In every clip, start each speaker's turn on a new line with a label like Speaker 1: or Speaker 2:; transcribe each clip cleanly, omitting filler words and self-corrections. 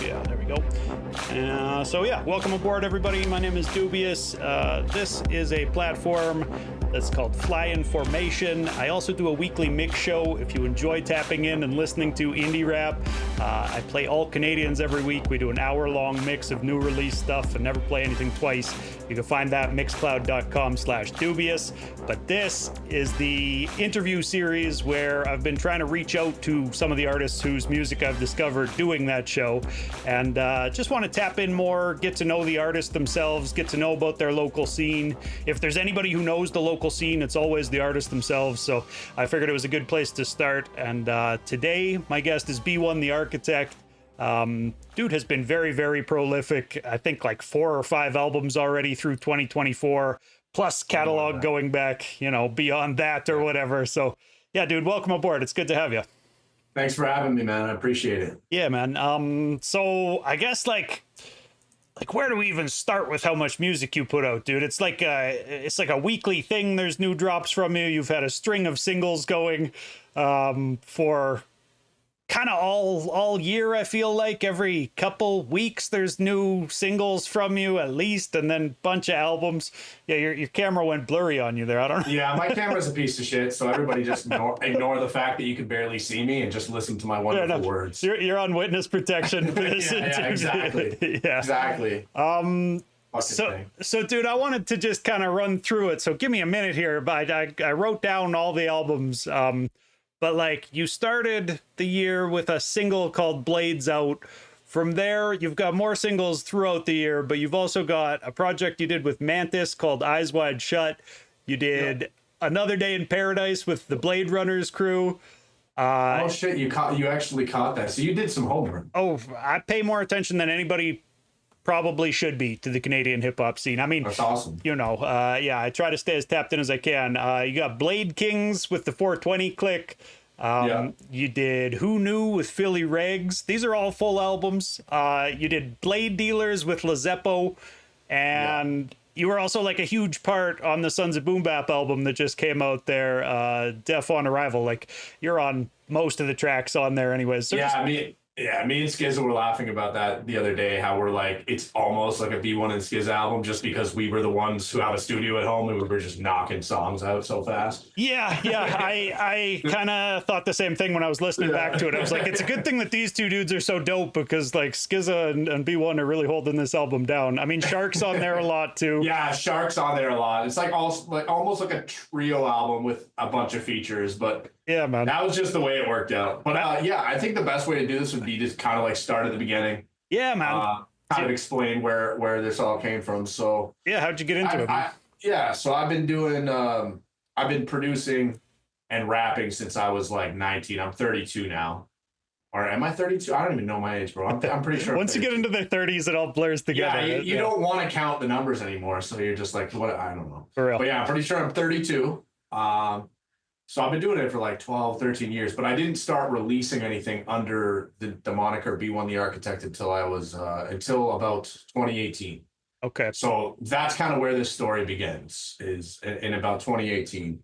Speaker 1: Yeah, there we go. So yeah, welcome aboard, everybody. My name is Doobyis. This is a platform that's called Fly in Formation. I also do a weekly mix show. If you enjoy tapping in and listening to indie rap, I play all Canadians every week. We do an hour-long mix of new release stuff and never play anything twice. You can find that at mixcloud.com/Doobyis. But this is the interview series where I've been trying to reach out to some of the artists whose music I've discovered doing that show, and just want to tap in more, get to know the artists themselves, get to know about their local scene. If there's anybody who knows the local scene, it's always the artists themselves. So I figured it was a good place to start. And today my guest is B1 the Architect. Dude has been very, very prolific. I think like 4 or 5 albums already through 2024, plus catalog going back, you know, beyond that or whatever. So yeah, dude, welcome aboard. It's good to have you.
Speaker 2: Thanks for having me, man. I appreciate it.
Speaker 1: Yeah, man. So I guess like where do we even start with how much music you put out, dude? It's like a weekly thing. There's new drops from you. You've had a string of singles going for kind of all year. I feel like every couple weeks there's new singles from you at least, and then bunch of albums. Yeah, your camera went blurry on you there. I don't know.
Speaker 2: Yeah, my camera's a piece of shit, so everybody just ignore the fact that you can barely see me and just listen to my wonderful words.
Speaker 1: You're on witness protection for this interview.
Speaker 2: Exactly.
Speaker 1: Yeah,
Speaker 2: exactly.
Speaker 1: So dude, I wanted to just kind of run through it. So give me a minute here. But I wrote down all the albums. But like you started the year with a single called Blades Out. From there, you've got more singles throughout the year, but you've also got a project you did with Mantis called Eyes Wide Shut. You did Another Day in Paradise with the Blade Runners crew.
Speaker 2: Oh shit, you actually caught that. So you did some homework.
Speaker 1: Oh, I pay more attention than anybody probably should be to the Canadian hip hop scene. I mean,
Speaker 2: that's awesome.
Speaker 1: You know, yeah, I try to stay as tapped in as I can. You got Blade Kings with the 420 click. You did Who Knew with Philly Regs. These are all full albums. You did Blade Dealers with Lazeppo, and you were also like a huge part on the Sons of Boom Bap album that just came out there, Deaf on Arrival. Like you're on most of the tracks on there anyways. So
Speaker 2: me and Skizza were laughing about that the other day, how we're like, it's almost like a B1 and Skizza album just because we were the ones who have a studio at home and we were just knocking songs out so fast.
Speaker 1: Yeah. I kind of thought the same thing when I was listening back to it. I was like, it's a good thing that these two dudes are so dope because like Skizza and B1 are really holding this album down. I mean, Shark's on there a lot too.
Speaker 2: Yeah, Shark's on there a lot. It's like almost like a trio album with a bunch of features, but
Speaker 1: yeah, man,
Speaker 2: that was just the way it worked out. But yeah, I think the best way to do this would be just kind of like start at the beginning.
Speaker 1: Yeah, man.
Speaker 2: Kind of explain where this all came from. So
Speaker 1: yeah, how'd you get into it?
Speaker 2: So I've been producing and rapping since I was like 19. I'm 32 now. Or am I 32? I don't even know my age, bro. I'm pretty sure.
Speaker 1: Once you get into the 30s, it all blurs together.
Speaker 2: Yeah, you don't want to count the numbers anymore. So you're just like, what? I don't know.
Speaker 1: For real.
Speaker 2: But yeah, I'm pretty sure I'm 32. So I've been doing it for like 12, 13 years, but I didn't start releasing anything under the moniker B1 the Architect until about 2018.
Speaker 1: Okay.
Speaker 2: So that's kind of where this story begins, is in about 2018.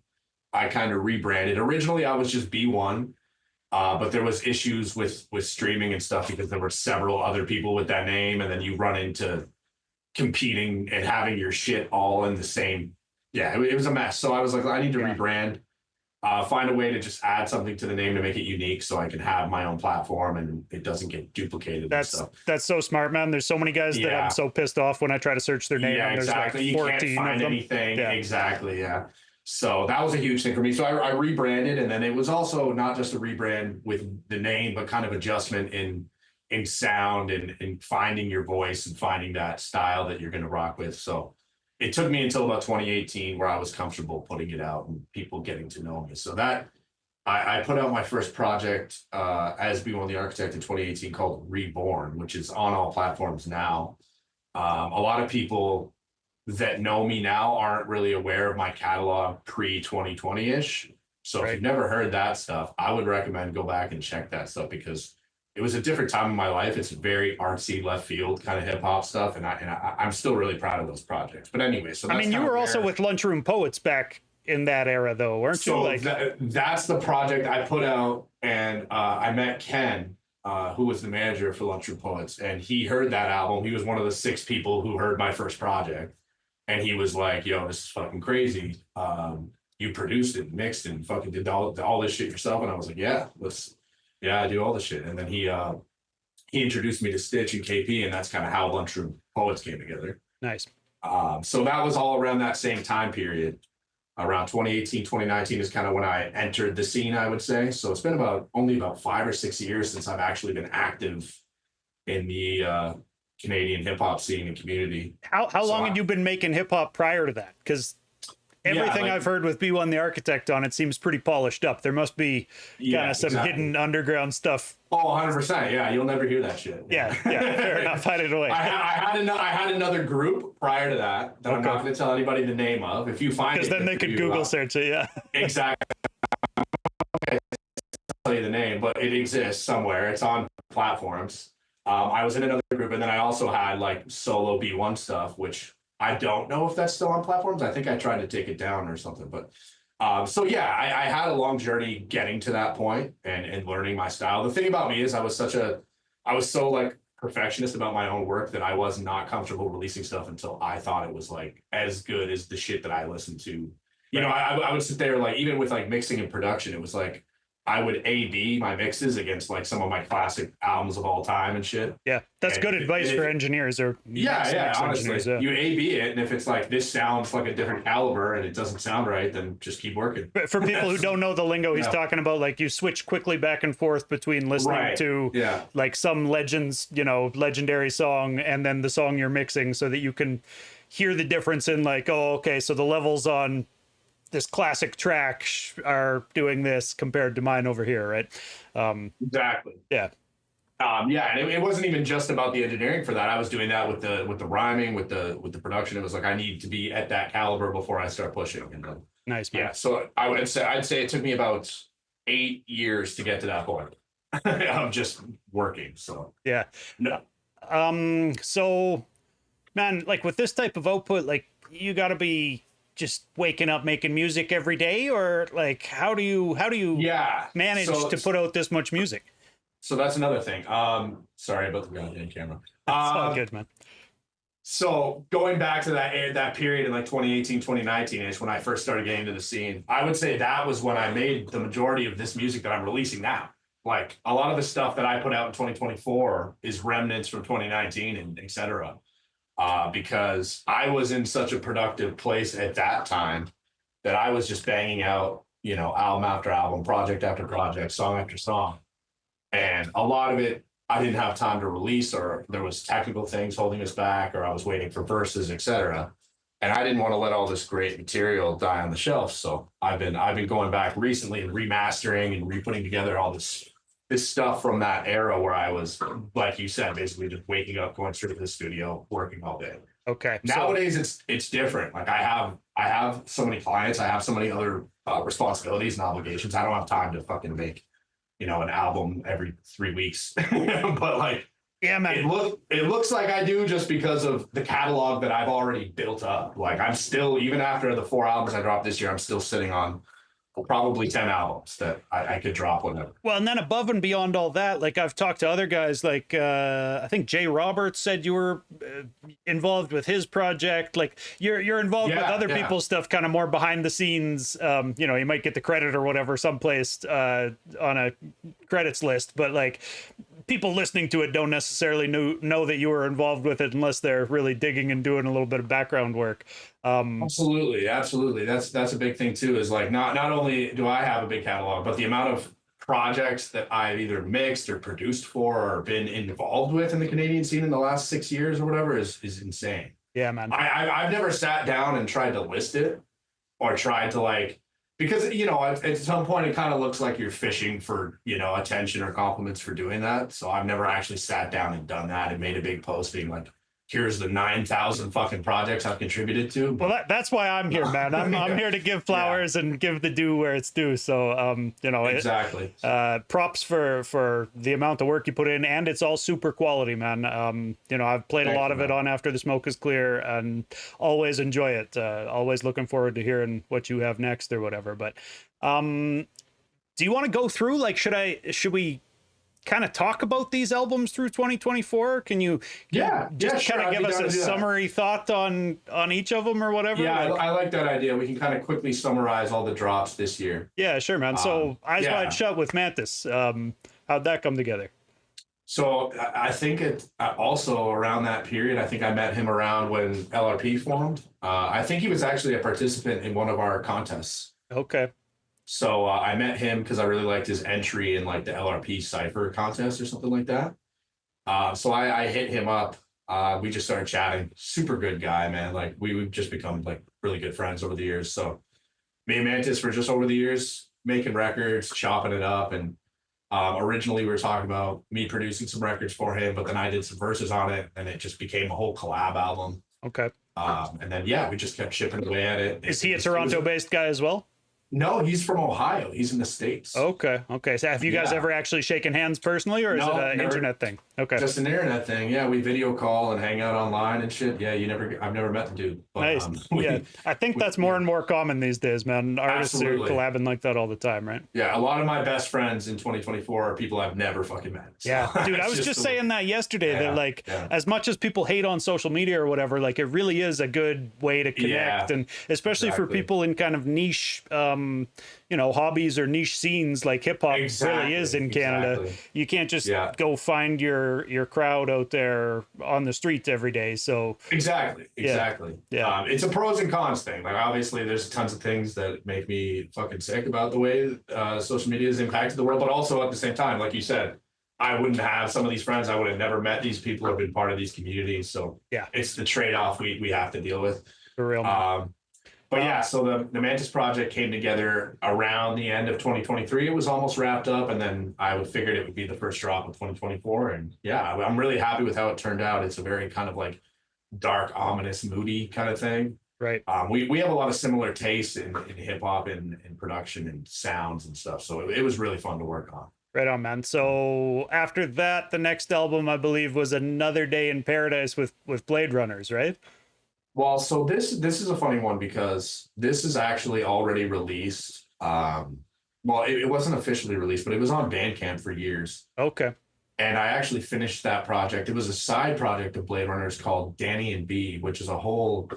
Speaker 2: I kind of rebranded. Originally, I was just B1, but there was issues with streaming and stuff because there were several other people with that name, and then you run into competing and having your shit all in the same. Yeah, it was a mess. So I was like, I need to rebrand. Find a way to just add something to the name to make it unique so I can have my own platform and it doesn't get duplicated.
Speaker 1: That's so smart, man. There's so many guys that I'm so pissed off when I try to search their name.
Speaker 2: Yeah,
Speaker 1: and there's
Speaker 2: exactly.
Speaker 1: Like 14
Speaker 2: you can't find anything.
Speaker 1: Yeah.
Speaker 2: Exactly, yeah. So that was a huge thing for me. So I rebranded, and then it was also not just a rebrand with the name, but kind of adjustment in sound and finding your voice and finding that style that you're going to rock with. So it took me until about 2018 where I was comfortable putting it out and people getting to know me. So that I put out my first project as B1 the Architect in 2018 called Reborn, which is on all platforms now. A lot of people that know me now aren't really aware of my catalog pre-2020-ish. So if you've never heard that stuff, I would recommend go back and check that stuff because it was a different time in my life. It's very artsy, left field kind of hip hop stuff, and I'm still really proud of those projects. But anyway, so that's
Speaker 1: I mean, you were also with Lunchroom Poets back in that era, though, weren't you?
Speaker 2: So that's the project I put out, and I met Ken who was the manager for Lunchroom Poets, and he heard that album. He was one of the 6 people who heard my first project, and he was like, "Yo, this is fucking crazy. You produced it, mixed, and fucking did all this shit yourself." And I was like, "Yeah, I do all this shit." And then he introduced me to Stitch and KP, and that's kind of how Lunchroom Poets came together.
Speaker 1: Nice.
Speaker 2: So that was all around that same time period. Around 2018, 2019 is kind of when I entered the scene, I would say. So it's been only about 5 or 6 years since I've actually been active in the Canadian hip hop scene and community.
Speaker 1: How long had you been making hip hop prior to that? Because everything I've heard with B1 the Architect on it seems pretty polished up. There must be kind of some hidden underground stuff.
Speaker 2: Oh, 100%. Yeah, you'll never hear that shit.
Speaker 1: Yeah, fair enough. Hide it away.
Speaker 2: I had another group prior to that I'm not going to tell anybody the name of. If you find it,
Speaker 1: because then they could Google search it. Yeah,
Speaker 2: exactly. Okay, I'll tell you the name, but it exists somewhere. It's on platforms. I was in another group, and then I also had like solo B1 stuff, which I don't know if that's still on platforms. I think I tried to take it down or something, but so yeah, I had a long journey getting to that point and learning my style. The thing about me is I was so like perfectionist about my own work that I was not comfortable releasing stuff until I thought it was like as good as the shit that I listened to. You know, I would sit there, like, even with like mixing and production, it was like I would A/B my mixes against like some of my classic albums of all time and shit.
Speaker 1: Yeah, that's good advice for engineers or
Speaker 2: honestly,
Speaker 1: engineers, yeah.
Speaker 2: You A/B it, and if it's like this sounds like a different caliber and it doesn't sound right, then just keep working.
Speaker 1: But for people who don't know the lingo he's talking about, like you switch quickly back and forth between listening to like some legendary song and then the song you're mixing, so that you can hear the difference in like, oh, okay, so the levels on this classic track are doing this compared to mine over here, right?
Speaker 2: Exactly.
Speaker 1: Yeah.
Speaker 2: And it wasn't even just about the engineering for that. I was doing that with the rhyming, with the production. It was like I need to be at that caliber before I start pushing. And then,
Speaker 1: nice, man.
Speaker 2: Yeah. So I'd say it took me about 8 years to get to that point of just working. So
Speaker 1: yeah.
Speaker 2: No.
Speaker 1: So, man, like with this type of output, like you got to be just waking up making music every day, or like how do you manage to put out this much music?
Speaker 2: So that's another thing. Sorry about the goddamn camera.
Speaker 1: It's all good, man.
Speaker 2: So going back to that period in like 2018, 2019 is when I first started getting into the scene. I would say that was when I made the majority of this music that I'm releasing now. Like a lot of the stuff that I put out in 2024 is remnants from 2019 and et cetera. Because I was in such a productive place at that time that I was just banging out, album after album, project after project, song after song. And a lot of it, I didn't have time to release, or there was technical things holding us back, or I was waiting for verses, etc. And I didn't want to let all this great material die on the shelf. So I've been going back recently and remastering and re-putting together all this stuff from that era where I was, like you said, basically just waking up, going straight to the studio, working all day.
Speaker 1: Okay.
Speaker 2: Nowadays it's different. Like I have so many clients, I have so many other responsibilities and obligations. I don't have time to fucking make, an album every 3 weeks. But like,
Speaker 1: yeah, man,
Speaker 2: it looks like I do just because of the catalog that I've already built up. Like I'm still, even after the 4 albums I dropped this year, I'm still sitting on probably 10 albums that I could drop whenever.
Speaker 1: Well, and then above and beyond all that, like I've talked to other guys, like I think Jay Roberts said you were involved with his project. Like you're involved with other people's stuff, kind of more behind the scenes. You might get the credit or whatever someplace on a credits list, but like people listening to it don't necessarily know that you were involved with it unless they're really digging and doing a little bit of background work.
Speaker 2: Absolutely. That's a big thing too, is like not only do I have a big catalog, but the amount of projects that I've either mixed or produced for or been involved with in the Canadian scene in the last 6 years or whatever is insane.
Speaker 1: Yeah, man.
Speaker 2: I've never sat down and tried to list it or tried to like, because at some point it kind of looks like you're fishing for attention or compliments for doing that. So I've never actually sat down and done that and made a big post being like, here's the 9,000 fucking projects I've contributed to.
Speaker 1: Well, that's why I'm here, man. I'm here to give flowers and give the due where it's due. So,
Speaker 2: exactly.
Speaker 1: Props for the amount of work you put in, and it's all super quality, man. I've played a lot of it on After the Smoke is Clear, and always enjoy it. Always looking forward to hearing what you have next or whatever. But, do you want to go through? Like, should we kind of talk about these albums through 2024? Can you just
Speaker 2: sure.
Speaker 1: kind of give us a summary thought on each of them or whatever?
Speaker 2: Yeah, I like that idea. We can kind of quickly summarize all the drops this year.
Speaker 1: Yeah, sure, man. So Eyes Wide Shut with Mantis. How'd that come together?
Speaker 2: So I think it also around that period, I think I met him around when LRP formed. I think he was actually a participant in one of our contests.
Speaker 1: Okay.
Speaker 2: So I met him because I really liked his entry in like the LRP Cypher contest or something like that. So I hit him up. We just started chatting. Super good guy, man. Like we've just become like really good friends over the years. So me and Mantis were just over the years making records, chopping it up. And originally we were talking about me producing some records for him, but then I did some verses on it and it just became a whole collab album.
Speaker 1: Okay.
Speaker 2: And then, we just kept chipping away at it.
Speaker 1: Is he a Toronto-based guy as well?
Speaker 2: No, he's from Ohio. He's in the States.
Speaker 1: Okay. So have you guys ever actually shaken hands personally, or is it an internet thing? Okay.
Speaker 2: Just an internet thing. Yeah, we video call and hang out online and shit. Yeah, I've never met the dude. But,
Speaker 1: nice. I think that's more and more common these days, man. Artists are collabing like that all the time, right?
Speaker 2: Yeah, a lot of my best friends in 2024 are people I've never fucking met. So.
Speaker 1: Yeah, dude, I was just saying that yesterday. That like, as much as people hate on social media or whatever, like it really is a good way to connect, and especially for people in kind of niche hobbies or niche scenes like hip hop really is in Canada. You can't just go find your crowd out there on the streets every day. So
Speaker 2: exactly. Yeah. It's a pros and cons thing. Like obviously there's tons of things that make me fucking sick about the way social media has impacted the world, but also at the same time, like you said, I wouldn't have some of these friends. I would have never met these people or been part of these communities. So it's the trade-off we have to deal with.
Speaker 1: For real.
Speaker 2: But so the Mantis project came together around the end of 2023. It was almost wrapped up, and then I figured it would be the first drop of 2024. And I'm really happy with how it turned out. It's a very kind of like dark, ominous, moody kind of thing.
Speaker 1: Right.
Speaker 2: We have a lot of similar tastes in hip hop and production and sounds and stuff. So it was really fun to work on.
Speaker 1: Right on, man. So after that, the next album, I believe, was Another Day in Paradise with Blade Runners, right?
Speaker 2: Well, so this is a funny one because this is actually already released. It wasn't officially released, but it was on Bandcamp for years.
Speaker 1: Okay.
Speaker 2: And I actually finished that project. It was a side project of Blade Runners called Danny and B, which is a whole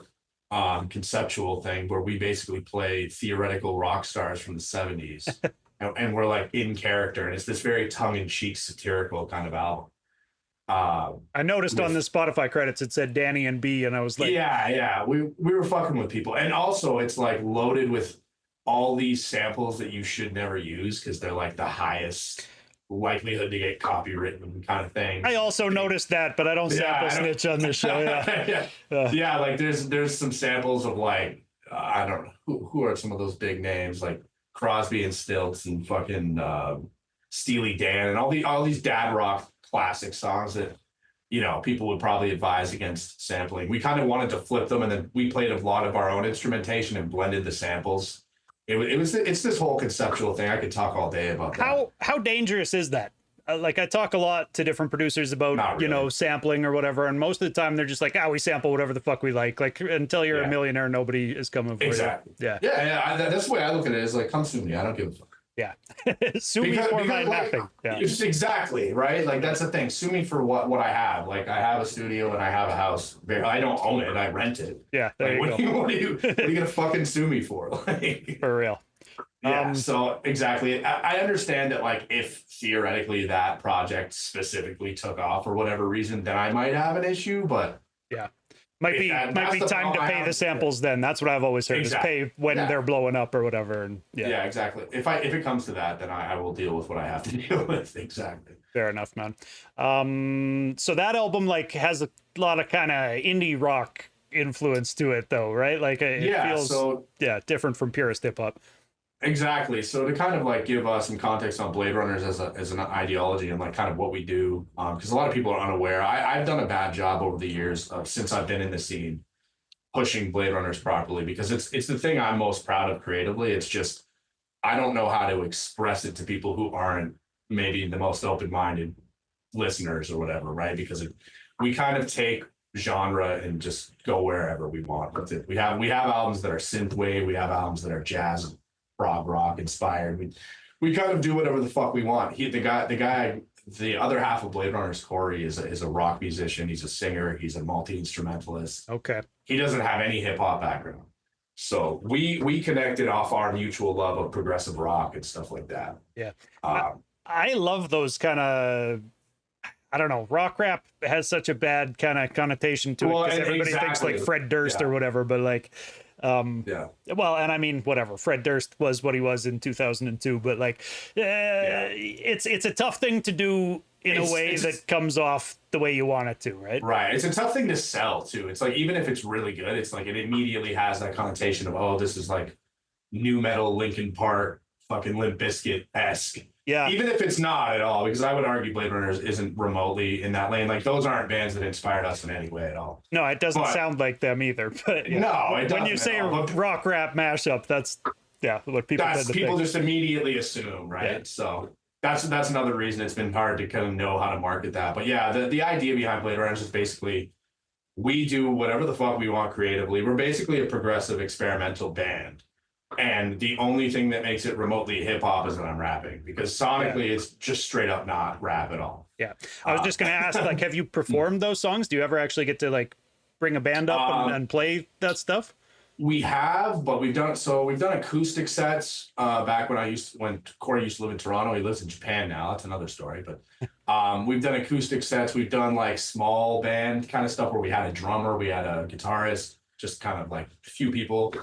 Speaker 2: conceptual thing where we basically play theoretical rock stars from the 70s. and we're like in character. And it's this very tongue-in-cheek satirical kind of album.
Speaker 1: I noticed on the Spotify credits it said Danny and B, and I was like,
Speaker 2: we were fucking with people, and also it's like loaded with all these samples that you should never use because they're like the highest likelihood to get copywritten kind of thing.
Speaker 1: I also noticed that, but I don't sample snitch on this show.
Speaker 2: Like there's some samples of like I don't know who are some of those big names like Crosby and Stilts and fucking Steely Dan and all these dad rock classic songs that people would probably advise against sampling. We kind of wanted to flip them, and then we played a lot of our own instrumentation and blended the samples. It's this whole conceptual thing. I could talk all day about that.
Speaker 1: How dangerous is that? Like I talk a lot to different producers about sampling or whatever, and most of the time they're just like, we sample whatever the fuck we like. Like until you're a millionaire, nobody is coming for you.
Speaker 2: That's the way I look at it. Is like, come sue me. I don't give a fuck.
Speaker 1: Yeah. Sue me for my mapping. Yeah.
Speaker 2: Exactly, right? Like that's the thing. Sue me for what I have. Like I have a studio and I have a house. I don't own it. I rent it.
Speaker 1: Yeah. There
Speaker 2: like,
Speaker 1: you go.
Speaker 2: What are you gonna fucking sue me for? Like,
Speaker 1: for real.
Speaker 2: Yeah. So exactly. I understand that like if theoretically that project specifically took off for whatever reason, then I might have an issue, but
Speaker 1: might be time to pay the samples. Then that's what I've always heard is pay when they're blowing up or whatever. And
Speaker 2: exactly. If it comes to that, then I will deal with what I have to deal with. Exactly.
Speaker 1: Fair enough, man. So that album like has a lot of kind of indie rock influence to it, though, right? Like it feels different from purist hip hop.
Speaker 2: Exactly. So to kind of like give us some context on Blade Runners as an ideology and like kind of what we do, because a lot of people are unaware. I've done a bad job over the years since I've been in the scene pushing Blade Runners properly because it's the thing I'm most proud of creatively. It's just I don't know how to express it to people who aren't maybe the most open-minded listeners or whatever, right? Because we kind of take genre and just go wherever we want with it. We have albums that are synthwave. We have albums that are jazz, prog rock inspired. We kind of do whatever the fuck we want. The guy the other half of Blade Runner's Corey is a rock musician. He's a singer. He's a multi-instrumentalist.
Speaker 1: Okay.
Speaker 2: He doesn't have any hip hop background. So we connected off our mutual love of progressive rock and stuff like that.
Speaker 1: Yeah. I love those kind of, I don't know, rock rap has such a bad kind of connotation to it because everybody thinks like Fred Durst or whatever, but like, well, and I mean, whatever, Fred Durst was what he was in 2002, but like, it's a tough thing to do in a way that comes off the way you want it to, right?
Speaker 2: Right. It's a tough thing to sell too. It's like, even if it's really good, it's like, it immediately has that connotation of, oh, this is like new metal, Linkin Park, fucking Limp Bizkit-esque.
Speaker 1: Yeah.
Speaker 2: Even if it's not at all, because I would argue Blade Runner isn't remotely in that lane. Like, those aren't bands that inspired us in any way at all.
Speaker 1: No, it doesn't sound like them either. But yeah.
Speaker 2: No, it doesn't.
Speaker 1: When you say rock rap mashup, that's what people tend to think.
Speaker 2: Just immediately assume, right? Yeah. So that's another reason it's been hard to kind of know how to market that. But yeah, the idea behind Blade Runner is basically we do whatever the fuck we want creatively. We're basically a progressive experimental band. And the only thing that makes it remotely hip hop is that I'm rapping, because sonically it's just straight up not rap at all.
Speaker 1: Yeah. I was just going to ask, like, have you performed those songs? Do you ever actually get to like bring a band up and play that stuff?
Speaker 2: We have, but we've done acoustic sets back when Corey used to live in Toronto. He lives in Japan now. That's another story. But we've done acoustic sets. We've done like small band kind of stuff where we had a drummer, we had a guitarist, just kind of like a few people.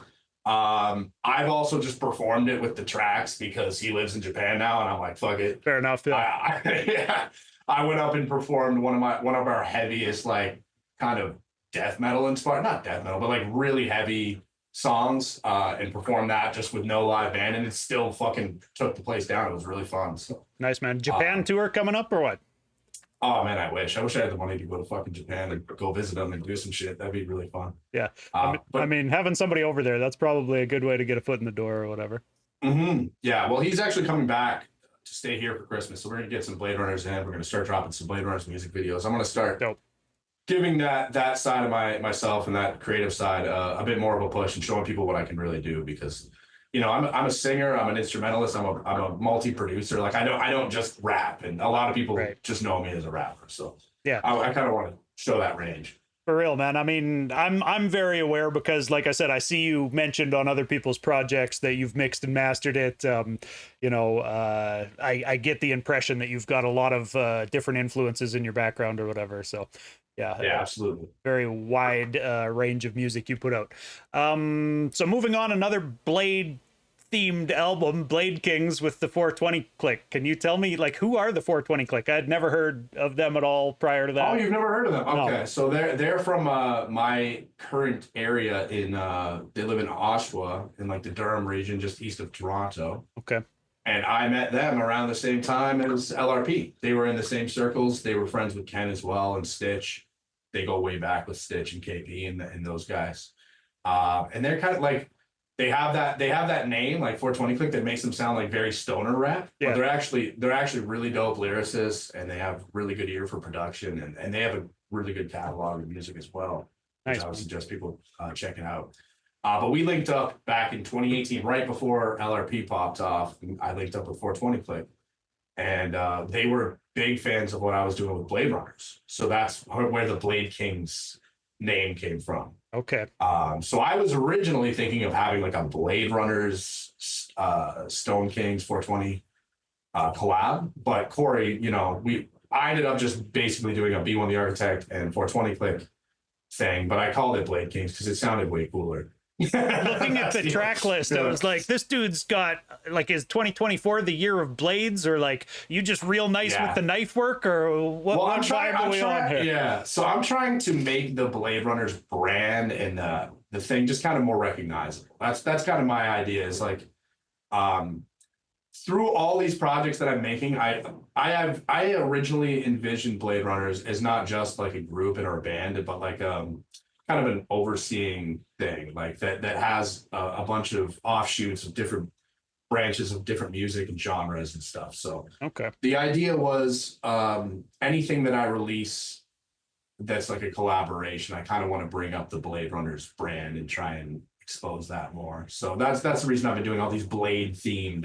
Speaker 2: I've also just performed it with the tracks because he lives in Japan now, and I'm like, fuck it.
Speaker 1: Fair enough. Yeah.
Speaker 2: I went up and performed one of our heaviest, like, kind of death metal inspired, not death metal, but like really heavy songs, and performed that just with no live band, and it still fucking took the place down. It was really fun. So
Speaker 1: nice, man. Japan tour coming up or what?
Speaker 2: Oh man, I wish I had the money to go to fucking Japan and go visit them and do some shit. That'd be really fun.
Speaker 1: Yeah. I mean, having somebody over there, that's probably a good way to get a foot in the door or whatever.
Speaker 2: Mm-hmm. Yeah. Well, he's actually coming back to stay here for Christmas. So we're going to get some Blade Runners in. We're going to start dropping some Blade Runners music videos. I'm going to start giving that side of myself and that creative side a bit more of a push and showing people what I can really do, because I'm a singer, I'm an instrumentalist, I'm a multi-producer. Like, I don't just rap, and a lot of people just know me as a rapper. So yeah, I kind of want to show that range.
Speaker 1: For real, man. I mean, I'm very aware because, like I said, I see you mentioned on other people's projects that you've mixed and mastered it. I get the impression that you've got a lot of different influences in your background or whatever. So yeah,
Speaker 2: absolutely.
Speaker 1: Very wide range of music you put out. So moving on, another Blade themed album, Blade Kings with the 420 Click. Can you tell me, like, who are the 420 Click? I had never heard of them at all prior to that.
Speaker 2: Oh, you've never heard of them? Okay,
Speaker 1: no.
Speaker 2: So they're from my current area in they live in Oshawa, in like the Durham region, just east of Toronto.
Speaker 1: Okay.
Speaker 2: And I met them around the same time as LRP. They were in the same circles. They were friends with Ken as well, and Stitch. They go way back with Stitch and KP and those guys. And they're kind of like, they have that name, like 420 Click, that makes them sound like very stoner rap. Yeah. But they're actually really dope lyricists, and they have really good ear for production, and they have a really good catalog of music as well. Nice. Which I would suggest people check it out. But we linked up back in 2018, right before LRP popped off. I linked up with 420 Click, and they were big fans of what I was doing with Blade Runners. So that's where the Blade Kings name came from.
Speaker 1: Okay.
Speaker 2: So I was originally thinking of having like a Blade Runners, Stone Kings 420 collab, but Corey, I ended up just basically doing a B1 the Architect and 420 Click thing, but I called it Blade Kings because it sounded way cooler.
Speaker 1: Looking at the track list, I was like, this dude's got, like, is 2024 the year of blades, or like you just real nice with the knife work, or what?
Speaker 2: Well,
Speaker 1: I'm trying here?
Speaker 2: Yeah, so I'm trying to make the Blade Runners brand and the thing just kind of more recognizable. That's kind of my idea. Is like, through all these projects that I'm making, I originally envisioned Blade Runners as not just like a group or a band, but like kind of an overseeing thing, like that has a bunch of offshoots of different branches of different music and genres and stuff. So the idea was anything that I release that's like a collaboration, I kind of want to bring up the Blade Runners brand and try and expose that more. So that's the reason I've been doing all these Blade themed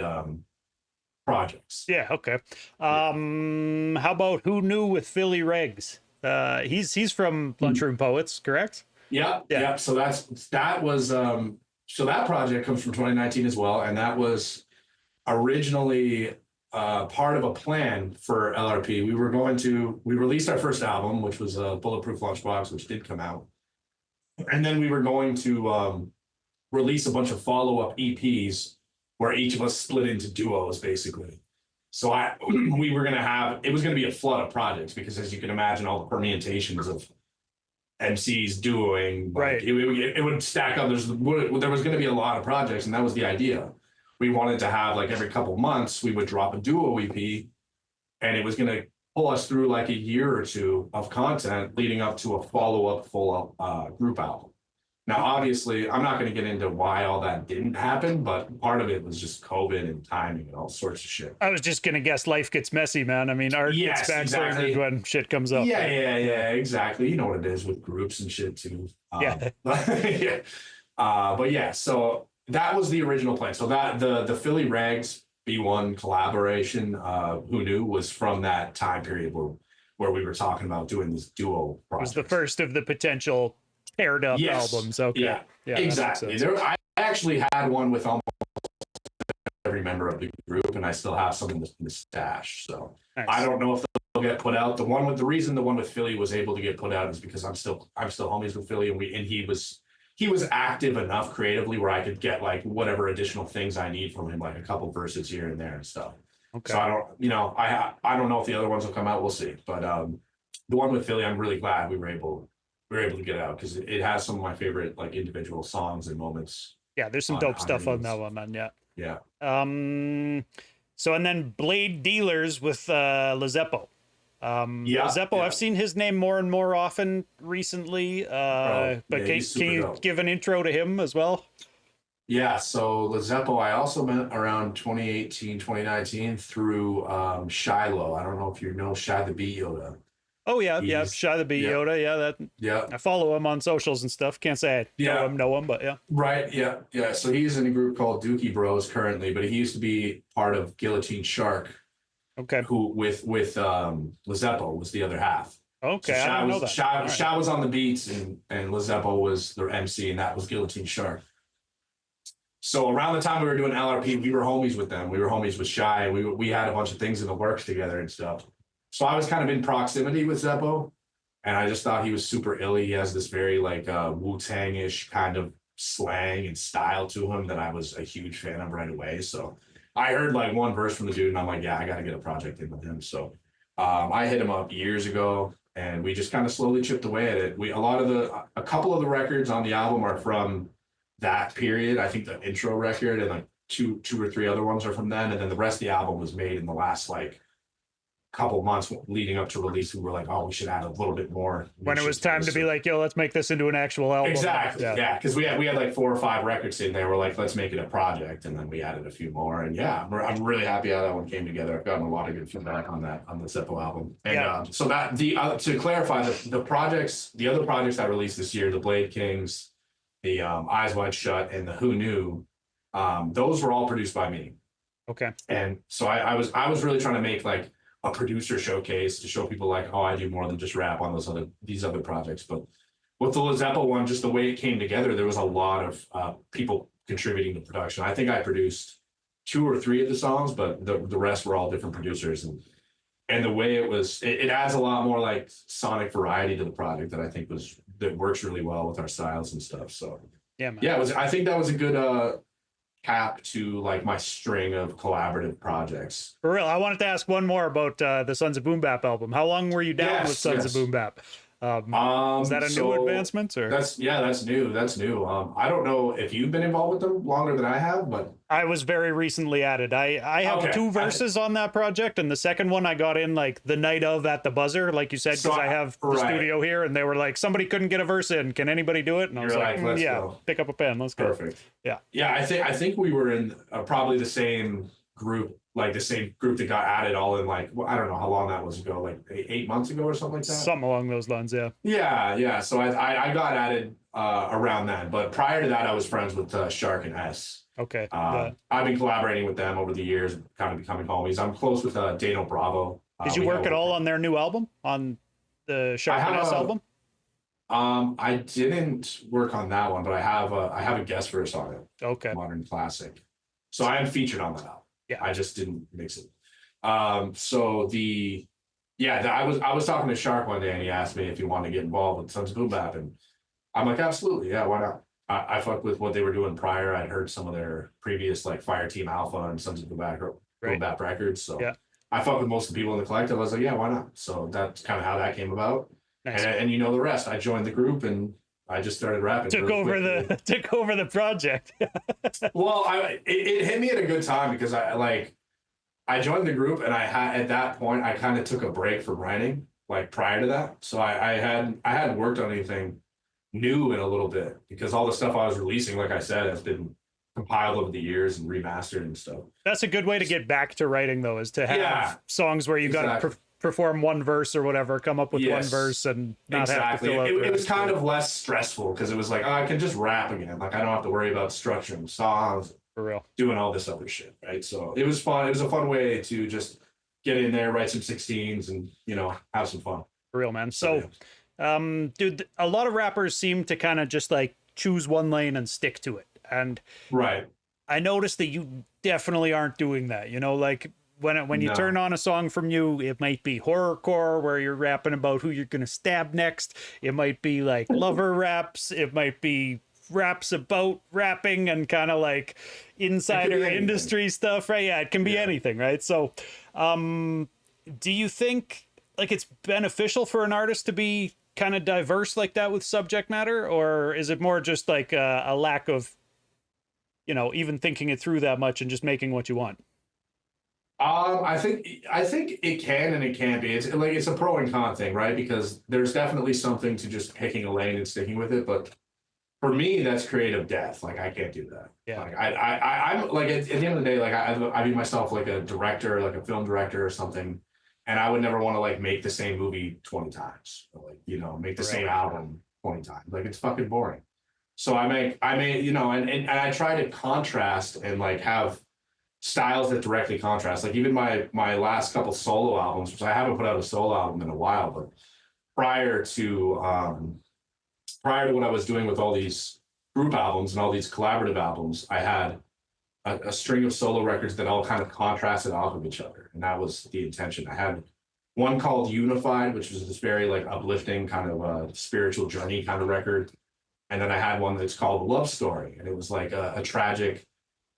Speaker 2: projects.
Speaker 1: Yeah. Okay. How about Who Knew with Philly Regs? He's from Lunchroom Poets, correct?
Speaker 2: Yeah,
Speaker 1: Yeah.
Speaker 2: yeah. So that was so that project comes from 2019 as well, and that was originally part of a plan for LRP. We released our first album, which was Bulletproof Lunchbox, which did come out, and then we were going to release a bunch of follow-up EPs where each of us split into duos, basically. So we were gonna have, it was gonna be a flood of projects because, as you can imagine, all the permutations of MCs doing,
Speaker 1: Right.
Speaker 2: It would stack up. There was going to be a lot of projects, and that was the idea. We wanted to have, like, every couple months we would drop a duo EP, and it was going to pull us through like a year or two of content leading up to a follow-up full group album. Now, obviously, I'm not going to get into why all that didn't happen, but part of it was just COVID and timing and all sorts of shit.
Speaker 1: I was just gonna guess life gets messy, man. I mean, art
Speaker 2: Yes,
Speaker 1: gets
Speaker 2: exactly.
Speaker 1: when shit comes up.
Speaker 2: Yeah, exactly. You know what it is with groups and shit too.
Speaker 1: Yeah.
Speaker 2: Yeah. But yeah, so that was the original plan. So that the Philly Rags B1 collaboration, Who Knew, was from that time period where we were talking about doing this duo project.
Speaker 1: It was the first of the potential paired up albums. Okay.
Speaker 2: Yeah, exactly. I actually had one with almost every member of the group, and I still have some in the stash. So nice. I don't know if they'll get put out. The one with Philly was able to get put out is because I'm still homies with Philly, and he was active enough creatively where I could get like whatever additional things I need from him, like a couple verses here and there and stuff. Okay. So I don't know if the other ones will come out. We'll see. But the one with Philly, I'm really glad we were able to get out because it has some of my favorite like individual songs and moments.
Speaker 1: Yeah, there's some dope stuff on that one, man. Yeah.
Speaker 2: Yeah.
Speaker 1: So and then Blade Dealers with Lizeppo. Lizeppo, I've seen his name more and more often recently. But can you give an intro to him as well?
Speaker 2: Yeah, so Lizeppo, I also met around 2018, 2019 through Shiloh. I don't know if you know Shy the Beat Yoda.
Speaker 1: Oh yeah, Shy the Beat Yoda. I follow him on socials and stuff. Can't say I know him, but yeah.
Speaker 2: Right, yeah. So he's in a group called Dookie Bros currently, but he used to be part of Guillotine Shark.
Speaker 1: Okay.
Speaker 2: Who with Lizeppo was the other half.
Speaker 1: Okay,
Speaker 2: so
Speaker 1: I don't know that.
Speaker 2: Shy was on the beats and Lizeppo was the MC, and that was Guillotine Shark. So around the time we were doing LRP, we were homies with them. We were homies with Shy, and we had a bunch of things in the works together and stuff. So I was kind of in proximity with Zeppo, and I just thought he was super illy. He has this very like Wu-Tang-ish kind of slang and style to him that I was a huge fan of right away. So I heard like one verse from the dude, and I'm like, yeah, I got to get a project in with him. So I hit him up years ago, and we just kind of slowly chipped away at it. A couple of the records on the album are from that period. I think the intro record and like two or three other ones are from then, and then the rest of the album was made in the last like couple months leading up to release. We were like, oh, we should add a little bit more
Speaker 1: when it was time to be like, yo, let's make this into an actual album.
Speaker 2: Exactly. Yeah, because we had like 4 or 5 records in there. We're like, let's make it a project, and then we added a few more. And yeah, I'm really happy how that one came together. I've gotten a lot of good feedback on the Zeppo album. And so that to clarify, the other projects I released this year, the Blade Kings, the Eyes Wide Shut, and the Who Knew, those were all produced by me.
Speaker 1: Okay.
Speaker 2: And so I was really trying to make like a producer showcase to show people like, oh, I do more than just rap on these other projects. But with the Lizeppo one, just the way it came together, there was a lot of people contributing to production. I think I produced 2 or 3 of the songs, but the rest were all different producers. And the way it adds a lot more like sonic variety to the project that I think that works really well with our styles and stuff. So
Speaker 1: yeah, man.
Speaker 2: Yeah, I think that was a good cap to like my string of collaborative projects.
Speaker 1: For real, I wanted to ask one more about the Sons of Boom Bap album. How long were you down with Sons of Boom Bap? Is that a new advancement, or
Speaker 2: that's new. I don't know if you've been involved with them longer than I have, but
Speaker 1: I was very recently added. I have 2 verses on that project, and the second one I got in like the night of at the buzzer, like you said, because I have the studio here, and they were like, somebody couldn't get a verse in. Can anybody do it? And I was like, let's go. Pick up a pen. Let's go.
Speaker 2: Perfect.
Speaker 1: Yeah.
Speaker 2: I think we were in probably the same group like the same group that got added all in like, well, I don't know how long that was ago, like 8 months ago or something like that.
Speaker 1: Something along those lines, yeah.
Speaker 2: Yeah. So I got added around then, but prior to that, I was friends with Shark and S.
Speaker 1: Okay.
Speaker 2: I've been collaborating with them over the years, kind of becoming homies. I'm close with Dano Bravo.
Speaker 1: Did you work at all on their new album, on the Shark and S album?
Speaker 2: I didn't work on that one, but I have a guest verse on it.
Speaker 1: Okay.
Speaker 2: Modern Classic. So I am featured on that album.
Speaker 1: Yeah.
Speaker 2: I just didn't mix it. I was talking to Shark one day and he asked me if he wanted to get involved with Sons of Boom Bap, and I'm like, absolutely, yeah, why not? I fucked with what they were doing prior. I'd heard some of their previous like Fire Team Alpha and Sons of Boom Bap records. So yeah. I fucked with most of the people in the collective. I was like, yeah, why not? So that's kind of how that came about. Nice. And you know the rest. I joined the group and I just started rapping.
Speaker 1: Took over the project.
Speaker 2: Well, it hit me at a good time because I joined the group and at that point I kind of took a break from writing like prior to that. So I hadn't worked on anything new in a little bit because all the stuff I was releasing, like I said, has been compiled over the years and remastered and stuff. That's
Speaker 1: a good way to get back to writing though, is to have songs where you got to perform one verse or whatever, come up with one verse and not have to fill out
Speaker 2: it was kind of less stressful because it was like, oh, I can just rap again. Like I don't have to worry about structuring songs,
Speaker 1: for real,
Speaker 2: doing all this other shit, right? So it was fun. It was a fun way to just get in there, write some 16s and, have some fun.
Speaker 1: For real, man. So, dude, a lot of rappers seem to kind of just like choose one lane and stick to it. And
Speaker 2: right,
Speaker 1: I noticed that you definitely aren't doing that, like when you turn on a song from you, it might be horrorcore where you're rapping about who you're going to stab next. It might be like lover raps. It might be raps about rapping and kind of like insider industry stuff, right? Yeah, it can be anything, right? So, do you think like it's beneficial for an artist to be kind of diverse like that with subject matter, or is it more just like a lack of, even thinking it through that much and just making what you want?
Speaker 2: I think it can and it can't be. It's a pro and con thing, right? Because there's definitely something to just picking a lane and sticking with it. But for me, that's creative death. Like I can't do that.
Speaker 1: Yeah.
Speaker 2: Like I'm like at the end of the day, like I view myself like a director, like a film director or something, and I would never want to like make the same movie 20 times, or like make the same album 20 times. Like it's fucking boring. So I make and I try to contrast and like have styles that directly contrast. Like even my last couple solo albums, which I haven't put out a solo album in a while, but prior to what I was doing with all these group albums and all these collaborative albums, I had a string of solo records that all kind of contrasted off of each other, and that was the intention. I had one called Unified, which was this very like uplifting kind of a spiritual journey kind of record, and then I had one that's called Love Story, and it was like a tragic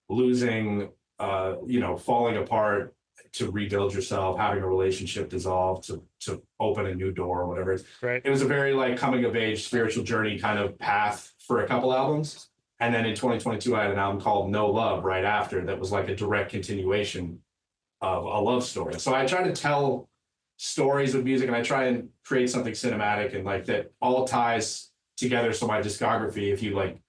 Speaker 2: losing, falling apart to rebuild yourself, having a relationship dissolve to open a new door or whatever.
Speaker 1: Right.
Speaker 2: It was a very like coming of age spiritual journey kind of path for a couple albums. And then in 2022, I had an album called No Love right after that was like a direct continuation of a love story. So I try to tell stories with music and I try and create something cinematic and like that all ties together. So my discography, if you like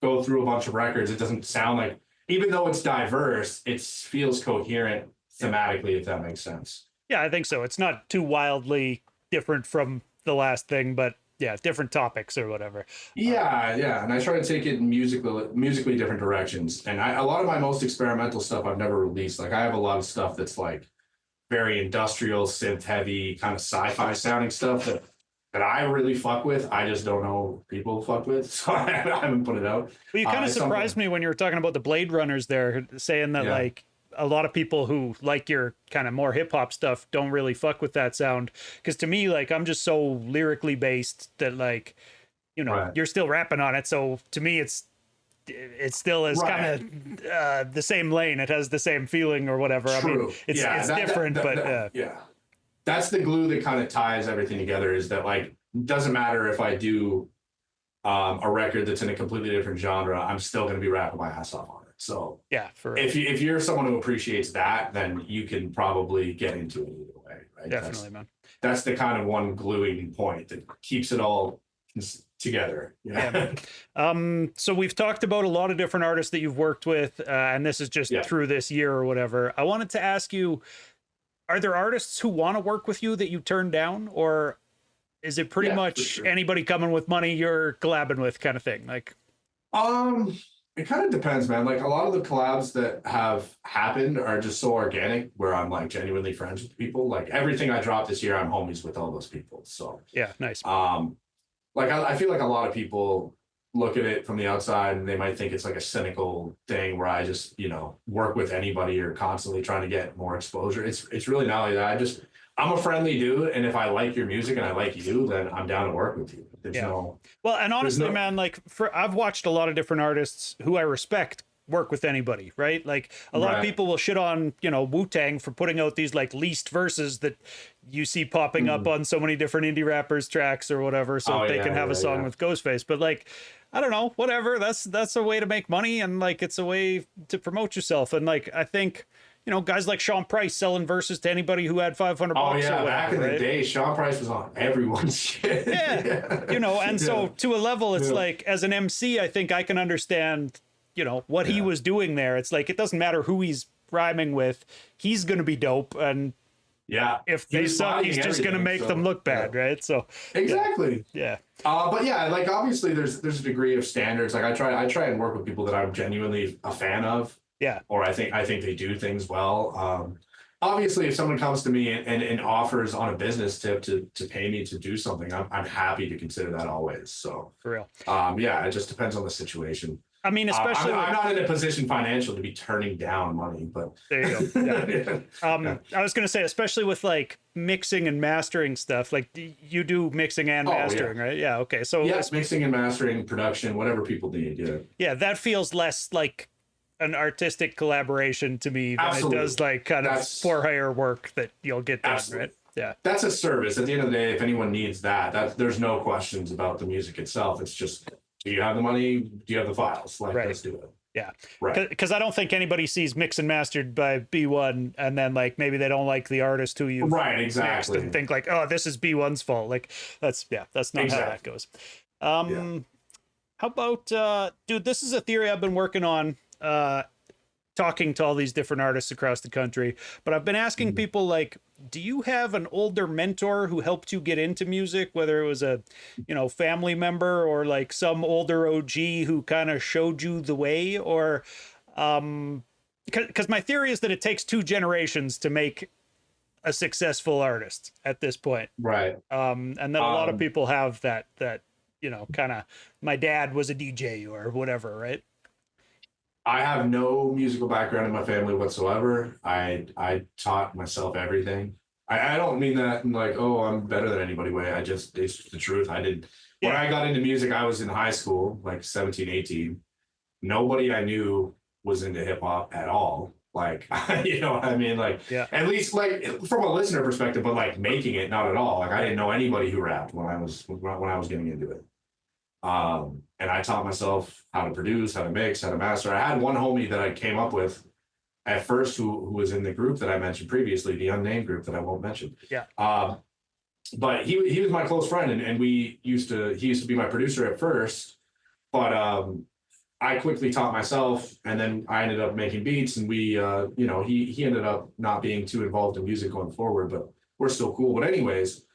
Speaker 2: go through a bunch of records, it doesn't sound like, even though it's diverse, it feels coherent thematically, if that makes sense.
Speaker 1: Yeah, I think so. It's not too wildly different from the last thing, but yeah, different topics or whatever.
Speaker 2: Yeah. And I try to take it in musically different directions. And a lot of my most experimental stuff I've never released. Like I have a lot of stuff that's like very industrial, synth heavy, kind of sci-fi sounding stuff that I really fuck with. I just don't know people fuck with, so I haven't put it out.
Speaker 1: Well, you kind of surprised me when you were talking about the Blade Runners there, saying that like a lot of people who like your kind of more hip hop stuff don't really fuck with that sound. Because to me, like I'm just so lyrically based that like, you're still rapping on it. So to me, it still is kind of the same lane. It has the same feeling or whatever.
Speaker 2: True.
Speaker 1: I mean, it's different, but
Speaker 2: that's the glue that kind of ties everything together. Is that like doesn't matter if I do a record that's in a completely different genre, I'm still going to be rapping my ass off on it. So
Speaker 1: yeah,
Speaker 2: if you're someone who appreciates that, then you can probably get into it either way, right?
Speaker 1: Definitely, man.
Speaker 2: That's the kind of one gluing point that keeps it all together.
Speaker 1: Yeah, man. So we've talked about a lot of different artists that you've worked with, and this is just through this year or whatever. I wanted to ask you, are there artists who want to work with you that you turn down, or is it pretty much anybody coming with money you're collabing with kind of thing? Like,
Speaker 2: it kind of depends, man. Like a lot of the collabs that have happened are just so organic where I'm like genuinely friends with people. Like everything I dropped this year, I'm homies with all those people. So
Speaker 1: yeah, nice.
Speaker 2: Like I feel like a lot of people look at it from the outside and they might think it's like a cynical thing where I just, you know, work with anybody or constantly trying to get more exposure. It's really not like that. I'm a friendly dude, and if I like your music and I like you, then I'm down to work with you. There's
Speaker 1: well, and honestly, man, like I've watched a lot of different artists who I respect work with anybody, right? Like a lot of people will shit on, you know, Wu-Tang for putting out these like leased verses that you see popping up on so many different indie rappers tracks or whatever, so they can have a song with Ghostface. But like, I don't know, whatever. That's a way to make money, and like it's a way to promote yourself. And like I think, you know, guys like Sean Price selling verses to anybody who had 500 bucks.
Speaker 2: Oh yeah,
Speaker 1: or whatever,
Speaker 2: back in the
Speaker 1: right?
Speaker 2: day, Sean Price was on everyone's shit.
Speaker 1: Yeah, you know, and so to a level, it's like as an MC, I think I can understand, you know, what he was doing there. It's like it doesn't matter who he's rhyming with, he's gonna be dope, and if they suck, he's just gonna make them look bad, right? So
Speaker 2: exactly, but yeah, like obviously there's a degree of standards. Like I try and work with people that I'm genuinely a fan of. Yeah. Or I think they do things well. Obviously, if someone comes to me and offers on a business tip to pay me to do something, I'm happy to consider that always. So
Speaker 1: for real.
Speaker 2: Yeah, it just depends on the situation.
Speaker 1: I mean, especially
Speaker 2: I'm not in a position financial to be turning down money, but
Speaker 1: there you go. I was going to say, especially with like mixing and mastering stuff, like you do mixing and mastering, right? Yeah. Okay. So
Speaker 2: mixing and mastering, production, whatever people need. Yeah,
Speaker 1: that feels less like an artistic collaboration to me than it does like kind of for hire work that you'll get done, right? Yeah, that's
Speaker 2: a service. At the end of the day, if anyone needs that there's no questions about the music itself. It's just, do you have the money? Do you have the files? Like, let's do it.
Speaker 1: Yeah, right. Because I don't think anybody sees mixed and mastered by B1 and then like maybe they don't like the artist who you mixed and think like, oh, this is B1's fault. Like that's not how that goes. How about dude? This is a theory I've been working on. Talking to all these different artists across the country, but I've been asking people like, do you have an older mentor who helped you get into music, whether it was a, you know, family member or like some older OG who kind of showed you the way? Or because my theory is that it takes 2 generations to make a successful artist at this point,
Speaker 2: right?
Speaker 1: And then a lot of people have that you know, kind of, my dad was a DJ or whatever, right?
Speaker 2: I have no musical background in my family whatsoever. I taught myself everything. I don't mean that in like, oh, I'm better than anybody way. It's the truth. When I got into music, I was in high school, like 17, 18. Nobody I knew was into hip hop at all. Like, you know what I mean? Like, at least like from a listener perspective, but like making it, not at all. Like I didn't know anybody who rapped when I was getting into it. And I taught myself how to produce, how to mix, how to master. I had one homie that I came up with at first who was in the group that I mentioned previously, the unnamed group that I won't mention.
Speaker 1: Yeah.
Speaker 2: But he was my close friend, and he used to be my producer at first, but I quickly taught myself, and then I ended up making beats, and we you know, he ended up not being too involved in music going forward, but we're still cool. But anyways,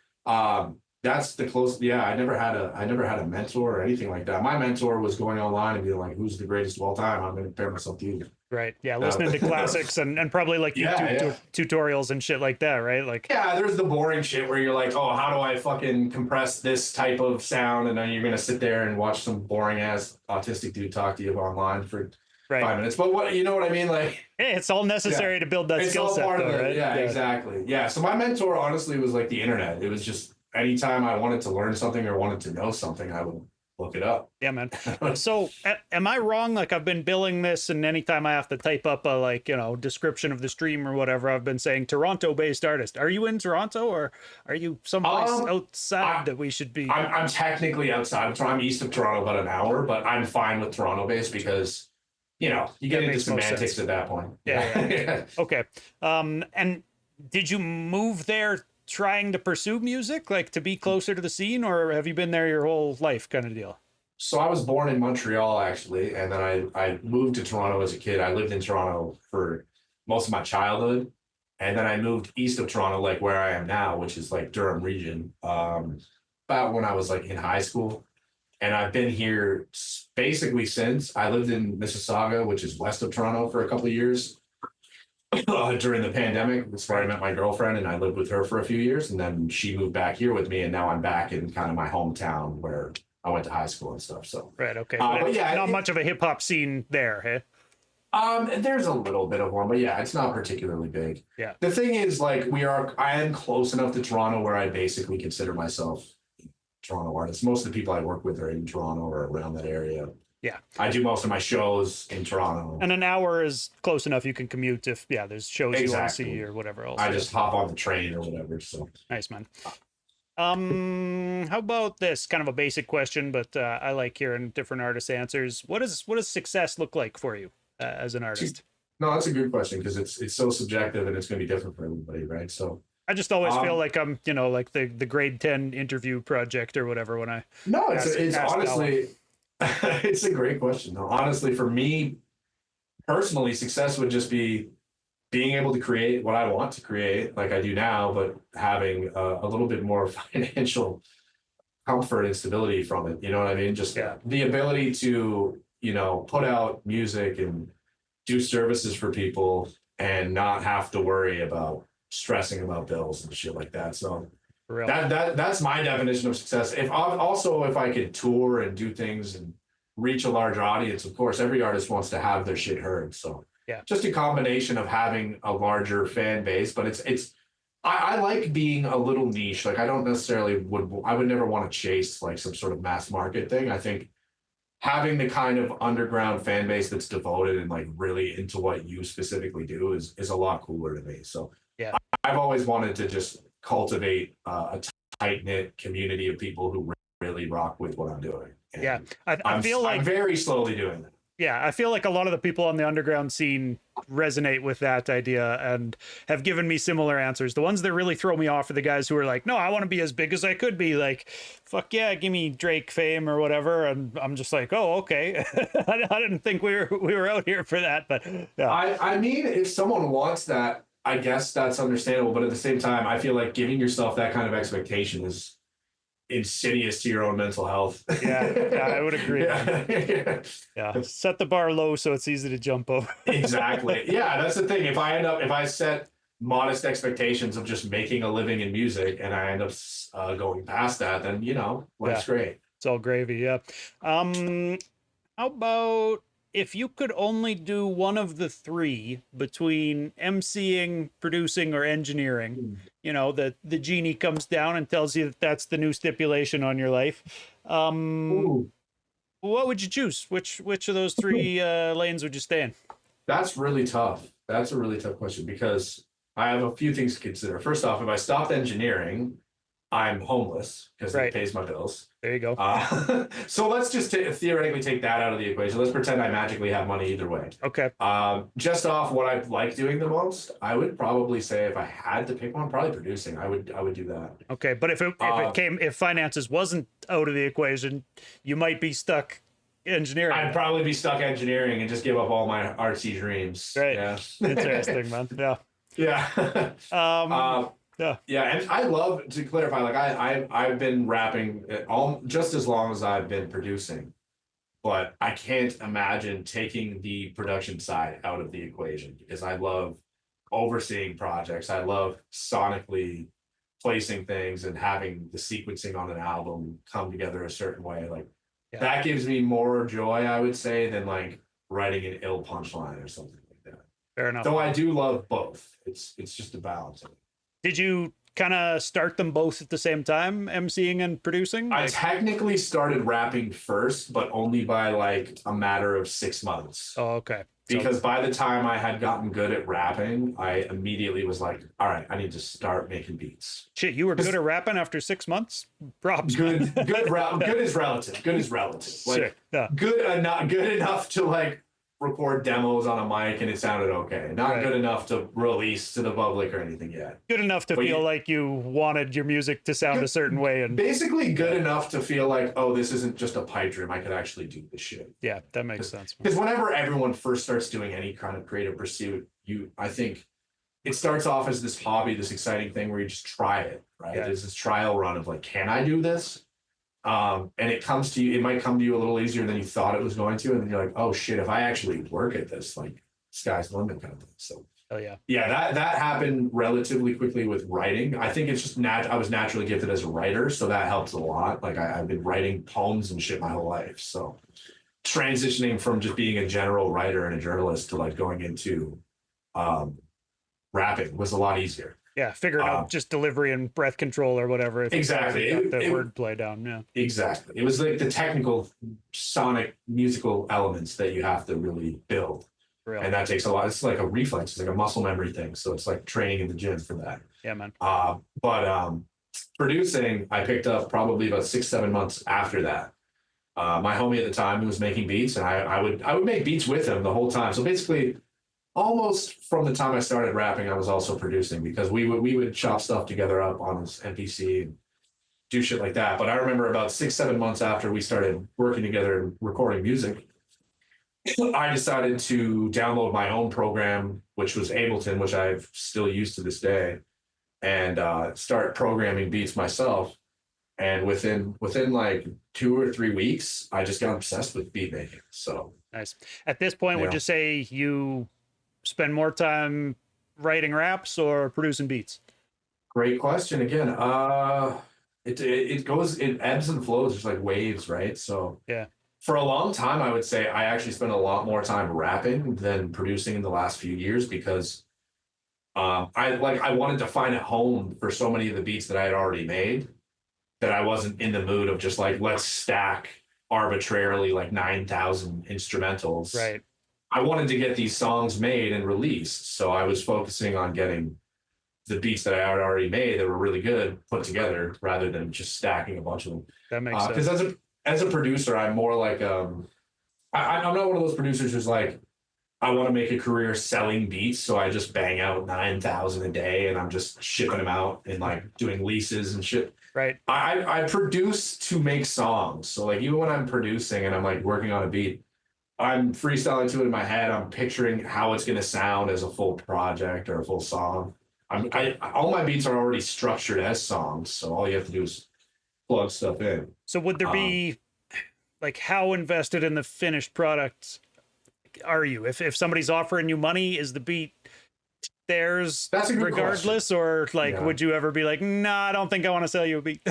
Speaker 2: that's the close. Yeah, I never had a mentor or anything like that. My mentor was going online and being like, "Who's the greatest of all time?" I'm going to compare myself to you.
Speaker 1: Right. Yeah. Listening to classics and probably like YouTube tutorials and shit like that. Right. Like,
Speaker 2: there's the boring shit where you're like, oh, how do I fucking compress this type of sound? And then you're going to sit there and watch some boring ass autistic dude talk to you online for 5 minutes. But what, you know what I mean? Like,
Speaker 1: hey, it's all necessary to build that skill set, though, right?
Speaker 2: Yeah, exactly. Yeah. So my mentor honestly was like the internet. It was just, anytime I wanted to learn something or wanted to know something, I would look it up.
Speaker 1: Yeah, man. So am I wrong? Like I've been billing this, and anytime I have to type up a, like, you know, description of the stream or whatever, I've been saying Toronto-based artist. Are you in Toronto, or are you someplace outside that we should be?
Speaker 2: I'm technically outside. I'm east of Toronto, about an hour, but I'm fine with Toronto-based because, you know, you get into semantics at that point.
Speaker 1: Yeah. Okay. And did you move there trying to pursue music, like to be closer to the scene, or have you been there your whole life kind of deal?
Speaker 2: So I was born in Montreal actually, and then I moved to Toronto as a kid. I lived in Toronto for most of my childhood, and then I moved east of Toronto, like where I am now, which is like Durham region, about when I was like in high school. And I've been here basically since. I lived in Mississauga, which is west of Toronto, for a couple of years during the pandemic. That's where I met my girlfriend, and I lived with her for a few years. And then she moved back here with me, and now I'm back in kind of my hometown where I went to high school and stuff. So
Speaker 1: right, okay,
Speaker 2: but yeah,
Speaker 1: not much of a hip hop scene there, hey?
Speaker 2: There's a little bit of one, but yeah, it's not particularly big.
Speaker 1: Yeah.
Speaker 2: The thing is, like, I am close enough to Toronto where I basically consider myself a Toronto artist. Most of the people I work with are in Toronto or around that area.
Speaker 1: Yeah.
Speaker 2: I do most of my shows in Toronto.
Speaker 1: And an hour is close enough you can commute if, there's shows you want to see or whatever else.
Speaker 2: I just hop on the train or whatever, so.
Speaker 1: Nice, man. How about this? Kind of a basic question, but I like hearing different artists' answers. What does success look like for you as an artist?
Speaker 2: No, that's a good question because it's so subjective and it's going to be different for everybody, right? So
Speaker 1: I just always feel like I'm, like the grade 10 interview project or whatever when I.
Speaker 2: No, it's honestly, it's a great question. No, honestly, for me personally, success would just be being able to create what I want to create, like I do now, but having a little bit more financial comfort and stability from it. You know what I mean? Just the ability to, put out music and do services for people and not have to worry about stressing about bills and shit like that. So that's my definition of success. If I could tour and do things and reach a larger audience, of course, every artist wants to have their shit heard. So just a combination of having a larger fan base, but I like being a little niche. Like I don't necessarily I would never want to chase like some sort of mass market thing. I think having the kind of underground fan base that's devoted and like really into what you specifically do is a lot cooler to me. So I've always wanted to just cultivate a tight-knit community of people who really rock with what I'm doing. And
Speaker 1: I feel like
Speaker 2: I'm very slowly doing that.
Speaker 1: Yeah, I feel like a lot of the people on the underground scene resonate with that idea and have given me similar answers. The ones that really throw me off are the guys who are like, no, I want to be as big as I could be. Like, fuck yeah, give me Drake fame or whatever. And I'm just like, oh, okay. I didn't think we were out here for that. But yeah.
Speaker 2: I mean, if someone wants that, I guess that's understandable. But at the same time, I feel like giving yourself that kind of expectation is insidious to your own mental health.
Speaker 1: Yeah, I would agree. Yeah, set the bar low so it's easy to jump over.
Speaker 2: Exactly. Yeah, that's the thing. If I set modest expectations of just making a living in music and I end up going past that, then life's great.
Speaker 1: It's all gravy. Yeah. How about if you could only do one of the three between emceeing, producing, or engineering, the genie comes down and tells you that that's the new stipulation on your life. What would you choose? Which of those three lanes would you stay in?
Speaker 2: That's really tough. That's a really tough question because I have a few things to consider. First off, if I stopped engineering, I'm homeless because it pays my bills.
Speaker 1: There you go.
Speaker 2: So let's just theoretically take that out of the equation. Let's pretend I magically have money either way.
Speaker 1: Okay.
Speaker 2: Just off what I like doing the most, I would probably say if I had to pick one, probably producing. I would do that.
Speaker 1: Okay, but if finances wasn't out of the equation, you might be stuck engineering.
Speaker 2: I'd probably be stuck engineering and just give up all my artsy dreams.
Speaker 1: Right.
Speaker 2: Yeah.
Speaker 1: Interesting, man. Yeah.
Speaker 2: Yeah. Yeah, and I love to clarify. Like I've been rapping just as long as I've been producing, but I can't imagine taking the production side out of the equation because I love overseeing projects. I love sonically placing things and having the sequencing on an album come together a certain way. Like that gives me more joy, I would say, than like writing an ill punchline or something like that.
Speaker 1: Fair enough.
Speaker 2: Though I do love both. It's just a balance.
Speaker 1: Did you kind of start them both at the same time, emceeing and producing?
Speaker 2: I technically started rapping first, but only by like a matter of 6 months.
Speaker 1: Oh, okay.
Speaker 2: Because by the time I had gotten good at rapping, I immediately was like, all right, I need to start making beats.
Speaker 1: Shit, you were good at rapping after 6 months? Props.
Speaker 2: Good is relative. Good is relative. Like
Speaker 1: sure.
Speaker 2: good enough to like record demos on a mic and it sounded okay. Not
Speaker 1: Right.
Speaker 2: good enough to release to the public or anything yet.
Speaker 1: Good enough to feel like you wanted your music to sound a certain way. And
Speaker 2: basically good enough to feel like, oh, this isn't just a pipe dream. I could actually do this shit.
Speaker 1: Yeah, that makes sense.
Speaker 2: Because whenever everyone first starts doing any kind of creative pursuit, I think it starts off as this hobby, this exciting thing where you just try it, right?
Speaker 1: Yeah.
Speaker 2: There's this trial run of like, can I do this? And it comes to you, it might come to you a little easier than you thought it was going to. And then you're like, oh shit, if I actually work at this, like sky's the limit kind of thing. So
Speaker 1: oh yeah.
Speaker 2: Yeah, that happened relatively quickly with writing. I think it's just I was naturally gifted as a writer, so that helps a lot. Like I've been writing poems and shit my whole life. So transitioning from just being a general writer and a journalist to like going into rapping was a lot easier.
Speaker 1: Yeah, figuring out just delivery and breath control or whatever.
Speaker 2: Exactly.
Speaker 1: Got the wordplay down. Yeah.
Speaker 2: Exactly. It was like the technical, sonic, musical elements that you have to really build.
Speaker 1: Real.
Speaker 2: And that takes a lot. It's like a reflex. It's like a muscle memory thing. So it's like training in the gym for that.
Speaker 1: Yeah, man.
Speaker 2: But producing, I picked up probably about 6-7 months after that. My homie at the time was making beats, and I would make beats with him the whole time. So basically, almost from the time I started rapping, I was also producing because we would chop stuff together up on his MPC and do shit like that. But I remember about 6-7 months after we started working together and recording music, I decided to download my own program, which was Ableton, which I've still used to this day, and start programming beats myself. And within like 2 or 3 weeks, I just got obsessed with beat making. So
Speaker 1: nice. At this point, would you say you spend more time writing raps or producing beats?
Speaker 2: Great question. Again, it ebbs and flows. There's like waves, right? So
Speaker 1: yeah.
Speaker 2: For a long time, I would say I actually spent a lot more time rapping than producing in the last few years because I wanted to find a home for so many of the beats that I had already made that I wasn't in the mood of just like, let's stack arbitrarily like 9,000 instrumentals.
Speaker 1: Right.
Speaker 2: I wanted to get these songs made and released. So I was focusing on getting the beats that I had already made that were really good put together rather than just stacking a bunch of them.
Speaker 1: That makes sense.
Speaker 2: Because as a producer, I'm more like I'm not one of those producers who's like, I want to make a career selling beats, so I just bang out 9,000 a day and I'm just shipping them out and like doing leases and shit.
Speaker 1: Right.
Speaker 2: I produce to make songs. So like even when I'm producing and I'm like working on a beat, I'm freestyling to it in my head. I'm picturing how it's going to sound as a full project or a full song. All my beats are already structured as songs, so all you have to do is plug stuff in.
Speaker 1: So would there be like how invested in the finished product are you? If somebody's offering you money, is the beat theirs regardless?
Speaker 2: Question.
Speaker 1: Or like would you ever be like, nah, I don't think I want to sell you a beat?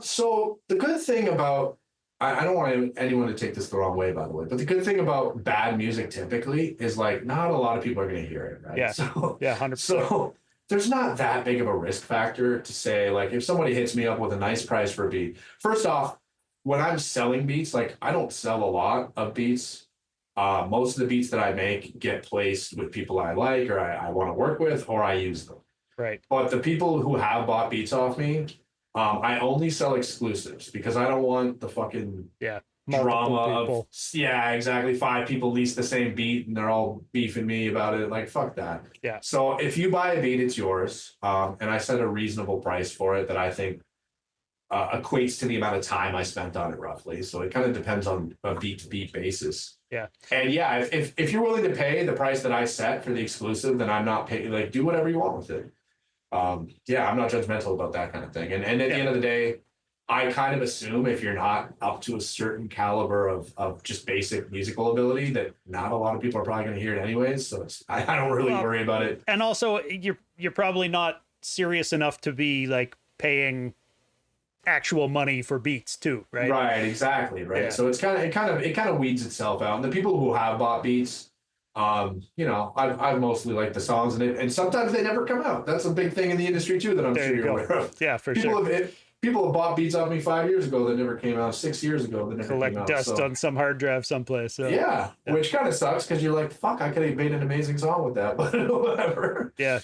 Speaker 2: So the good thing about I don't want anyone to take this the wrong way, by the way, but the good thing about bad music typically is like not a lot of people are going to hear it, right?
Speaker 1: Yeah.
Speaker 2: So,
Speaker 1: yeah, 100%.
Speaker 2: So there's not that big of a risk factor to say like if somebody hits me up with a nice price for a beat. First off, when I'm selling beats, like I don't sell a lot of beats. Most of the beats that I make get placed with people I like or I want to work with or I use them.
Speaker 1: Right.
Speaker 2: But the people who have bought beats off me, I only sell exclusives because I don't want the fucking drama of exactly 5 people lease the same beat and they're all beefing me about it. Like fuck that.
Speaker 1: Yeah.
Speaker 2: So if you buy a beat, it's yours. And I set a reasonable price for it that I think equates to the amount of time I spent on it roughly. So it kind of depends on a beat to beat basis.
Speaker 1: Yeah.
Speaker 2: And yeah, if you're willing to pay the price that I set for the exclusive, then I'm not paying. Like do whatever you want with it. I'm not judgmental about that kind of thing. And at the end of the day, I kind of assume if you're not up to a certain caliber of just basic musical ability, that not a lot of people are probably going to hear it anyways. So I don't really worry about it.
Speaker 1: And also, you're probably not serious enough to be like paying actual money for beats too, right?
Speaker 2: Right, exactly, right. Yeah. So it kind of weeds itself out. And the people who have bought beats, I've mostly liked the songs and sometimes they never come out. That's a big thing in the industry too that I'm sure you're aware of.
Speaker 1: Yeah, for sure.
Speaker 2: People have bought beats off me 5 years ago that never came out, 6 years ago that never came out.
Speaker 1: Collect dust on some hard drive someplace. So.
Speaker 2: Yeah, which kind of sucks because you're like, fuck, I could have made an amazing song with that, but whatever.
Speaker 1: Yeah.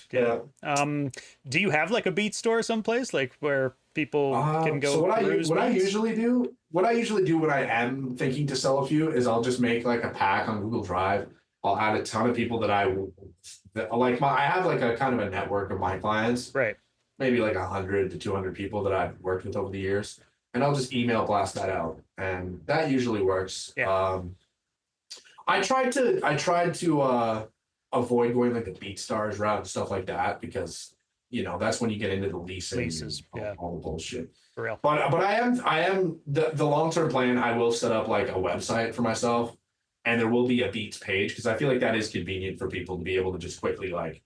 Speaker 1: Do you have like a beat store someplace like where people can go.
Speaker 2: So what I
Speaker 1: beats?
Speaker 2: usually do, when I am thinking to sell a few is I'll just make like a pack on Google Drive. I'll add a ton of people that I have like a kind of a network of my clients,
Speaker 1: Right.
Speaker 2: maybe like 100 to 200 people that I've worked with over the years, and I'll just email blast that out, and that usually works.
Speaker 1: Yeah.
Speaker 2: I tried to avoid going like the BeatStars route and stuff like that because that's when you get into the
Speaker 1: Leases. Yeah.
Speaker 2: all the bullshit.
Speaker 1: For real.
Speaker 2: But I am the long-term plan. I will set up like a website for myself, and there will be a Beats page because I feel like that is convenient for people to be able to just quickly like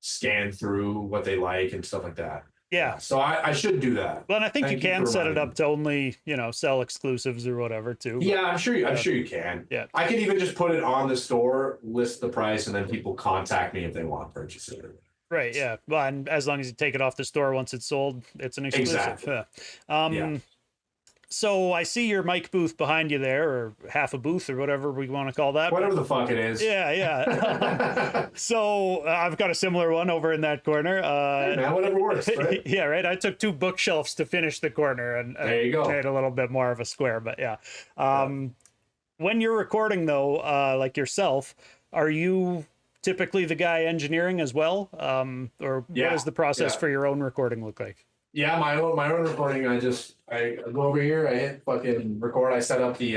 Speaker 2: scan through what they like and stuff like that.
Speaker 1: Yeah.
Speaker 2: So I should do that.
Speaker 1: Well, and I think
Speaker 2: Thank
Speaker 1: you
Speaker 2: you
Speaker 1: can
Speaker 2: for
Speaker 1: set it
Speaker 2: reminding
Speaker 1: up to only, sell exclusives or whatever too.
Speaker 2: Yeah, I'm sure you can.
Speaker 1: Yeah.
Speaker 2: I can even just put it on the store, list the price, and then people contact me if they want to purchase it.
Speaker 1: Right. Yeah. Well, and as long as you take it off the store once it's sold, it's an exclusive.
Speaker 2: Exactly.
Speaker 1: Yeah. So I see your mic booth behind you there, or half a booth, or whatever we want to call that.
Speaker 2: Whatever the fuck it is.
Speaker 1: Yeah, yeah. So I've got a similar one over in that corner.
Speaker 2: Hey man, whatever works, right?
Speaker 1: Yeah, right. I took 2 bookshelves to finish the corner, and
Speaker 2: there you go.
Speaker 1: Made a little bit more of a square. But yeah. When you're recording though, like yourself, are you typically the guy engineering as well, or what does the process for your own recording look like?
Speaker 2: Yeah, my own recording. I go over here, I hit fucking record. I set up the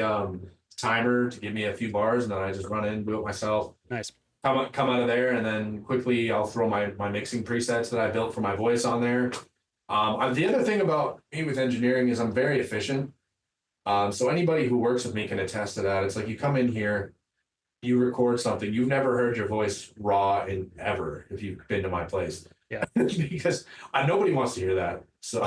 Speaker 2: timer to give me a few bars, and then I just run in, do it myself.
Speaker 1: Nice.
Speaker 2: Come out of there, and then quickly I'll throw my mixing presets that I built for my voice on there. The other thing about me with engineering is I'm very efficient. So anybody who works with me can attest to that. It's like you come in here, you record something, you've never heard your voice raw in ever if you've been to my place.
Speaker 1: Yeah.
Speaker 2: Because nobody wants to hear that. So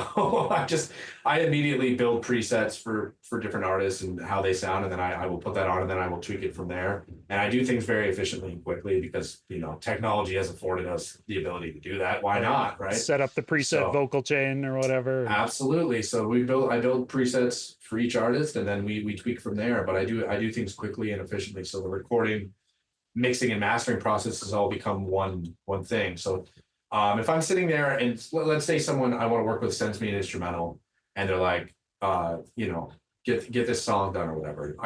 Speaker 2: I immediately build presets for different artists and how they sound, and then I will put that on, and then I will tweak it from there. And I do things very efficiently and quickly because technology has afforded us the ability to do that. Why not, right?
Speaker 1: Set up the preset vocal chain or whatever.
Speaker 2: Absolutely. So I build presets for each artist, and then we tweak from there. But I do things quickly and efficiently. So the recording, mixing, and mastering process has all become one thing. So if I'm sitting there and let's say someone I want to work with sends me an instrumental and they're like, get this song done or whatever,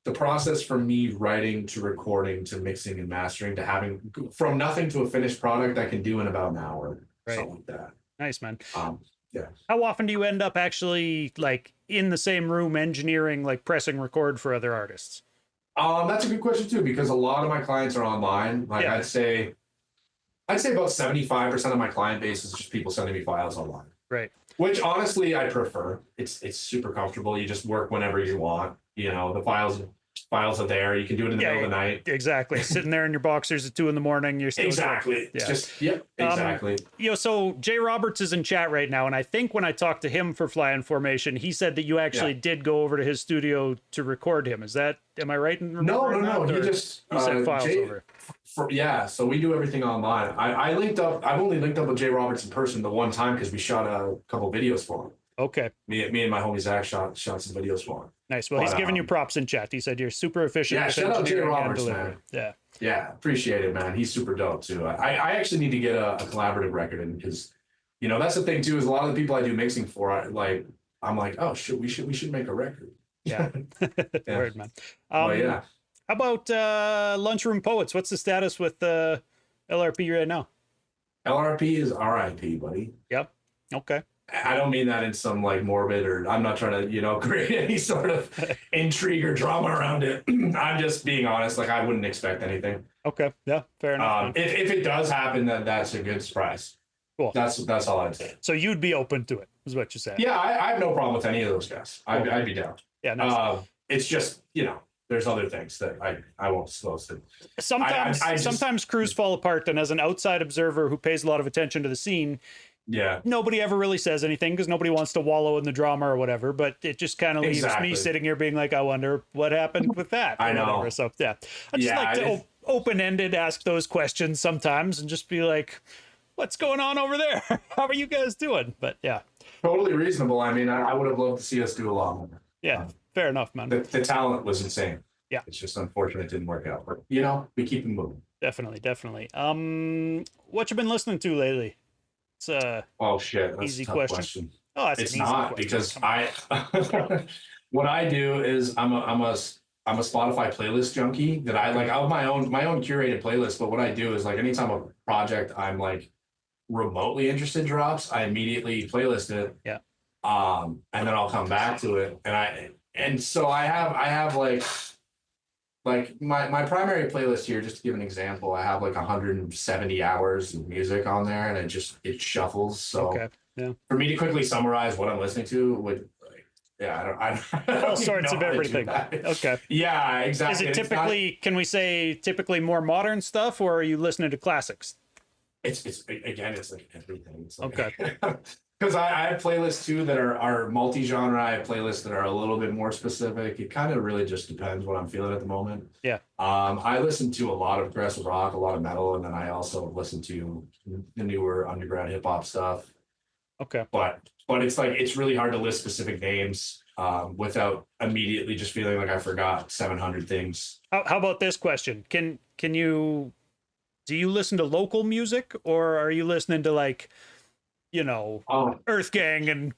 Speaker 2: the process from me writing to recording to mixing and mastering to having from nothing to a finished product, I can do in about an hour, something like that.
Speaker 1: Nice, man.
Speaker 2: Yeah.
Speaker 1: How often do you end up actually like in the same room engineering, like pressing record for other artists?
Speaker 2: That's a good question too, because a lot of my clients are online. Like I'd say about 75% of my client base is just people sending me files online.
Speaker 1: Right.
Speaker 2: Which honestly I prefer. It's super comfortable. You just work whenever you want. The files are there. You can do it in the middle of the night.
Speaker 1: Exactly. Sitting there in your boxers at 2 a.m, you're still
Speaker 2: exactly. Exactly.
Speaker 1: So Jay Roberts is in chat right now, and I think when I talked to him for Fly Information, he said that you actually did go over to his studio to record him. Am I right in remembering
Speaker 2: No.
Speaker 1: that,
Speaker 2: He just
Speaker 1: sent files over.
Speaker 2: So we do everything online. I've only linked up with Jay Roberts in person the one time because we shot a couple videos for him.
Speaker 1: Okay.
Speaker 2: Me and my homie Zach shot some videos for him.
Speaker 1: Nice. Well, he's giving you props in chat. He said you're super efficient.
Speaker 2: Yeah, shout out Jay Roberts, man.
Speaker 1: Yeah,
Speaker 2: appreciate it, man. He's super dope too. I actually need to get a collaborative record in because, that's the thing too. Is a lot of the people I do mixing for, I'm like, oh shit, we should make a record.
Speaker 1: Yeah. Word, man.
Speaker 2: Yeah.
Speaker 1: How about Lunchroom Poets? What's the status with LRP right now?
Speaker 2: LRP is RIP, buddy.
Speaker 1: Yep. Okay.
Speaker 2: I don't mean that in some like morbid or I'm not trying to, create any sort of intrigue or drama around it. I'm just being honest. Like I wouldn't expect anything.
Speaker 1: Okay. Yeah. Fair enough.
Speaker 2: If it does happen, that's a good surprise.
Speaker 1: Cool.
Speaker 2: That's all I'd say.
Speaker 1: So you'd be open to it, is what you said.
Speaker 2: Yeah. I have no problem with any of those guys.
Speaker 1: Cool.
Speaker 2: I'd be down.
Speaker 1: Yeah. Nice.
Speaker 2: It's just, there's other things that I won't disclose.
Speaker 1: Sometimes crews fall apart, and as an outside observer who pays a lot of attention to the scene, nobody ever really says anything because nobody wants to wallow in the drama or whatever. But it just kind of leaves me sitting here being like, I wonder what happened with that.
Speaker 2: I know.
Speaker 1: Whatever. So I just like to open-ended ask those questions sometimes and just be like, what's going on over there? How are you guys doing? But yeah,
Speaker 2: totally reasonable. I mean, I would have loved to see us do a lot more.
Speaker 1: Yeah. Fair enough, man.
Speaker 2: The talent was insane.
Speaker 1: Yeah.
Speaker 2: It's just unfortunate it didn't work out. But, we keep them moving.
Speaker 1: Definitely. What you been listening to lately? It's
Speaker 2: oh shit, that's
Speaker 1: easy
Speaker 2: a tough
Speaker 1: question. Oh, that's
Speaker 2: It's
Speaker 1: an easy
Speaker 2: not,
Speaker 1: question.
Speaker 2: because
Speaker 1: Come on.
Speaker 2: what I do is I'm a Spotify playlist junkie that I like. I have my own curated playlist, but what I do is like anytime a project I'm like remotely interested drops, I immediately playlist it.
Speaker 1: Yeah.
Speaker 2: And then I'll come back to it. And so I have like my primary playlist here, just to give an example, I have like 170 hours of music on there, and it shuffles. So
Speaker 1: Okay. Yeah.
Speaker 2: for me to quickly summarize what I'm listening to would like, yeah, I don't
Speaker 1: All
Speaker 2: even
Speaker 1: sorts
Speaker 2: know
Speaker 1: of
Speaker 2: how to do
Speaker 1: everything.
Speaker 2: that.
Speaker 1: Okay.
Speaker 2: Yeah,
Speaker 1: Is
Speaker 2: exactly.
Speaker 1: it
Speaker 2: And
Speaker 1: typically, can we say typically more modern stuff, or are you listening to classics?
Speaker 2: it's again, it's like everything. It's like,
Speaker 1: Okay.
Speaker 2: because I have playlists too that are multi-genre. I have playlists that are a little bit more specific. It kind of really just depends what I'm feeling at the moment.
Speaker 1: Yeah.
Speaker 2: I listen to a lot of progressive rock, a lot of metal, and then I also listen to the newer underground hip hop stuff.
Speaker 1: Okay.
Speaker 2: But it's like it's really hard to list specific names without immediately just feeling like I forgot 700 things.
Speaker 1: How about this question? Can you, do you listen to local music, or are you listening to like, you know,
Speaker 2: Oh,
Speaker 1: Earth Gang and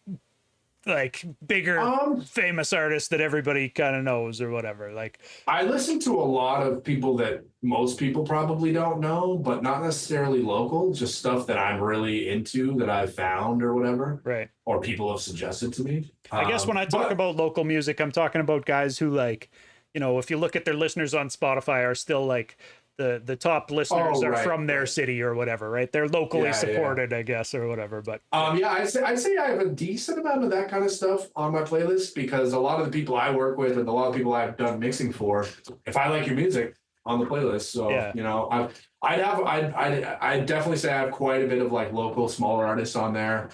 Speaker 1: like bigger famous artists that everybody kind of knows or whatever? Like,
Speaker 2: I listen to a lot of people that most people probably don't know, but not necessarily local, just stuff that I'm really into that I've found or whatever,
Speaker 1: right.
Speaker 2: or people have suggested to me.
Speaker 1: I guess when I talk about local music, I'm talking about guys who like, you know, if you look at their listeners on Spotify, are still like the top listeners are from their city or whatever, right? They're locally supported, I guess, or whatever. But
Speaker 2: yeah, I'd say I have a decent amount of that kind of stuff on my playlist, because a lot of the people I work with and a lot of people I've done mixing for, if I like your music on the playlist, so
Speaker 1: Yeah.
Speaker 2: you know, I'd definitely say I have quite a bit of like local smaller artists on there.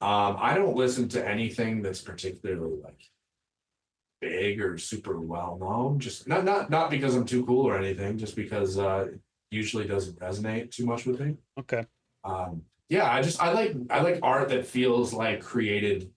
Speaker 2: I don't listen to anything that's particularly like big or super well known. Just not because I'm too cool or anything, just because it usually doesn't resonate too much with me.
Speaker 1: okay.
Speaker 2: Yeah, I like art that feels like created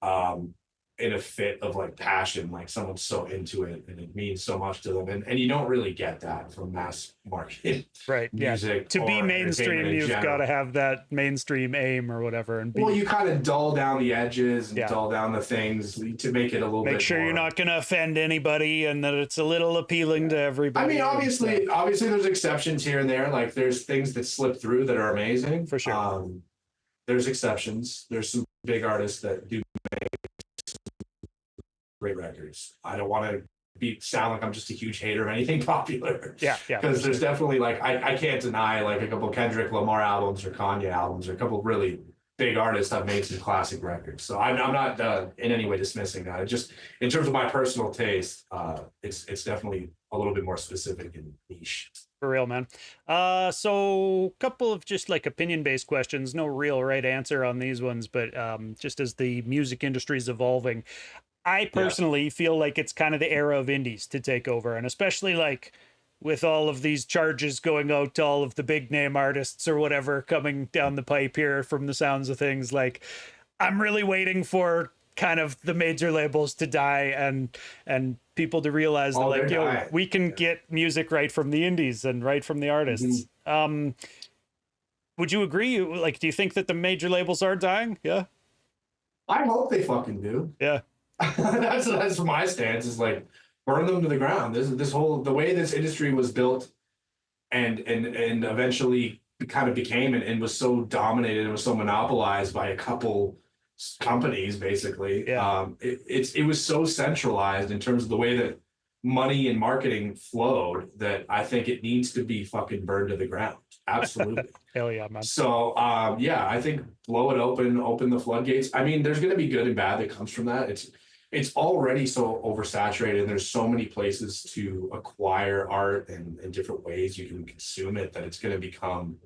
Speaker 2: um in a fit of like passion, like someone's so into it and it means so much to them. And you don't really get that from mass market
Speaker 1: Right.
Speaker 2: music.
Speaker 1: To be
Speaker 2: or
Speaker 1: mainstream,
Speaker 2: entertainment in
Speaker 1: you've got
Speaker 2: general.
Speaker 1: to have that mainstream aim or whatever, and be,
Speaker 2: Well, you kind of dull down the edges and
Speaker 1: Yeah.
Speaker 2: dull down the things to make it a little
Speaker 1: make
Speaker 2: bit
Speaker 1: sure
Speaker 2: more.
Speaker 1: you're not going to offend anybody and that it's a little appealing to everybody.
Speaker 2: I mean,
Speaker 1: and
Speaker 2: obviously,
Speaker 1: stuff.
Speaker 2: obviously, there's exceptions here and there. Like, there's things that slip through that are amazing.
Speaker 1: For sure.
Speaker 2: There's exceptions. There's some big artists that do great records. I don't want to sound like I'm just a huge hater of anything popular.
Speaker 1: Yeah.
Speaker 2: Because there's definitely like I can't deny like a couple Kendrick Lamar albums or Kanye albums or a couple really big artists have made some classic records. So I'm not in any way dismissing that. It just in terms of my personal taste, it's definitely a little bit more specific and niche.
Speaker 1: For real, man. So a couple of just like opinion-based questions. No real right answer on these ones, but just as the music industry is evolving, I personally feel like it's kind of the era of indies to take over, and especially like with all of these charges going out to all of the big name artists or whatever coming down the pipe here from the sounds of things, like I'm really waiting for kind of the major labels to die and people to realize that like, yo, we can get music right from the indies and right from the artists. Would you agree? Like, do you think that the major labels are dying? Yeah.
Speaker 2: I hope they fucking do.
Speaker 1: Yeah.
Speaker 2: That's my stance, is like burn them to the ground. This whole the way this industry was built and eventually kind of became and was so dominated and was so monopolized by a couple companies basically.
Speaker 1: Yeah.
Speaker 2: It was so centralized in terms of the way that money and marketing flowed that I think it needs to be fucking burned to the ground. Absolutely.
Speaker 1: Hell yeah, man.
Speaker 2: So yeah, I think blow it open the floodgates. I mean, there's gonna be good and bad that comes from that. It's already so oversaturated, and there's so many places to acquire art and different ways you can consume it that it's gonna become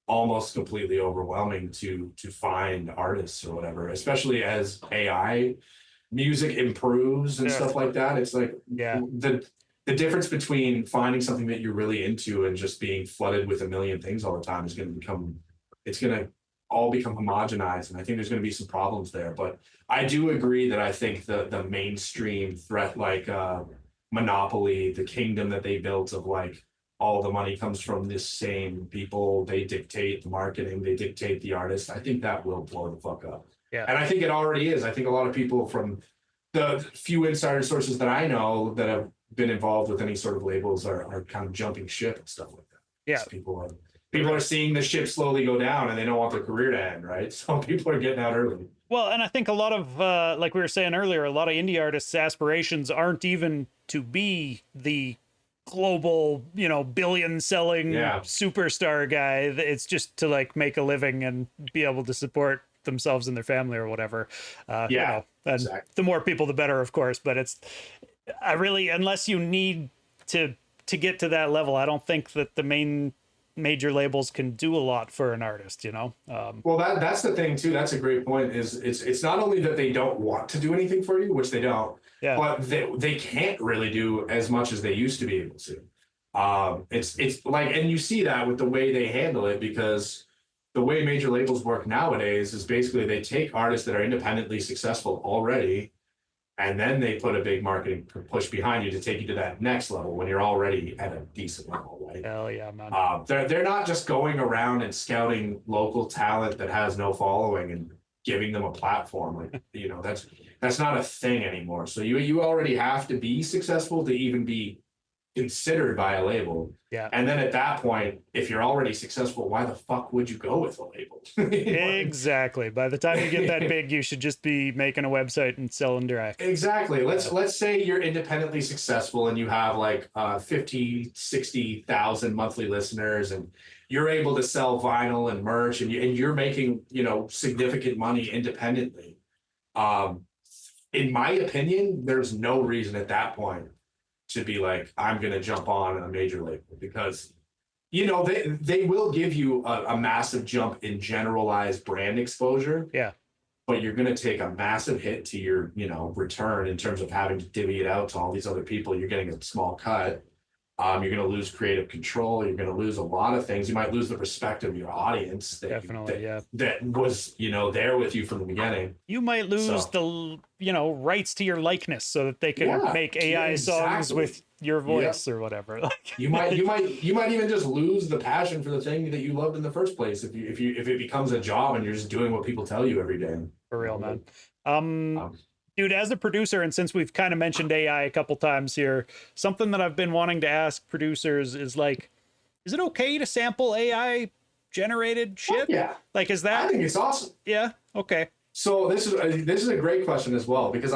Speaker 2: almost completely overwhelming to find artists or whatever, especially as AI music improves and stuff like that. It's like the difference between finding something that you're really into and just being flooded with a million things all the time is going to all become homogenized. And I think there's going to be some problems there. But I do agree that I think the mainstream threat, like Monopoly, the kingdom that they built of like all the money comes from this same people, they dictate the marketing, they dictate the artist. I think that will blow the fuck up.
Speaker 1: Yeah.
Speaker 2: And I think it already is. I think a lot of people from the few insider sources that I know that have been involved with any sort of labels are kind of jumping ship and stuff like that.
Speaker 1: Yeah.
Speaker 2: So people are seeing the ship slowly go down and they don't want their career to end, right? So people are getting out early.
Speaker 1: Well, and I think a lot of, like we were saying earlier, a lot of indie artists' aspirations aren't even to be the global, billion selling superstar guy. It's just to like make a living and be able to support themselves and their family or whatever. And
Speaker 2: exactly.
Speaker 1: The more people, the better, of course. But unless you need to get to that level, I don't think that the major labels can do a lot for an artist,
Speaker 2: Well, that's the thing too. That's a great point. Is it's not only that they don't want to do anything for you, which they don't, but they can't really do as much as they used to be able to. It's like, and you see that with the way they handle it, because the way major labels work nowadays is basically they take artists that are independently successful already, and then they put a big marketing push behind you to take you to that next level when you're already at a decent level, right?
Speaker 1: Hell yeah, man.
Speaker 2: They're not just going around and scouting local talent that has no following and giving them a platform. Like, that's not a thing anymore. So you already have to be successful to even be considered by a label.
Speaker 1: Yeah.
Speaker 2: And then at that point, if you're already successful, why the fuck would you go with a label?
Speaker 1: Exactly. By the time you get that big, you should just be making a website and selling direct.
Speaker 2: Exactly. Let's say you're independently successful and you have like 50, 60,000 monthly listeners, and you're able to sell vinyl and merch, and you're making, significant money independently. In my opinion, there's no reason at that point to be like, I'm going to jump on a major label, because, they will give you a massive jump in generalized brand exposure.
Speaker 1: Yeah.
Speaker 2: But you're going to take a massive hit to your, return in terms of having to divvy it out to all these other people. You're getting a small cut. You're going to lose creative control. You're going to lose a lot of things. You might lose the respect of your audience that was, there with you from the beginning.
Speaker 1: You might lose the, rights to your likeness so that they can make AI songs with your voice or whatever.
Speaker 2: you might even just lose the passion for the thing that you loved in the first place if it becomes a job and you're just doing what people tell you every day.
Speaker 1: For real, man. Dude, as a producer, and since we've kind of mentioned AI a couple times here, something that I've been wanting to ask producers is like, is it okay to sample AI generated shit?
Speaker 2: Yeah.
Speaker 1: Like, is that?
Speaker 2: I think it's awesome.
Speaker 1: Yeah. Okay.
Speaker 2: So this is a great question as well, because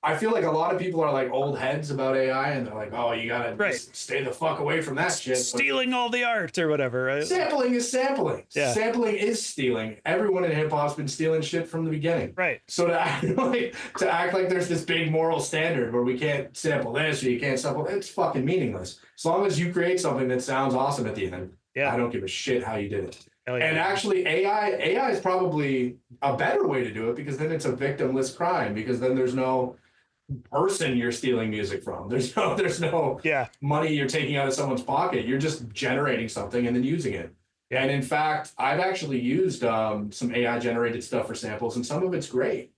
Speaker 2: I feel like a lot of people are like old heads about AI, and they're like, oh, you gotta stay the fuck away from that shit.
Speaker 1: Stealing all the art or whatever, right?
Speaker 2: Sampling is sampling. Yeah. Sampling is stealing. Everyone in hip hop's been stealing shit from the beginning.
Speaker 1: Right.
Speaker 2: So to act like there's this big moral standard where we can't sample this or you can't sample, it's fucking meaningless. As long as you create something that sounds awesome at the end, I don't give a shit how you did it. Yeah. And actually AI is probably a better way to do it, because then it's a victimless crime, because then there's no person you're stealing music from. There's no money you're taking out of someone's pocket. You're just generating something and then using it. Yeah. And in fact, I've actually used some AI generated stuff for samples, and some of it's great.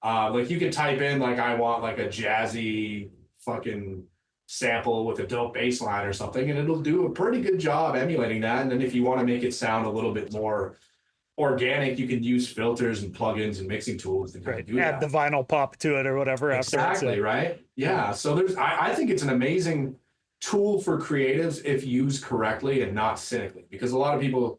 Speaker 2: Like you can type in like, I want like a jazzy fucking sample with a dope bass line or something, and it'll do a pretty good job emulating that. And then if you want to make it sound a little bit more organic, you can use filters and plugins and mixing tools to kind of do that.
Speaker 1: Add the vinyl pop to it or whatever.
Speaker 2: Exactly, right? Yeah. So I think it's an amazing tool for creatives if used correctly and not cynically, because a lot of people,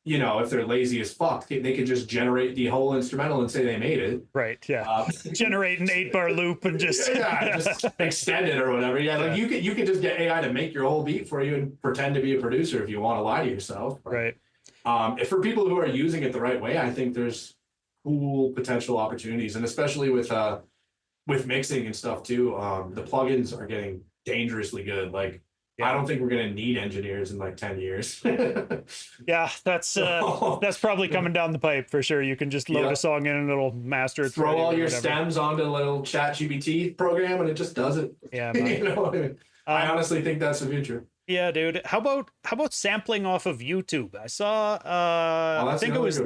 Speaker 2: if they're lazy as fuck, they could just generate the whole instrumental and say they made it.
Speaker 1: Right. Yeah. Generate an 8-bar loop and just
Speaker 2: just extend it or whatever. Yeah. Like you could just get AI to make your whole beat for you and pretend to be a producer if you want to lie to yourself.
Speaker 1: Right.
Speaker 2: If for people who are using it the right way, I think there's cool potential opportunities, and especially with mixing and stuff too. The plugins are getting dangerously good. Like, I don't think we're gonna need engineers in like 10 years.
Speaker 1: Yeah, that's probably coming down the pipe for sure. You can just load a song in and it'll master it.
Speaker 2: Throw all your stems onto a little ChatGPT program and it just does it.
Speaker 1: Yeah,
Speaker 2: you know what I mean? I honestly think that's the future.
Speaker 1: Yeah, dude. How about sampling off of YouTube? I saw. I think it was.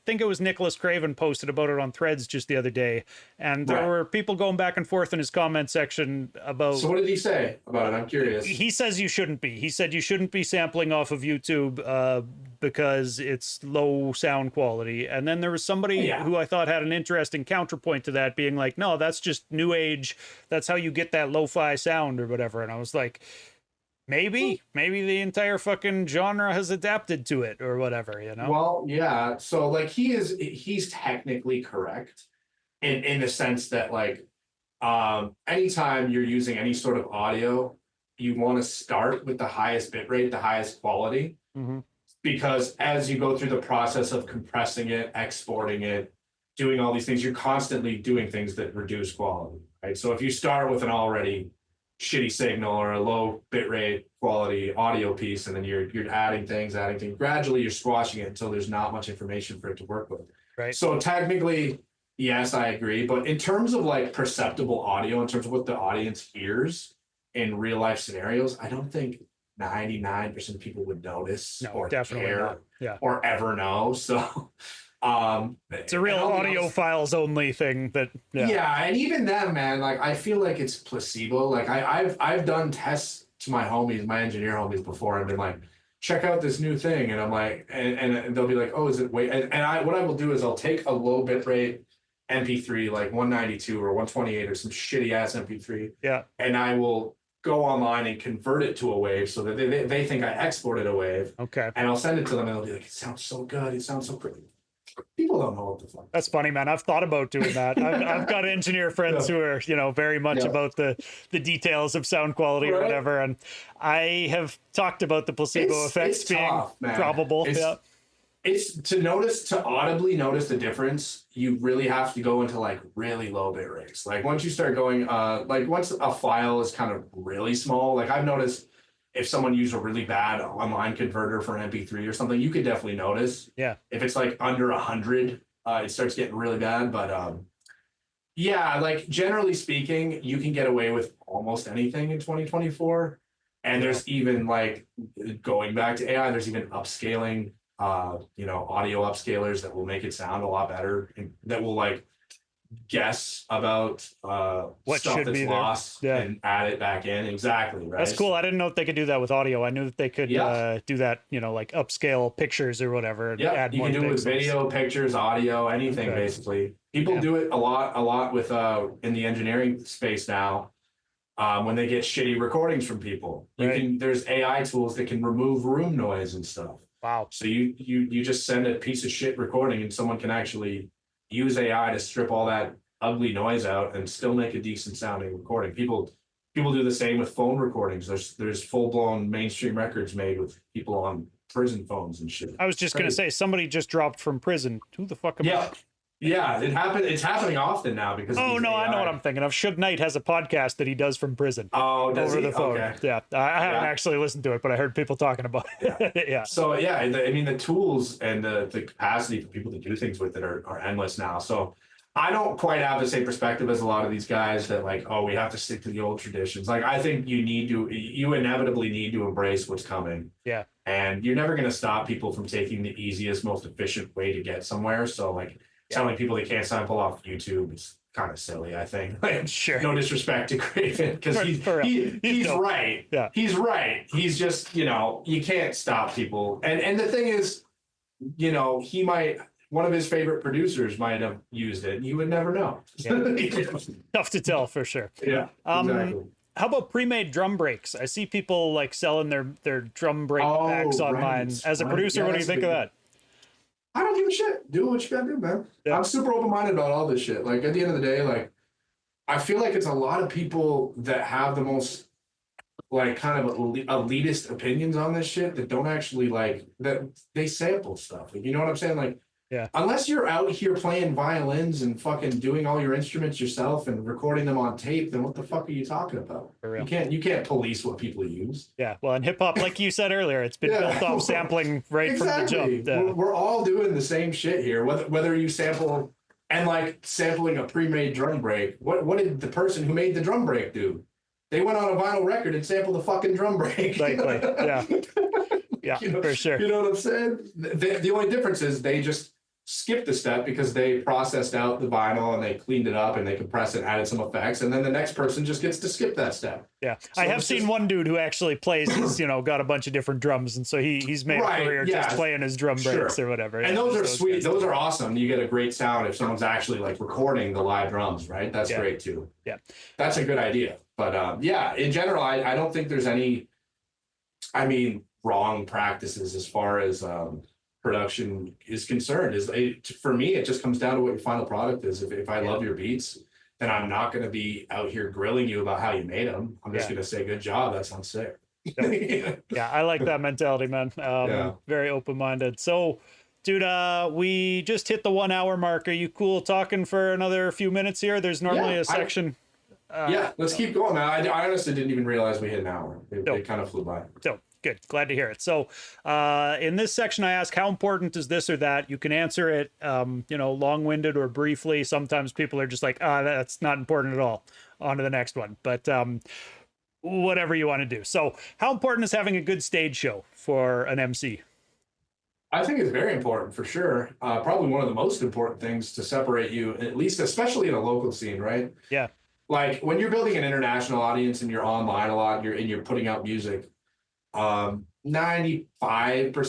Speaker 1: think it was Nicholas Craven posted about it on Threads just the other day, and there were people going back and forth in his comment section about.
Speaker 2: So what did he say about it? I'm curious.
Speaker 1: He says you shouldn't be. He said you shouldn't be sampling off of YouTube because it's low sound quality. And then there was somebody who I thought had an interesting counterpoint to that, being like, no, that's just new age. That's how you get that lo-fi sound or whatever. And I was like, maybe the entire fucking genre has adapted to it or whatever, you know?
Speaker 2: Well, yeah. So like he's technically correct in the sense that like anytime you're using any sort of audio, you want to start with the highest bit rate, the highest quality, because as you go through the process of compressing it, exporting it, doing all these things, you're constantly doing things that reduce quality, right? So if you start with an already shitty signal or a low bit rate quality audio piece, and then you're adding things, gradually you're squashing it until there's not much information for it to work with.
Speaker 1: Right.
Speaker 2: So technically, yes, I agree. But in terms of like perceptible audio, in terms of what the audience hears in real life scenarios, I don't think 99% of people would notice or care or ever know. So
Speaker 1: it's a real audiophiles only thing that
Speaker 2: and even them, man, like I feel like it's placebo. Like I've done tests to my homies, my engineer homies before, and been like, check out this new thing, and I'm like, and they'll be like, oh, is it and what I will do is I'll take a low bit rate MP3 like 192 or 128 or some shitty ass MP3, and I will go online and convert it to a wave so that they think I exported a wave, and I'll send it to them, and they'll be like, it sounds so good, it sounds so pretty. People don't know what the fuck.
Speaker 1: That's funny, man. I've thought about doing that. I've got engineer friends who are, very much about the details of sound quality or whatever. And I have talked about the placebo effects being tough, probable.
Speaker 2: It's to audibly notice the difference. You really have to go into like really low bit rates. Like once you start going, like once a file is kind of really small, like I've noticed if someone used a really bad online converter for an MP3 or something, you could definitely notice.
Speaker 1: Yeah.
Speaker 2: If it's like under 100, it starts getting really bad. But like generally speaking, you can get away with almost anything in 2024. And there's even like going back to AI, there's even upscaling, audio upscalers that will make it sound a lot better, and that will like guess about
Speaker 1: what
Speaker 2: stuff
Speaker 1: should
Speaker 2: that's
Speaker 1: be
Speaker 2: lost and add it back in. Exactly, right?
Speaker 1: That's cool. I didn't know if they could do that with audio. I knew that they could do that, like upscale pictures or whatever. And add
Speaker 2: you
Speaker 1: more
Speaker 2: can do it with
Speaker 1: pixels.
Speaker 2: Video, pictures, audio, anything basically. People do it a lot with in the engineering space now. When they get shitty recordings from people, there's AI tools that can remove room noise and stuff.
Speaker 1: Wow. So
Speaker 2: you just send a piece of shit recording, and someone can actually use AI to strip all that ugly noise out and still make a decent sounding recording. People do the same with phone recordings. There's full blown mainstream records made with people on prison phones and shit.
Speaker 1: I was just gonna say, somebody just dropped from prison. Who the fuck am I?
Speaker 2: Yeah, it happened. It's happening often now because.
Speaker 1: Oh no, AI. I know what I'm thinking of. Suge Knight has a podcast that he does from prison.
Speaker 2: Oh,
Speaker 1: over the phone. Okay. Yeah, I haven't actually listened to it, but I heard people talking about it.
Speaker 2: So I mean, the tools and the capacity for people to do things with it are endless now. So I don't quite have the same perspective as a lot of these guys that like, oh, we have to stick to the old traditions. Like, I think you inevitably need to embrace what's coming.
Speaker 1: Yeah.
Speaker 2: And you're never going to stop people from taking the easiest, most efficient way to get somewhere. So like. Telling people they can't sample off YouTube is kind of silly, I think. Like,
Speaker 1: sure.
Speaker 2: No disrespect to Craven, because he's right. Yeah. He's right. He's just, you can't stop people. And the thing is, one of his favorite producers might have used it, and you would never know.
Speaker 1: Yeah. Tough to tell for sure.
Speaker 2: Yeah. Exactly.
Speaker 1: How about pre-made drum breaks? I see people like selling their drum break packs online. As a producer, what do you think of that?
Speaker 2: I don't give a shit. Do what you gotta do, man. Yeah. I'm super open-minded about all this shit. Like, at the end of the day, like, I feel like it's a lot of people that have the most, like, kind of elitist opinions on this shit that don't actually, like, that they sample stuff. Like, you know what I'm saying? Like, unless you're out here playing violins and fucking doing all your instruments yourself and recording them on tape, then what the fuck are you talking about? For real. You can't police what people use.
Speaker 1: Yeah, well, in hip hop, like you said earlier, it's been built off sampling from the jump.
Speaker 2: We're all doing the same shit here. Whether you sample and like sampling a pre-made drum break, what did the person who made the drum break do? They went on a vinyl record and sampled the fucking drum break.
Speaker 1: Likely, yeah. Yeah, for sure.
Speaker 2: You know what I'm saying? The only difference is they just skip the step because they processed out the vinyl and they cleaned it up and they compressed it, added some effects, and then the next person just gets to skip that step.
Speaker 1: Yeah,
Speaker 2: So
Speaker 1: I have seen one dude who actually plays his, got a bunch of different drums, and so he's made a career just playing his drum breaks or whatever.
Speaker 2: And those are sweet. Those are awesome. You get a great sound if someone's actually like recording the live drums, right? That's great too.
Speaker 1: Yeah,
Speaker 2: that's a good idea. But in general, I don't think there's any, wrong practices as far as production is concerned. For me, it just comes down to what your final product is. If I love your beats, then I'm not going to be out here grilling you about how you made them. I'm just going to say, good job. That sounds sick.
Speaker 1: Yeah, I like that mentality, man. Very open-minded. So, dude, we just hit the 1 hour mark. Are you cool talking for another few minutes here? There's normally a section.
Speaker 2: Let's keep going, man. I honestly didn't even realize we hit an hour. It kind of flew by.
Speaker 1: So good. Glad to hear it. So in this section, I ask, how important is this or that? You can answer it, long-winded or briefly. Sometimes people are just like, that's not important at all. On to the next one. But whatever you want to do. So how important is having a good stage show for an MC?
Speaker 2: I think it's very important for sure. Probably one of the most important things to separate you, at least, especially in a local scene, right?
Speaker 1: Yeah.
Speaker 2: Like when you're building an international audience and you're online a lot, and you're putting out music, 95%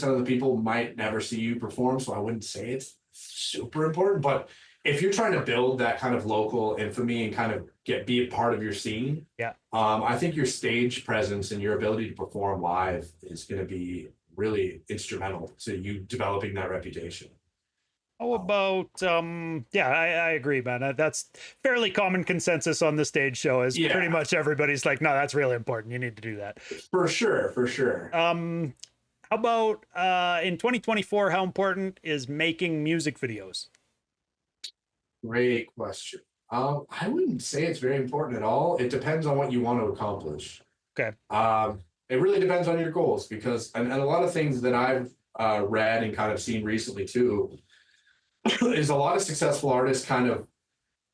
Speaker 2: of the people might never see you perform. So I wouldn't say it's super important, but if you're trying to build that kind of local infamy and kind of be a part of your scene, I think your stage presence and your ability to perform live is going to be really instrumental to you developing that reputation.
Speaker 1: How about, I agree, man. That's fairly common consensus on the stage show is pretty much everybody's like, no, that's really important. You need to do that.
Speaker 2: For sure.
Speaker 1: How about in 2024, how important is making music videos?
Speaker 2: Great question. I wouldn't say it's very important at all. It depends on what you want to accomplish.
Speaker 1: Okay.
Speaker 2: It really depends on your goals because, and a lot of things that I've read and kind of seen recently too, is a lot of successful artists kind of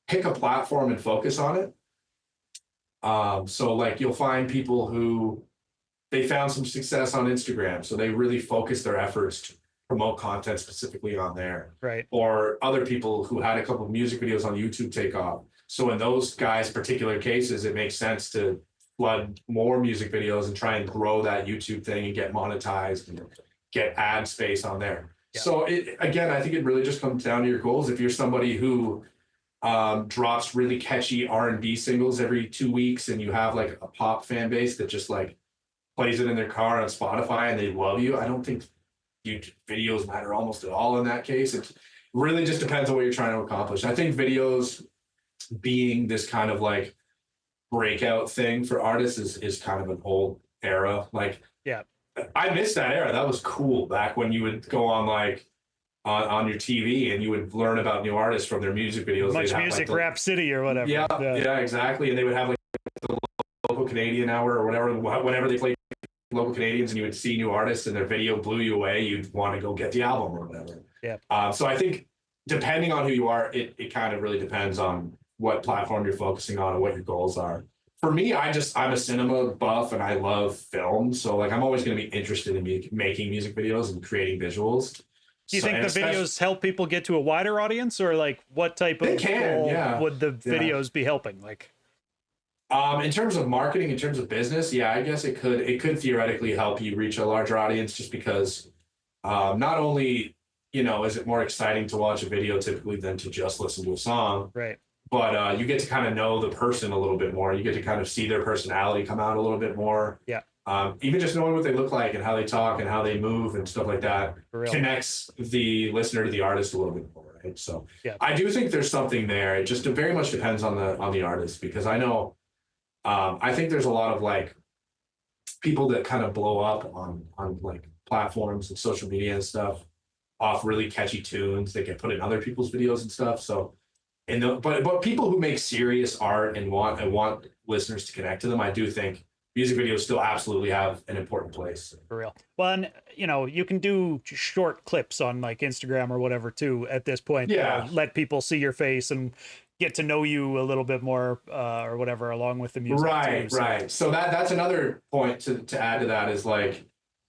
Speaker 2: pick a platform and focus on it. So like you'll find people who they found some success on Instagram, so they really focus their efforts to promote content specifically on there.
Speaker 1: Right.
Speaker 2: Or other people who had a couple of music videos on YouTube take off. So in those guys' particular cases, it makes sense to flood more music videos and try and grow that YouTube thing and get monetized and get ad space on there. Yeah. So again, I think it really just comes down to your goals. If you're somebody who drops really catchy R&B singles every 2 weeks and you have like a pop fan base that just like plays it in their car on Spotify and they love you, I don't think YouTube videos matter almost at all in that case. It really just depends on what you're trying to accomplish. I think videos being this kind of like breakout thing for artists is kind of an old era. Like, I missed that era. That was cool back when you would go on like on your TV and you would learn about new artists from their music videos.
Speaker 1: Much music, like Rap City or whatever.
Speaker 2: Yeah, exactly. And they would have like the local Canadian hour or whatever, whenever they played local Canadians and you would see new artists and their video blew you away, you'd want to go get the album or whatever. Yeah. So I think depending on who you are, it kind of really depends on what platform you're focusing on and what your goals are. For me, I'm a cinema buff and I love film. So like, I'm always going to be interested in making music videos and creating visuals.
Speaker 1: Do you think the videos help people get to a wider audience or like what type of would the videos be helping? Like,
Speaker 2: in terms of marketing, in terms of business, I guess it could theoretically help you reach a larger audience just because not only, is it more exciting to watch a video typically than to just listen to a song.
Speaker 1: Right.
Speaker 2: But you get to kind of know the person a little bit more. You get to kind of see their personality come out a little bit more.
Speaker 1: Yeah.
Speaker 2: Even just knowing what they look like and how they talk and how they move and stuff like that connects the listener to the artist a little bit more, right? So I do think there's something there. It just very much depends on the artist because I know I think there's a lot of like people that kind of blow up on like platforms and social media and stuff off really catchy tunes that get put in other people's videos and stuff. So. But people who make serious art and want listeners to connect to them, I do think music videos still absolutely have an important place.
Speaker 1: For real. Well, and you can do short clips on like Instagram or whatever too at this point.
Speaker 2: Yeah.
Speaker 1: Let people see your face and get to know you a little bit more or whatever along with the music.
Speaker 2: Right, too, right. So that's another point to add to that is like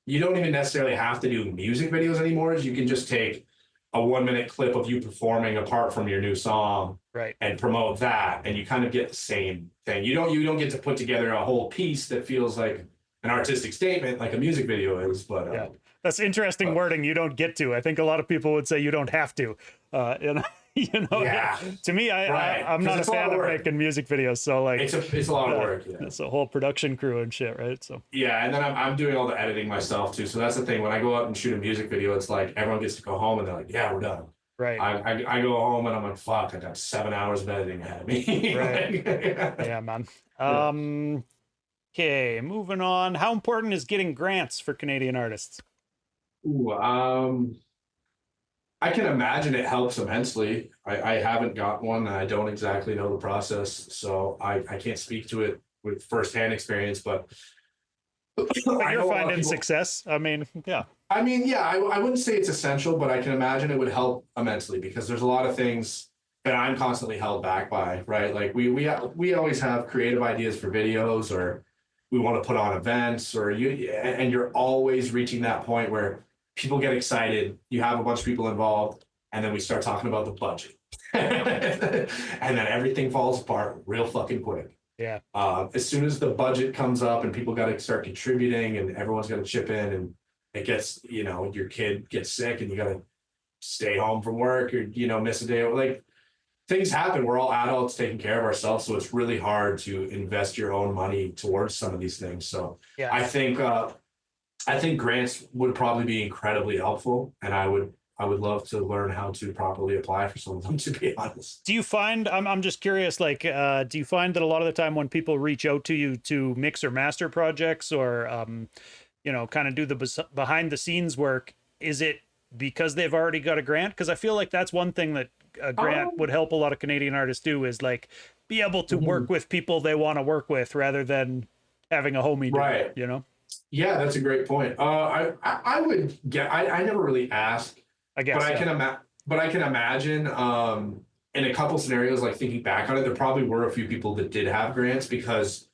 Speaker 2: you don't even necessarily have to do music videos anymore. You can just take a 1 minute clip of you performing apart from your new song
Speaker 1: Right.
Speaker 2: and promote that, and you kind of get the same thing. You don't get to put together a whole piece that feels like an artistic statement like a music video is, but
Speaker 1: Yeah, that's interesting wording. You don't get to. I think a lot of people would say you don't have to. And
Speaker 2: Yeah.
Speaker 1: to me, I'm not a fan of making music videos. So like,
Speaker 2: it's a lot of work. Yeah.
Speaker 1: It's a whole production crew and shit, right? So
Speaker 2: yeah, and then I'm doing all the editing myself too. So that's the thing. When I go out and shoot a music video, it's like everyone gets to go home and they're like, "Yeah, we're done."
Speaker 1: right.
Speaker 2: I go home and I'm like, "Fuck, I got 7 hours of editing ahead of me."
Speaker 1: Right. Yeah, man. Okay, moving on. How important is getting grants for Canadian artists?
Speaker 2: Ooh, I can imagine it helps immensely. I haven't got one and I don't exactly know the process, so I can't speak to it with firsthand experience, but
Speaker 1: you're finding success. I mean, yeah.
Speaker 2: I mean, yeah, I wouldn't say it's essential, but I can imagine it would help immensely because there's a lot of things that I'm constantly held back by, right? Like we always have creative ideas for videos, or we want to put on events, or and you're always reaching that point where people get excited, you have a bunch of people involved, and then we start talking about the budget. And then everything falls apart real fucking quick.
Speaker 1: Yeah.
Speaker 2: As soon as the budget comes up and people got to start contributing and everyone's got to chip in, and it gets, your kid gets sick and you got to stay home from work, or, miss a day. Like, things happen. We're all adults taking care of ourselves. So it's really hard to invest your own money towards some of these things. So yeah. I think grants would probably be incredibly helpful, and I would love to learn how to properly apply for some of them, to be honest.
Speaker 1: Do you find, I'm just curious, like, do you find that a lot of the time when people reach out to you to mix or master projects, or, kind of do the behind the scenes work, is it because they've already got a grant? Because I feel like that's one thing that a grant would help a lot of Canadian artists do, is like be able to work with people they want to work with rather than having a homie do it,
Speaker 2: Yeah, that's a great point. I would get. I never really ask. I guess, but I can imagine in a couple scenarios, like thinking back on it, there probably were a few people that did have grants, because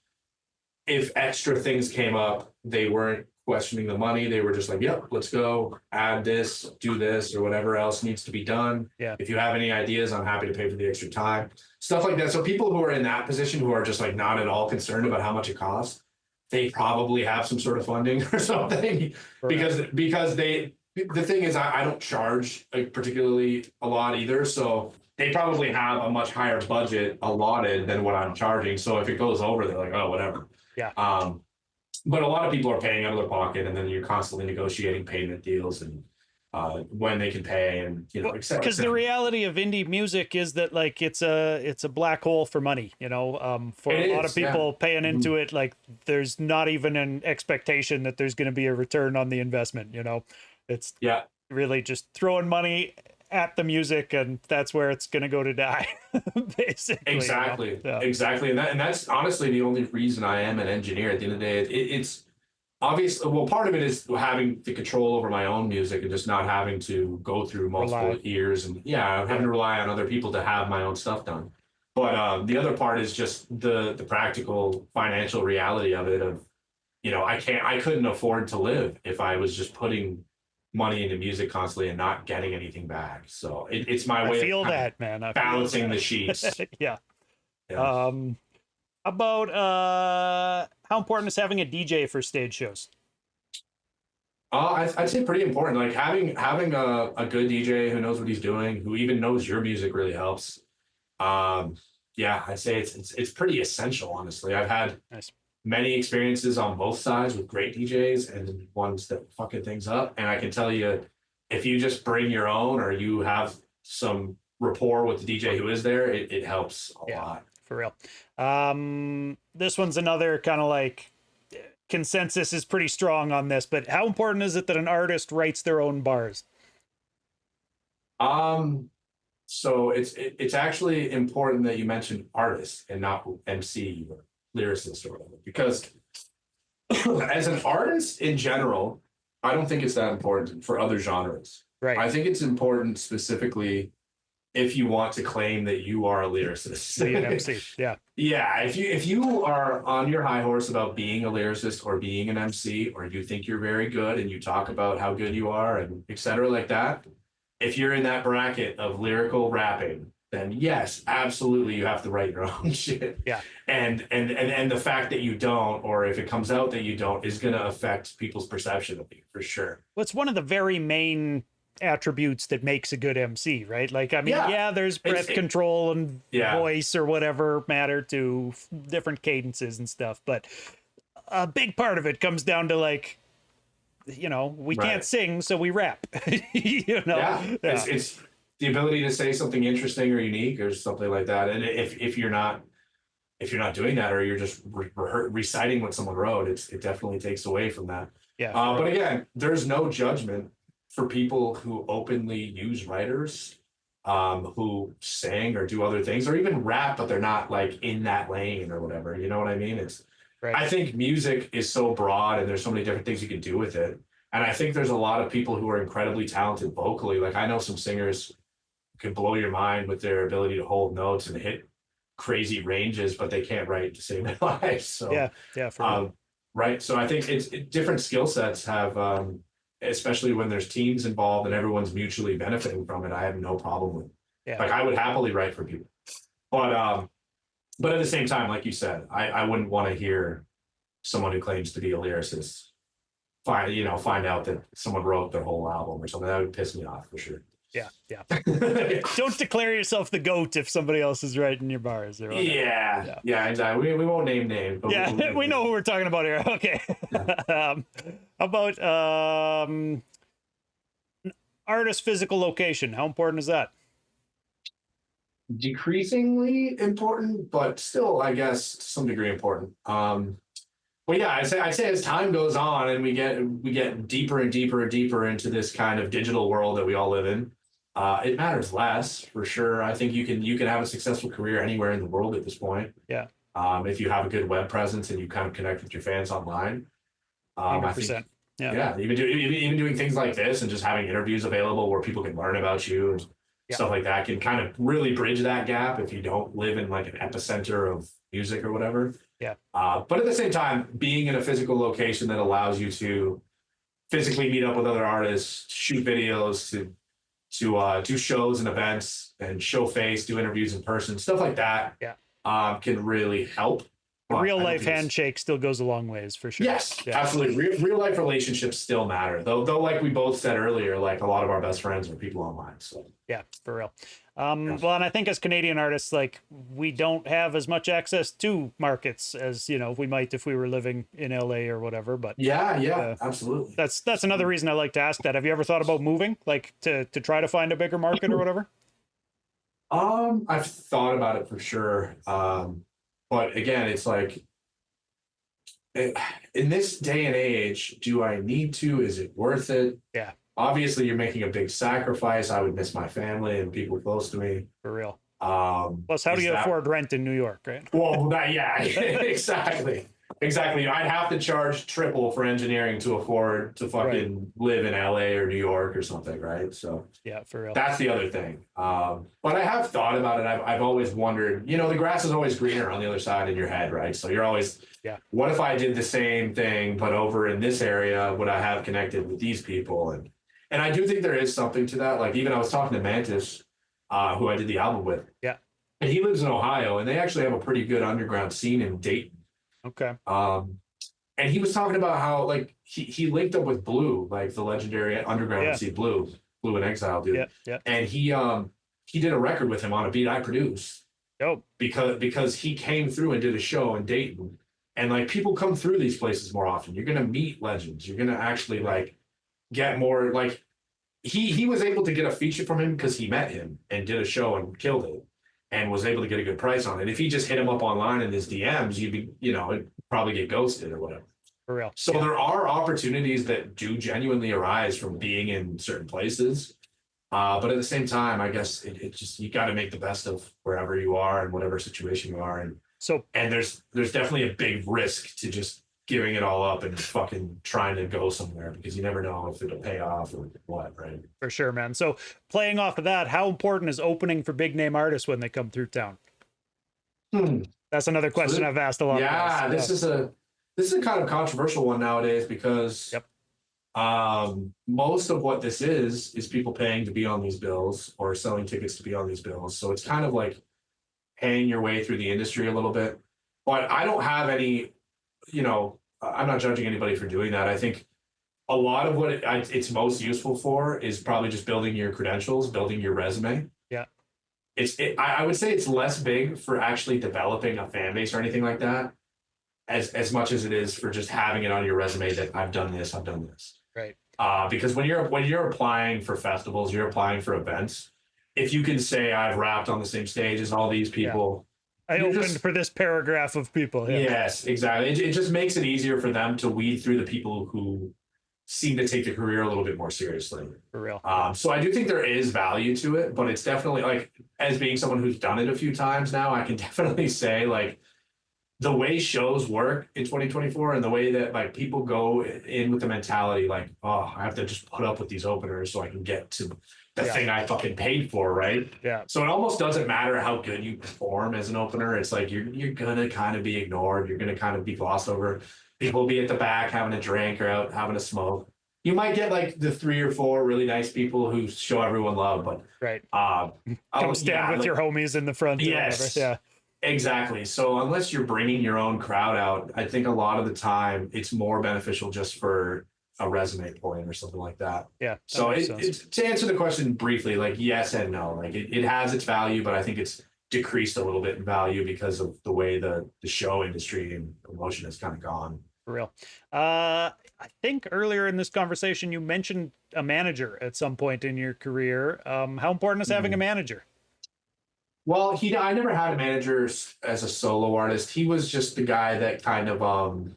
Speaker 2: if extra things came up, they weren't questioning the money. They were just like, "Yep, let's go add this, do this, or whatever else needs to be done."
Speaker 1: Yeah.
Speaker 2: If you have any ideas, I'm happy to pay for the extra time, stuff like that. So people who are in that position, who are just like not at all concerned about how much it costs, they probably have some sort of funding or something, because the thing is, I don't charge particularly a lot either. So they probably have a much higher budget allotted than what I'm charging. So if it goes over, they're like, "Oh, whatever."
Speaker 1: Yeah.
Speaker 2: But a lot of people are paying out of their pocket, and then you're constantly negotiating payment deals and when they can pay, and et cetera.
Speaker 1: Because the reality of indie music is that, like, it's a black hole for money. For a lot of people paying into it, like, there's not even an expectation that there's going to be a return on the investment. It's really just throwing money at the music, and that's where it's going to go to die. Basically.
Speaker 2: Exactly. Exactly. And that's honestly the only reason I am an engineer at the end of the day. It's obvious. Well, part of it is having the control over my own music and just not having to go through multiple ears, and having to rely on other people to have my own stuff done. But the other part is just the practical financial reality of it. Of, I couldn't afford to live if I was just putting money into music constantly and not getting anything back. So it's my way of balancing the sheets.
Speaker 1: Yeah. About how important is having a DJ for stage shows?
Speaker 2: I'd say pretty important. Like having a good DJ who knows what he's doing, who even knows your music, really helps. I'd say it's pretty essential, honestly. I've had many experiences on both sides with great DJs and ones that fucking things up. And I can tell you, if you just bring your own, or you have some rapport with the DJ who is there, it helps a lot.
Speaker 1: For real. This one's another kind of like consensus is pretty strong on this, but how important is it that an artist writes their own bars?
Speaker 2: So it's actually important that you mention artist and not MC or lyricist or whatever, because as an artist in general, I don't think it's that important for other genres.
Speaker 1: Right.
Speaker 2: I think it's important specifically if you want to claim that you are a lyricist.
Speaker 1: Be an MC. Yeah.
Speaker 2: Yeah. If you are on your high horse about being a lyricist or being an MC, or you think you're very good and you talk about how good you are and et cetera like that, if you're in that bracket of lyrical rapping, then yes, absolutely, you have to write your own shit.
Speaker 1: Yeah.
Speaker 2: And the fact that you don't, or if it comes out that you don't, is going to affect people's perception of you for sure.
Speaker 1: Well, it's one of the very main attributes that makes a good MC, right? Like, I mean, yeah, there's breath control and voice or whatever matter to different cadences and stuff, but a big part of it comes down to, like, you know, we can't sing, so we rap. You know,
Speaker 2: it's the ability to say something interesting or unique or something like that. And if you're not doing that, or you're just reciting what someone wrote, it definitely takes away from that.
Speaker 1: Yeah.
Speaker 2: But again, there's no judgment for people who openly use writers, who sing or do other things, or even rap, but they're not like in that lane or whatever. You know what I mean? It's I think music is so broad and there's so many different things you can do with it. And I think there's a lot of people who are incredibly talented vocally. Like I know some singers who can blow your mind with their ability to hold notes and hit crazy ranges, but they can't write to save their lives. So right. So I think it's different skill sets have, especially when there's teams involved and everyone's mutually benefiting from it. I have no problem with. Like I would happily write for people, but at the same time, like you said, I wouldn't want to hear someone who claims to be a lyricist find out that someone wrote their whole album or something. That would piss me off for sure.
Speaker 1: Yeah. Don't declare yourself the GOAT if somebody else is writing your bars. Or
Speaker 2: exactly. We won't name names. But
Speaker 1: we know who we're talking about here. Okay. How about artist physical location? How important is that?
Speaker 2: Decreasingly important, but still, I guess, to some degree important. Well, yeah, I'd say as time goes on and we get deeper and deeper and deeper into this kind of digital world that we all live in, it matters less for sure. I think you can have a successful career anywhere in the world at this point.
Speaker 1: Yeah.
Speaker 2: If you have a good web presence and you kind of connect with your fans online.
Speaker 1: 100%.
Speaker 2: I think, even doing things like this and just having interviews available where people can learn about you and stuff like that can kind of really bridge that gap if you don't live in like an epicenter of music or whatever.
Speaker 1: Yeah.
Speaker 2: But at the same time, being in a physical location that allows you to physically meet up with other artists, shoot videos, to do shows and events and show face, do interviews in person, stuff like that.
Speaker 1: Yeah.
Speaker 2: Can really help.
Speaker 1: A real life handshake still goes a long ways for sure.
Speaker 2: Yes, absolutely. Real life relationships still matter, though. Like we both said earlier, like a lot of our best friends are people online. So
Speaker 1: yeah, for real. Well, and I think as Canadian artists, like we don't have as much access to markets as we might if we were living in LA or whatever. But
Speaker 2: absolutely.
Speaker 1: That's another reason I like to ask that. Have you ever thought about moving, like to try to find a bigger market or whatever?
Speaker 2: I've thought about it for sure. But again, it's like, in this day and age, do I need to? Is it worth it?
Speaker 1: Yeah.
Speaker 2: Obviously, you're making a big sacrifice. I would miss my family and people close to me.
Speaker 1: For real. Plus, how do you afford rent in New York, right?
Speaker 2: Well, exactly. Exactly. I'd have to charge triple for engineering to afford to fucking live in LA or New York or something, right? So
Speaker 1: yeah, for real.
Speaker 2: That's the other thing. But I have thought about it. I've always wondered, the grass is always greener on the other side in your head, right? So you're always, what if I did the same thing, but over in this area, would I have connected with these people? And I do think there is something to that. Like even I was talking to Mantis, who I did the album with.
Speaker 1: Yeah. And
Speaker 2: he lives in Ohio, and they actually have a pretty good underground scene in Dayton.
Speaker 1: Okay.
Speaker 2: And he was talking about how like he linked up with Blue, like the legendary underground MC Blue in Exile dude.
Speaker 1: Yeah.
Speaker 2: And he did a record with him on a beat I produced.
Speaker 1: Oh.
Speaker 2: Because he came through and did a show in Dayton. And like people come through these places more often. You're gonna meet legends. You're gonna actually like get more like he was able to get a feature from him because he met him and did a show and killed it. And was able to get a good price on it. If he just hit him up online in his DMs, it'd probably get ghosted or whatever.
Speaker 1: For real.
Speaker 2: So there are opportunities that do genuinely arise from being in certain places. But at the same time, I guess it just, you got to make the best of wherever you are and whatever situation you are in. And there's definitely a big risk to just giving it all up and fucking trying to go somewhere because you never know if it'll pay off or what, right?
Speaker 1: For sure, man. So playing off of that, how important is opening for big name artists when they come through town? That's another question I've asked a lot.
Speaker 2: Yeah, this is a kind of controversial one nowadays because Most of what this is people paying to be on these bills or selling tickets to be on these bills. So it's kind of like paying your way through the industry a little bit. But I don't have any, I'm not judging anybody for doing that. I think a lot of what it's most useful for is probably just building your credentials, building your resume.
Speaker 1: Yeah.
Speaker 2: I would say it's less big for actually developing a fan base or anything like that, as much as it is for just having it on your resume that I've done this, I've done this.
Speaker 1: Right.
Speaker 2: Because when you're applying for festivals, you're applying for events. If you can say I've rapped on the same stage as all these people,
Speaker 1: I opened for this paragraph of people. Yeah.
Speaker 2: Yes, exactly. It just makes it easier for them to weed through the people who seem to take the career a little bit more seriously.
Speaker 1: For real.
Speaker 2: So I do think there is value to it, but it's definitely like, as being someone who's done it a few times now, I can definitely say like the way shows work in 2024 and the way that like people go in with the mentality like, oh, I have to just put up with these openers so I can get to the thing I fucking paid for, right?
Speaker 1: Yeah.
Speaker 2: So it almost doesn't matter how good you perform as an opener. It's like you're gonna kind of be ignored. You're gonna kind of be glossed over. People will be at the back having a drink or out having a smoke. You might get like the 3 or 4 really nice people who show everyone love, but
Speaker 1: right. Come stand with your homies in the front.
Speaker 2: Yes.
Speaker 1: Yeah.
Speaker 2: Exactly. So unless you're bringing your own crowd out, I think a lot of the time it's more beneficial just for a resume point or something like that.
Speaker 1: Yeah.
Speaker 2: So it's to answer the question briefly, like yes and no. Like it has its value, but I think it's decreased a little bit in value because of the way the show industry and promotion has kind of gone.
Speaker 1: For real. I think earlier in this conversation you mentioned a manager at some point in your career. How important is having a manager?
Speaker 2: Well, I never had a manager as a solo artist. He was just the guy that kind of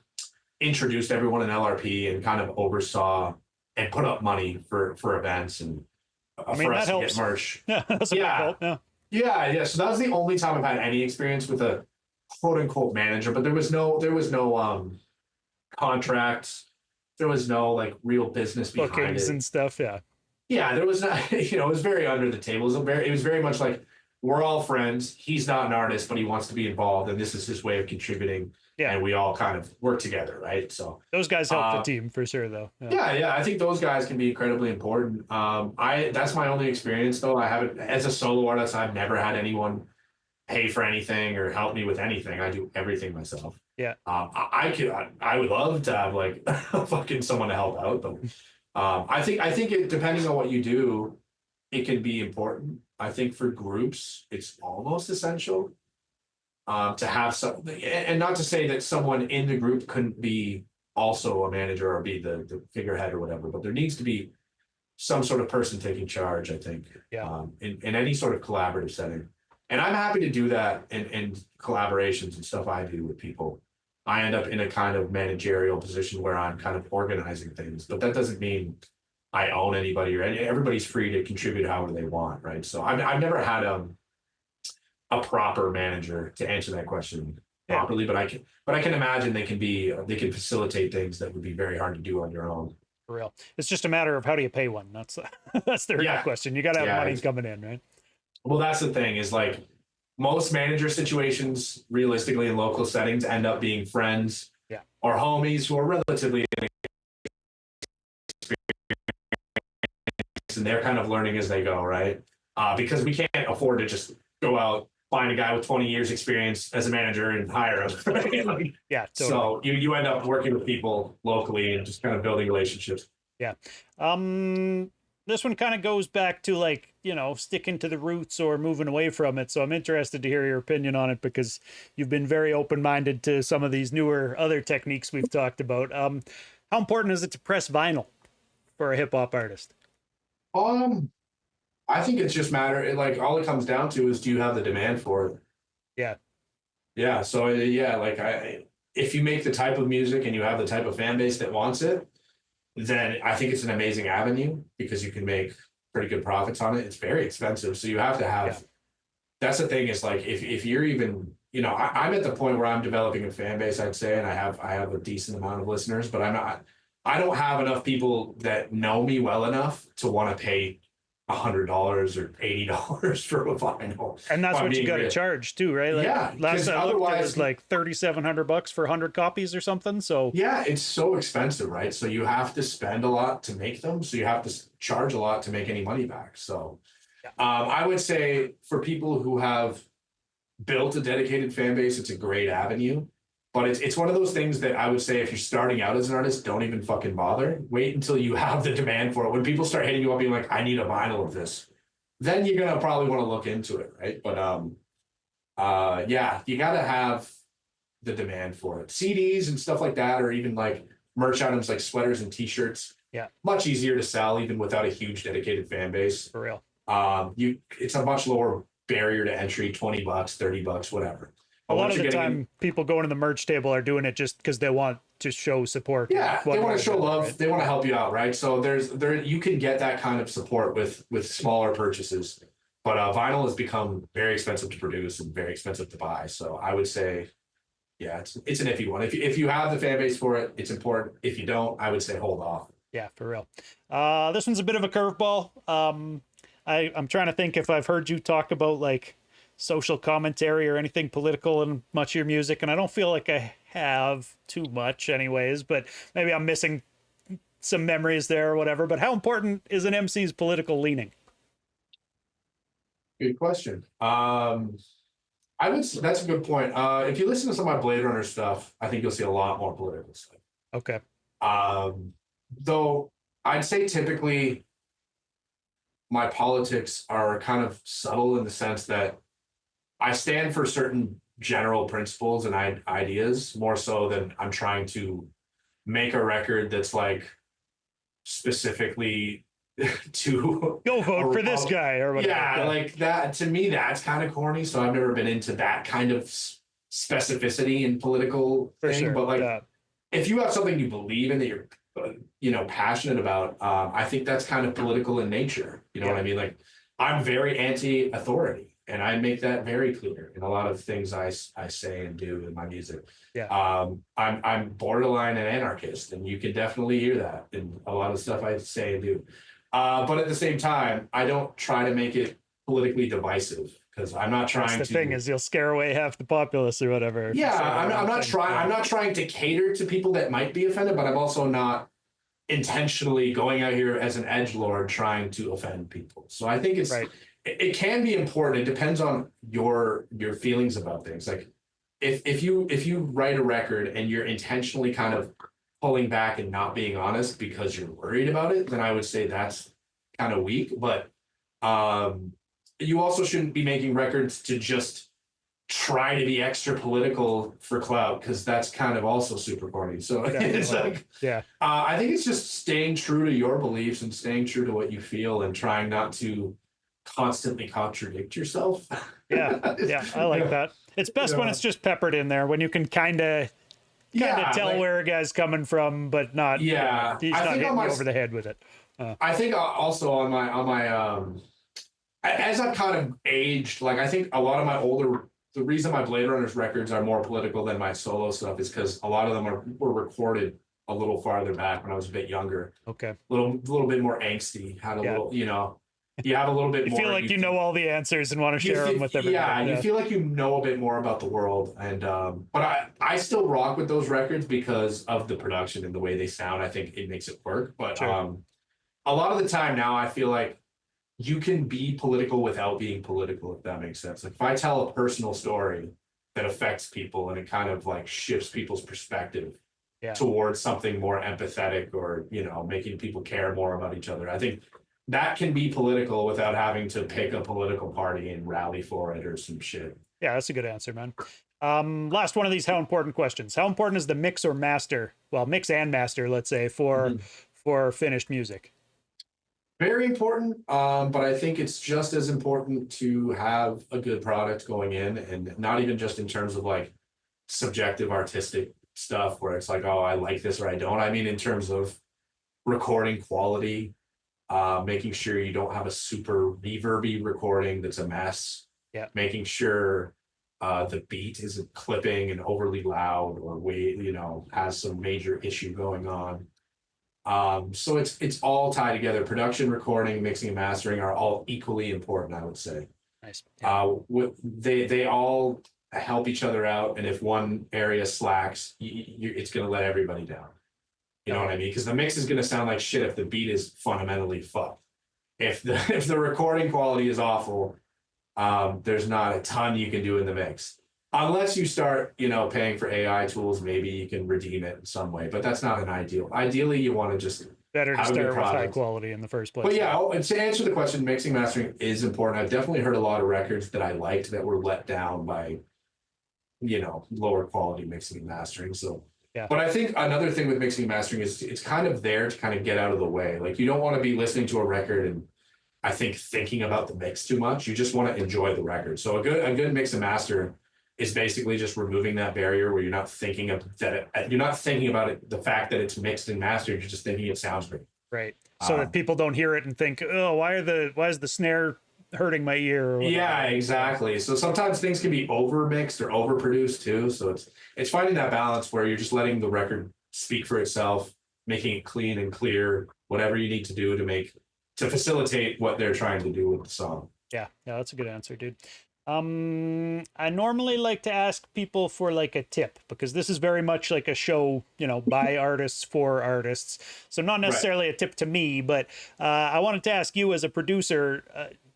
Speaker 2: introduced everyone in LRP and kind of oversaw and put up money for events and for us to get merch. Yeah. So that was the only time I've had any experience with a quote unquote manager, but there was no contracts. There was no like real business behind
Speaker 1: bookings
Speaker 2: it
Speaker 1: and stuff. Yeah.
Speaker 2: Yeah, there was not. It was very under the table. It was very much like, we're all friends. He's not an artist, but he wants to be involved, and this is his way of contributing. Yeah, and we all kind of work together, right? So
Speaker 1: those guys help the team for sure, though.
Speaker 2: Yeah. I think those guys can be incredibly important. That's my only experience, though. I haven't, as a solo artist, I've never had anyone pay for anything or help me with anything. I do everything myself.
Speaker 1: Yeah.
Speaker 2: I would love to have like fucking someone to help out, but I think it, depending on what you do, it can be important. I think for groups, it's almost essential to have some, and not to say that someone in the group couldn't be also a manager or be the figurehead or whatever, but there needs to be some sort of person taking charge, I think, in any sort of collaborative setting. And I'm happy to do that in collaborations and stuff I do with people. I end up in a kind of managerial position where I'm kind of organizing things, but that doesn't mean I own anybody or everybody's free to contribute however they want, right? So I've never had a proper manager to answer that question properly, but I can imagine they can facilitate things that would be very hard to do on your own.
Speaker 1: For real, it's just a matter of how do you pay one. That's the real question. You got to have money coming in, right?
Speaker 2: Well, that's the thing is like most manager situations, realistically in local settings, end up being friends or homies who are relatively and they're kind of learning as they go, right? Because we can't afford to just go out, find a guy with 20 years experience as a manager and hire him. Right?
Speaker 1: Yeah. Totally.
Speaker 2: So you end up working with people locally and just kind of building relationships.
Speaker 1: Yeah. This one kind of goes back to like, sticking to the roots or moving away from it. So I'm interested to hear your opinion on it because you've been very open-minded to some of these newer other techniques we've talked about. How important is it to press vinyl for a hip hop artist?
Speaker 2: I think it's just like all it comes down to is, do you have the demand for it?
Speaker 1: Yeah.
Speaker 2: Yeah. So like if you make the type of music and you have the type of fan base that wants it, then I think it's an amazing avenue because you can make pretty good profits on it. It's very expensive. So you have to have, that's the thing is like, if you're even, I'm at the point where I'm developing a fan base, I'd say, and I have a decent amount of listeners, but I don't have enough people that know me well enough to want to pay $100 or $80 for a vinyl.
Speaker 1: And that's
Speaker 2: If I'm
Speaker 1: what you
Speaker 2: being
Speaker 1: got to
Speaker 2: real.
Speaker 1: charge too, right? Like
Speaker 2: Yeah,
Speaker 1: last
Speaker 2: 'cause
Speaker 1: I looked, it
Speaker 2: otherwise-
Speaker 1: was like $3,700 for 100 copies or something. So
Speaker 2: Yeah, it's so expensive, right? So you have to spend a lot to make them. So you have to charge a lot to make any money back. So I would say for people who have built a dedicated fan base, it's a great avenue. But it's one of those things that I would say if you're starting out as an artist, don't even fucking bother. Wait until you have the demand for it. When people start hitting you up being like, I need a vinyl of this, then you're gonna probably want to look into it, right? But yeah, you gotta have the demand for it. CDs and stuff like that, or even like merch items like sweaters and t-shirts.
Speaker 1: Yeah.
Speaker 2: Much easier to sell even without a huge dedicated fan base.
Speaker 1: for real.
Speaker 2: It's a much lower barrier to entry, $20, $30, whatever.
Speaker 1: A
Speaker 2: But
Speaker 1: lot
Speaker 2: once
Speaker 1: of the
Speaker 2: you're getting
Speaker 1: time, people going to the merch table are doing it just because they want to show support.
Speaker 2: yeah, they want to show love.
Speaker 1: Right?
Speaker 2: They want to help you out, right? So you can get that kind of support with smaller purchases. But vinyl has become very expensive to produce and very expensive to buy. So I would say, yeah, it's an iffy one. If you have the fan base for it, it's important. If you don't, I would say hold off.
Speaker 1: Yeah, for real. This one's a bit of a curveball. I'm trying to think if I've heard you talk about like social commentary or anything political in much of your music, and I don't feel like I have too much anyways, but maybe I'm missing some memories there or whatever. But how important is an MC's political leaning?
Speaker 2: Good question. That's a good point. If you listen to some of my Blade Runner stuff, I think you'll see a lot more political stuff.
Speaker 1: Okay.
Speaker 2: Though I'd say typically my politics are kind of subtle in the sense that I stand for certain general principles and ideas more so than I'm trying to make a record that's like specifically to
Speaker 1: Go vote for this guy or whatever.
Speaker 2: yeah, like that. To me, that's kind of corny. So I've never been into that kind of specificity in political
Speaker 1: For
Speaker 2: thing.
Speaker 1: sure.
Speaker 2: But like,
Speaker 1: Yeah.
Speaker 2: if you have something you believe in that you're, passionate about, I think that's kind of political in nature. You know what I mean? Like, I'm very anti-authority. And I make that very clear in a lot of things I say and do in my music.
Speaker 1: Yeah.
Speaker 2: I'm borderline an anarchist, and you can definitely hear that in a lot of stuff I say and do. But at the same time, I don't try to make it politically divisive because I'm not trying
Speaker 1: That's
Speaker 2: to.
Speaker 1: the thing is you'll scare away half the populace or whatever.
Speaker 2: Yeah,
Speaker 1: So,
Speaker 2: I'm not trying. I'm not trying to cater to people that might be offended, but I'm also not intentionally going out here as an edgelord trying to offend people. So I think it's.
Speaker 1: Right.
Speaker 2: It can be important. It depends on your feelings about things. Like if you write a record and you're intentionally kind of pulling back and not being honest because you're worried about it, then I would say that's kind of weak. But you also shouldn't be making records to just try to be extra political for clout, because that's kind of also super corny. So it's like, I think it's just staying true to your beliefs and staying true to what you feel and trying not to constantly contradict yourself.
Speaker 1: Yeah, I like that. It's best when it's just peppered in there, when you can kind of tell like, where a guy's coming from, but not. He's not hitting you over the head with it.
Speaker 2: I think also on my as I've kind of aged, like I think a lot of my the reason my Blade Runners records are more political than my solo stuff is because a lot of them were recorded a little farther back when I was a bit younger.
Speaker 1: Okay.
Speaker 2: A little bit more angsty. Had a little, you have a little bit more.
Speaker 1: You feel like you know all the answers and want to share them with everybody.
Speaker 2: Yeah, you feel like you know a bit more about the world. And but I still rock with those records because of the production and the way they sound. I think it makes it work. But a lot of the time now I feel like you can be political without being political, if that makes sense. Like if I tell a personal story that affects people and it kind of like shifts people's perspective towards something more empathetic or, making people care more about each other, I think that can be political without having to pick a political party and rally for it or some shit.
Speaker 1: Yeah, that's a good answer, man. Last one of these how important questions. How important is the mix or master? Well, mix and master, let's say, for finished music?
Speaker 2: Very important, but I think it's just as important to have a good product going in, and not even just in terms of like subjective artistic stuff where it's like, oh, I like this or I don't. I mean, in terms of recording quality, making sure you don't have a super reverby recording that's a mess.
Speaker 1: Yeah. Making
Speaker 2: sure the beat isn't clipping and overly loud or has some major issue going on. So it's all tied together. Production, recording, mixing, and mastering are all equally important, I would say.
Speaker 1: Nice. Yeah.
Speaker 2: They all help each other out, and if one area slacks, it's going to let everybody down. You know what I mean? Because the mix is going to sound like shit if the beat is fundamentally fucked. If the if the recording quality is awful, there's not a ton you can do in the mix. Unless you start, paying for AI tools, maybe you can redeem it in some way, but that's not an ideal. Ideally, you want to just
Speaker 1: Better to
Speaker 2: have a good
Speaker 1: start with high
Speaker 2: product.
Speaker 1: quality in the first place.
Speaker 2: But yeah, to answer the question, mixing mastering is important. I've definitely heard a lot of records that I liked that were let down by, lower quality mixing and mastering. So,
Speaker 1: Yeah.
Speaker 2: but I think another thing with mixing and mastering is it's kind of there to kind of get out of the way. Like you don't want to be listening to a record and thinking about the mix too much. You just want to enjoy the record. So a good mix and master is basically just removing that barrier where you're not thinking of that. You're not thinking about it, the fact that it's mixed and mastered. You're just thinking it sounds great.
Speaker 1: Right. So that people don't hear it and think, oh, why is the snare hurting my ear?
Speaker 2: Yeah, exactly. So sometimes things can be over mixed or over produced too. So it's finding that balance where you're just letting the record speak for itself, making it clean and clear, whatever you need to do to facilitate what they're trying to do with the song.
Speaker 1: Yeah, that's a good answer, dude. I normally like to ask people for like a tip because this is very much like a show, by artists for artists. So not necessarily a tip to me, but I wanted to ask you as a producer,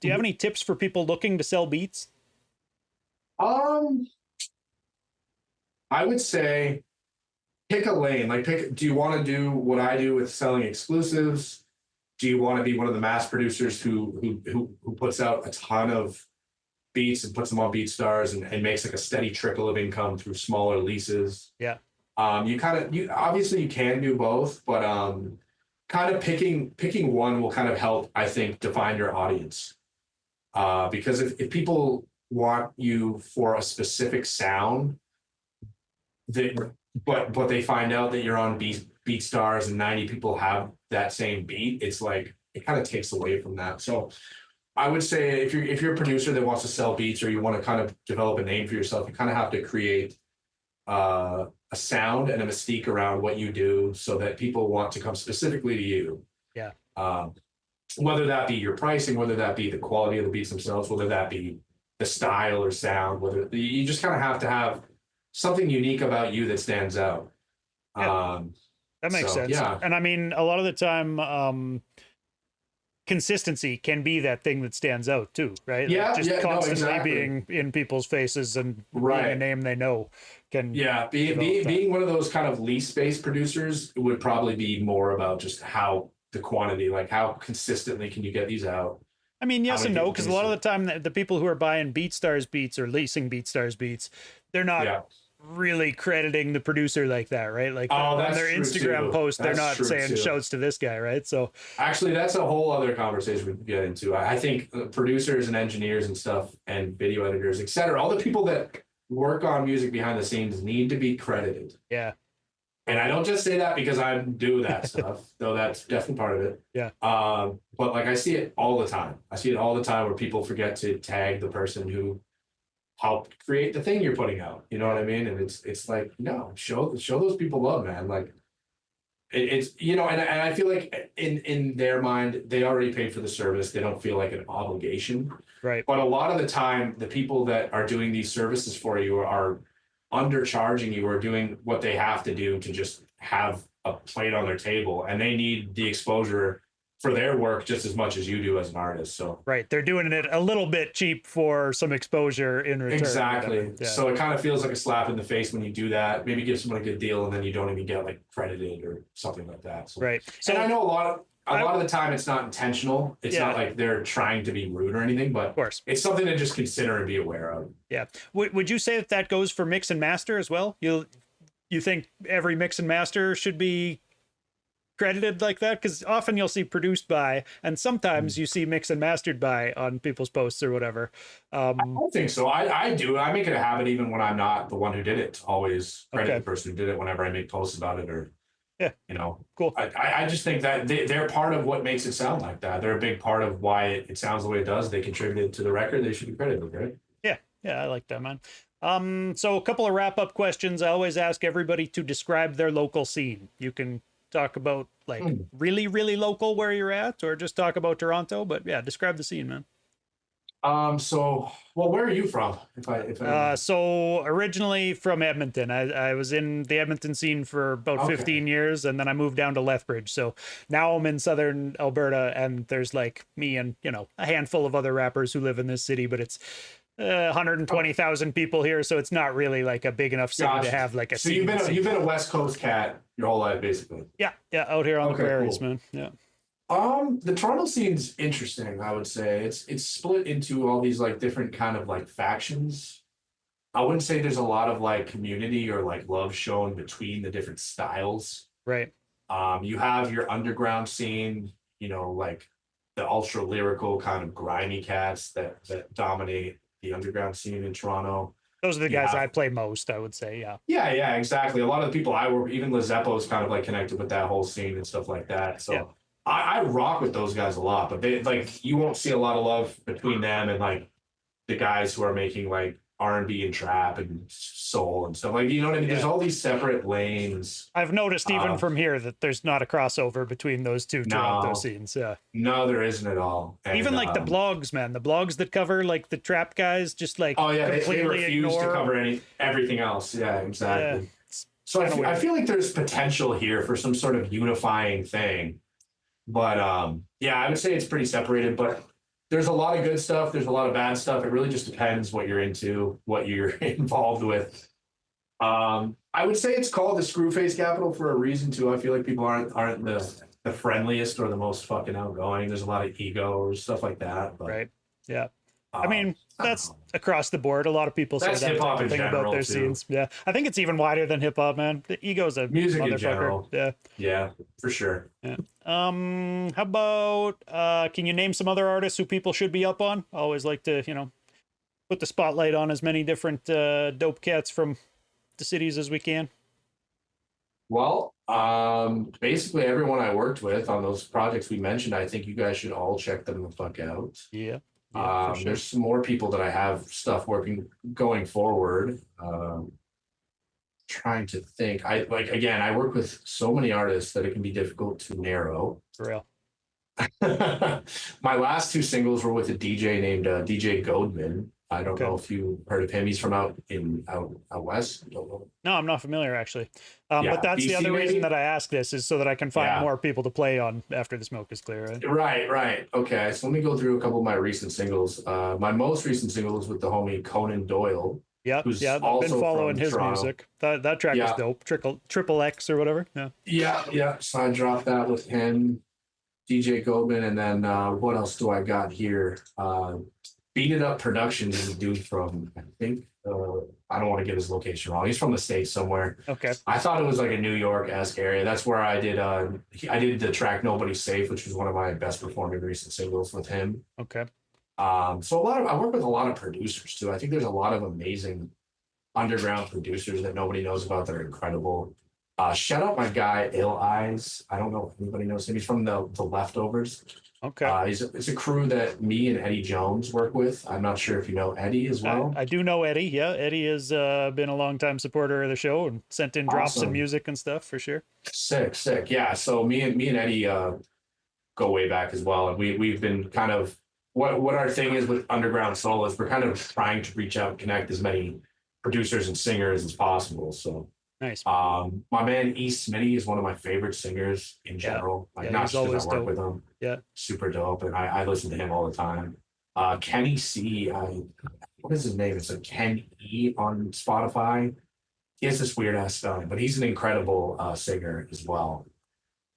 Speaker 1: do you have any tips for people looking to sell beats?
Speaker 2: I would say pick a lane. Do you want to do what I do with selling exclusives? Do you want to be one of the mass producers who puts out a ton of beats and puts them on BeatStars and makes like a steady trickle of income through smaller leases?
Speaker 1: Yeah.
Speaker 2: You obviously you can do both, but kind of picking one will kind of help, I think, define your audience. Because if people want you for a specific sound, but they find out that you're on BeatStars and 90 people have that same beat, it's like it kind of takes away from that. So I would say if you're a producer that wants to sell beats or you want to kind of develop a name for yourself, you kind of have to create a sound and a mystique around what you do so that people want to come specifically to you.
Speaker 1: Yeah.
Speaker 2: Whether that be your pricing, whether that be the quality of the beats themselves, whether that be the style or sound, whether you just kind of have to have something unique about you that stands out.
Speaker 1: Yeah. That makes sense. Yeah. And I mean, a lot of the time, consistency can be that thing that stands out too, right?
Speaker 2: Yeah.
Speaker 1: Like just constantly
Speaker 2: exactly.
Speaker 1: being in people's faces and being a name they know can.
Speaker 2: Yeah. Being one of those kind of lease-based producers would probably be more about just how the quantity, like how consistently can you get these out?
Speaker 1: I mean, yes and no, because a lot of the time the people who are buying BeatStars beats or leasing BeatStars beats, they're not really crediting the producer like that, right? Like on their Instagram post, they're not saying shouts to this guy, right? So
Speaker 2: actually, that's a whole other conversation we can get into. I think producers and engineers and stuff and video editors, etc., all the people that work on music behind the scenes need to be credited.
Speaker 1: Yeah.
Speaker 2: And I don't just say that because I do that stuff, though that's definitely part of it.
Speaker 1: Yeah.
Speaker 2: But like I see it all the time. I see it all the time where people forget to tag the person who helped create the thing you're putting out. You know what I mean? And it's like, no, show those people love, man. Like it's and I feel like in their mind, they already paid for the service. They don't feel like an obligation.
Speaker 1: Right.
Speaker 2: But a lot of the time, the people that are doing these services for you are undercharging you or doing what they have to do to just have a plate on their table, and they need the exposure for their work just as much as you do as an artist. So
Speaker 1: right, they're doing it a little bit cheap for some exposure in return.
Speaker 2: Exactly. Yeah. So it kind of feels like a slap in the face when you do that. Maybe give someone a good deal and then you don't even get like credited or something like that. So,
Speaker 1: right. So
Speaker 2: and I know a lot of the time it's not intentional. It's not like they're trying to be rude or anything, but
Speaker 1: of course
Speaker 2: it's something to just consider and be aware of.
Speaker 1: Yeah. Would you say that goes for mix and master as well? You think every mix and master should be credited like that? Because often you'll see produced by, and sometimes you see mix and mastered by on people's posts or whatever.
Speaker 2: I don't think so. I do. I make it a habit even when I'm not the one who did it, to always credit the person who did it whenever I make posts about it or
Speaker 1: cool.
Speaker 2: I just think that they're part of what makes it sound like that. They're a big part of why it sounds the way it does. They contributed to the record. They should be credited, right?
Speaker 1: Yeah, I like that, man. So a couple of wrap-up questions. I always ask everybody to describe their local scene. You can talk about like
Speaker 2: Hmm.
Speaker 1: really, really local where you're at, or just talk about Toronto. But yeah, describe the scene, man.
Speaker 2: So, well, where are you from? If I don't mind.
Speaker 1: So originally from Edmonton, I was in the Edmonton scene for about
Speaker 2: Okay.
Speaker 1: 15 years, and then I moved down to Lethbridge. So now I'm in southern Alberta, and there's like me and a handful of other rappers who live in this city, but it's
Speaker 2: Okay.
Speaker 1: 120,000 people here, so it's not really like a big enough city to
Speaker 2: Gotcha.
Speaker 1: have like a
Speaker 2: So you've
Speaker 1: scene.
Speaker 2: been
Speaker 1: Scene.
Speaker 2: you've been a West Coast cat your whole life, basically.
Speaker 1: Yeah, yeah, out here on the
Speaker 2: Okay,
Speaker 1: prairies,
Speaker 2: cool.
Speaker 1: man. Yeah,
Speaker 2: The Toronto scene's interesting, I would say. It's split into all these like different kind of like factions. I wouldn't say there's a lot of like community or like love shown between the different styles.
Speaker 1: right.
Speaker 2: You have your underground scene, like the ultra lyrical kind of grimy cats that dominate the underground scene in Toronto.
Speaker 1: Those are the
Speaker 2: You
Speaker 1: guys I
Speaker 2: have
Speaker 1: play most, I would say. Yeah,
Speaker 2: Yeah, exactly. A lot of the people I work, even Lizeppo's kind of like connected with that whole scene and stuff like that.
Speaker 1: yeah.
Speaker 2: So I rock with those guys a lot, but they like you won't see a lot of love between them and like the guys who are making like R&B and trap and soul and stuff. Like, you know what I mean? There's
Speaker 1: Yeah.
Speaker 2: all these separate lanes.
Speaker 1: I've noticed even
Speaker 2: Uh,
Speaker 1: from here that there's not a crossover between those two Toronto
Speaker 2: no,
Speaker 1: scenes. Yeah.
Speaker 2: no, there isn't at all. And
Speaker 1: Even like the blogs, man, the blogs that cover like the trap guys just like
Speaker 2: oh yeah, they
Speaker 1: completely
Speaker 2: refuse to
Speaker 1: ignore.
Speaker 2: cover everything else. Yeah,
Speaker 1: Yeah,
Speaker 2: exactly.
Speaker 1: it's
Speaker 2: So
Speaker 1: kind of
Speaker 2: I
Speaker 1: weird.
Speaker 2: feel like there's potential here for some sort of unifying thing. But yeah, I would say it's pretty separated, but there's a lot of good stuff, there's a lot of bad stuff. It really just depends what you're into, what you're involved with. I would say it's called the Screwface capital for a reason too. I feel like people aren't the friendliest or the most fucking outgoing. There's a lot of ego or stuff like that. But
Speaker 1: Right. Yeah. I
Speaker 2: um,
Speaker 1: mean,
Speaker 2: I don't
Speaker 1: that's
Speaker 2: know.
Speaker 1: across the board. A lot of people say
Speaker 2: That's
Speaker 1: that
Speaker 2: hip
Speaker 1: type
Speaker 2: hop
Speaker 1: of
Speaker 2: in
Speaker 1: thing about
Speaker 2: general
Speaker 1: their
Speaker 2: too.
Speaker 1: scenes. Yeah. I think it's even wider than hip hop, man. The ego's a
Speaker 2: Music in
Speaker 1: motherfucker.
Speaker 2: general.
Speaker 1: Yeah.
Speaker 2: Yeah, for sure.
Speaker 1: Yeah. How about can you name some other artists who people should be up on? I always like to, put the spotlight on as many different dope cats from the cities as we can.
Speaker 2: Well, basically everyone I worked with on those projects we mentioned, I think you guys should all check them the fuck out.
Speaker 1: Yeah. Yeah, for sure.
Speaker 2: There's some more people that I have stuff working going forward. Trying to think. I like again, I work with so many artists that it can be difficult to narrow.
Speaker 1: For real.
Speaker 2: My last two singles were with a DJ named DJ Goldman. I don't
Speaker 1: Okay.
Speaker 2: know if you heard of him. He's from out west. Don't know.
Speaker 1: No, I'm not familiar actually.
Speaker 2: Yeah,
Speaker 1: But that's the
Speaker 2: BC
Speaker 1: other reason
Speaker 2: maybe?
Speaker 1: that I ask this is so that I can find
Speaker 2: Yeah.
Speaker 1: more people to play on after the smoke is clear, right?
Speaker 2: Right. Okay, so let me go through a couple of my recent singles. My most recent single was with the homie Conan Doyle,
Speaker 1: Yep,
Speaker 2: who's
Speaker 1: yeah. I've been
Speaker 2: also
Speaker 1: following
Speaker 2: from
Speaker 1: his
Speaker 2: Toronto.
Speaker 1: music. That track is
Speaker 2: Yeah.
Speaker 1: dope. Triple X or whatever. Yeah.
Speaker 2: Yeah. So I dropped that with him, DJ Goldman, and then what else do I got here? Beat It Up Productions is a dude from, I think, I don't want to get his location wrong. He's from the States somewhere.
Speaker 1: Okay.
Speaker 2: I thought it was like a New York-esque area. That's where I did the track Nobody's Safe, which was one of my best performing recent singles with him.
Speaker 1: Okay.
Speaker 2: So I work with a lot of producers too. I think there's a lot of amazing underground producers that nobody knows about that are incredible. Shout out my guy Ill Eyes. I don't know if anybody knows him. He's from the Leftovers.
Speaker 1: Okay.
Speaker 2: It's a crew that me and Eddie Jones work with. I'm not sure if you know Eddie as well.
Speaker 1: I do know Eddie. Yeah, Eddie has been a longtime supporter of the show and sent in drops
Speaker 2: Awesome.
Speaker 1: and music and stuff for sure.
Speaker 2: Sick. Yeah. So me and Eddie go way back as well, and we've been kind of what our thing is with underground soul is we're kind of trying to reach out and connect as many producers and singers as possible. So
Speaker 1: Nice.
Speaker 2: my man E. Smitty is one of my favorite singers in general. Like
Speaker 1: Yeah,
Speaker 2: not
Speaker 1: he's
Speaker 2: just
Speaker 1: always
Speaker 2: because I work
Speaker 1: dope.
Speaker 2: with him.
Speaker 1: Yeah.
Speaker 2: Super dope, and I listen to him all the time. Kenny C. What is his name? It's like Ken E on Spotify. He has this weird ass spelling, but he's an incredible singer as well.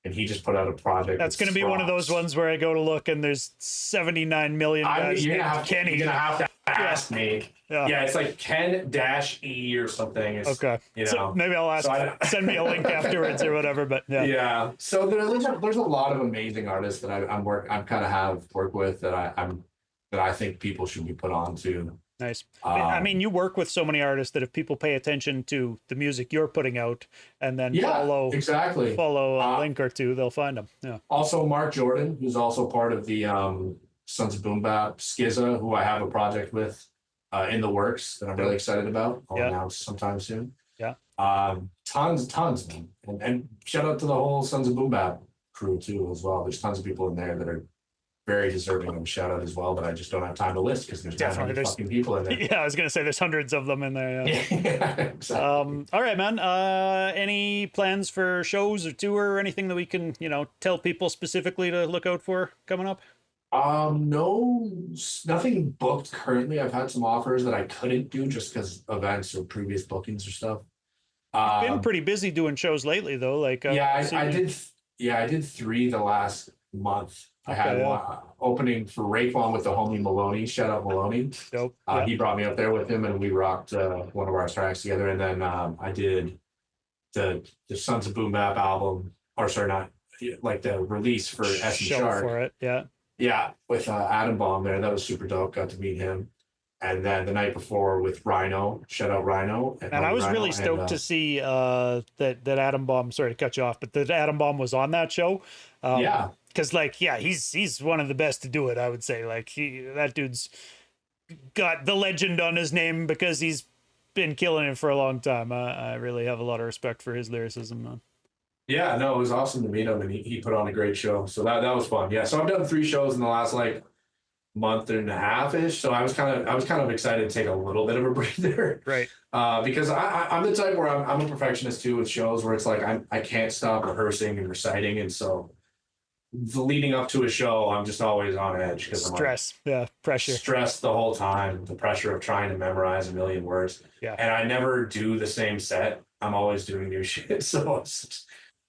Speaker 2: And he just put out a project.
Speaker 1: That's going to be one of those ones where I go to look and there's 79 million guys
Speaker 2: You're
Speaker 1: named
Speaker 2: gonna
Speaker 1: Kenny.
Speaker 2: have to ask me.
Speaker 1: Yeah.
Speaker 2: Yeah, it's like Ken-E or something. It's,
Speaker 1: Okay.
Speaker 2: You know,
Speaker 1: So maybe I'll ask,
Speaker 2: so
Speaker 1: send me a link afterwards or whatever, but yeah.
Speaker 2: yeah. So there's a lot of amazing artists that I'm kind of have worked with that I think people should be put on to.
Speaker 1: Nice. I mean, you work with so many artists that if people pay attention to the music you're putting out and then follow a link or two, they'll find them. Yeah.
Speaker 2: Also, Mark Jordan, who's also part of the Sons of Boom Bap, Skizza, who I have a project with in the works that I'm really excited about. I'll announce sometime soon.
Speaker 1: Yeah.
Speaker 2: Tons, man. And shout out to the whole Sons of Boom Bap crew too, as well. There's tons of people in there that are very deserving of a shout out as well, but I just don't have time to list because there's
Speaker 1: Definitely
Speaker 2: 900 fucking people in there.
Speaker 1: Yeah, I was gonna say there's hundreds of them in there. Yeah.
Speaker 2: Yeah, exactly.
Speaker 1: All right, man. Any plans for shows or tour or anything that we can, tell people specifically to look out for coming up?
Speaker 2: No, nothing booked currently. I've had some offers that I couldn't do just because events or previous bookings or stuff.
Speaker 1: Been pretty busy doing shows lately, though. Like,
Speaker 2: I did. Yeah, I did 3 the last month. I had one opening for Raekwon with the homie Maloney. Shout out Maloney.
Speaker 1: Dope.
Speaker 2: He brought me up there with him, and we rocked one of our tracks together. And then I did the Sons of Boom Bap album, or sorry, not like the release for S and
Speaker 1: Show
Speaker 2: Shark.
Speaker 1: for it, yeah.
Speaker 2: Yeah, with Adam Bomb there. That was super dope. Got to meet him. And then the night before with Rhino. Shout out Rhino.
Speaker 1: And I was really stoked to see that Adam Bomb, sorry to cut you off, but that Adam Bomb was on that show.
Speaker 2: Yeah.
Speaker 1: Because, like, yeah, he's one of the best to do it, I would say. Like, that dude's got the legend on his name because he's been killing it for a long time. I really have a lot of respect for his lyricism, man.
Speaker 2: Yeah, no, it was awesome to meet him, and he put on a great show. So that was fun. Yeah, so I've done 3 shows in the last like month and a half ish. So I was kind of excited to take a little bit of a breather,
Speaker 1: right?
Speaker 2: Because I'm the type where I'm a perfectionist too with shows where it's like I can't stop rehearsing and reciting, and so the leading up to a show, I'm just always on edge because I'm
Speaker 1: stress, pressure,
Speaker 2: stressed the whole time. The pressure of trying to memorize a million words, and I never do the same set. I'm always doing new shit, so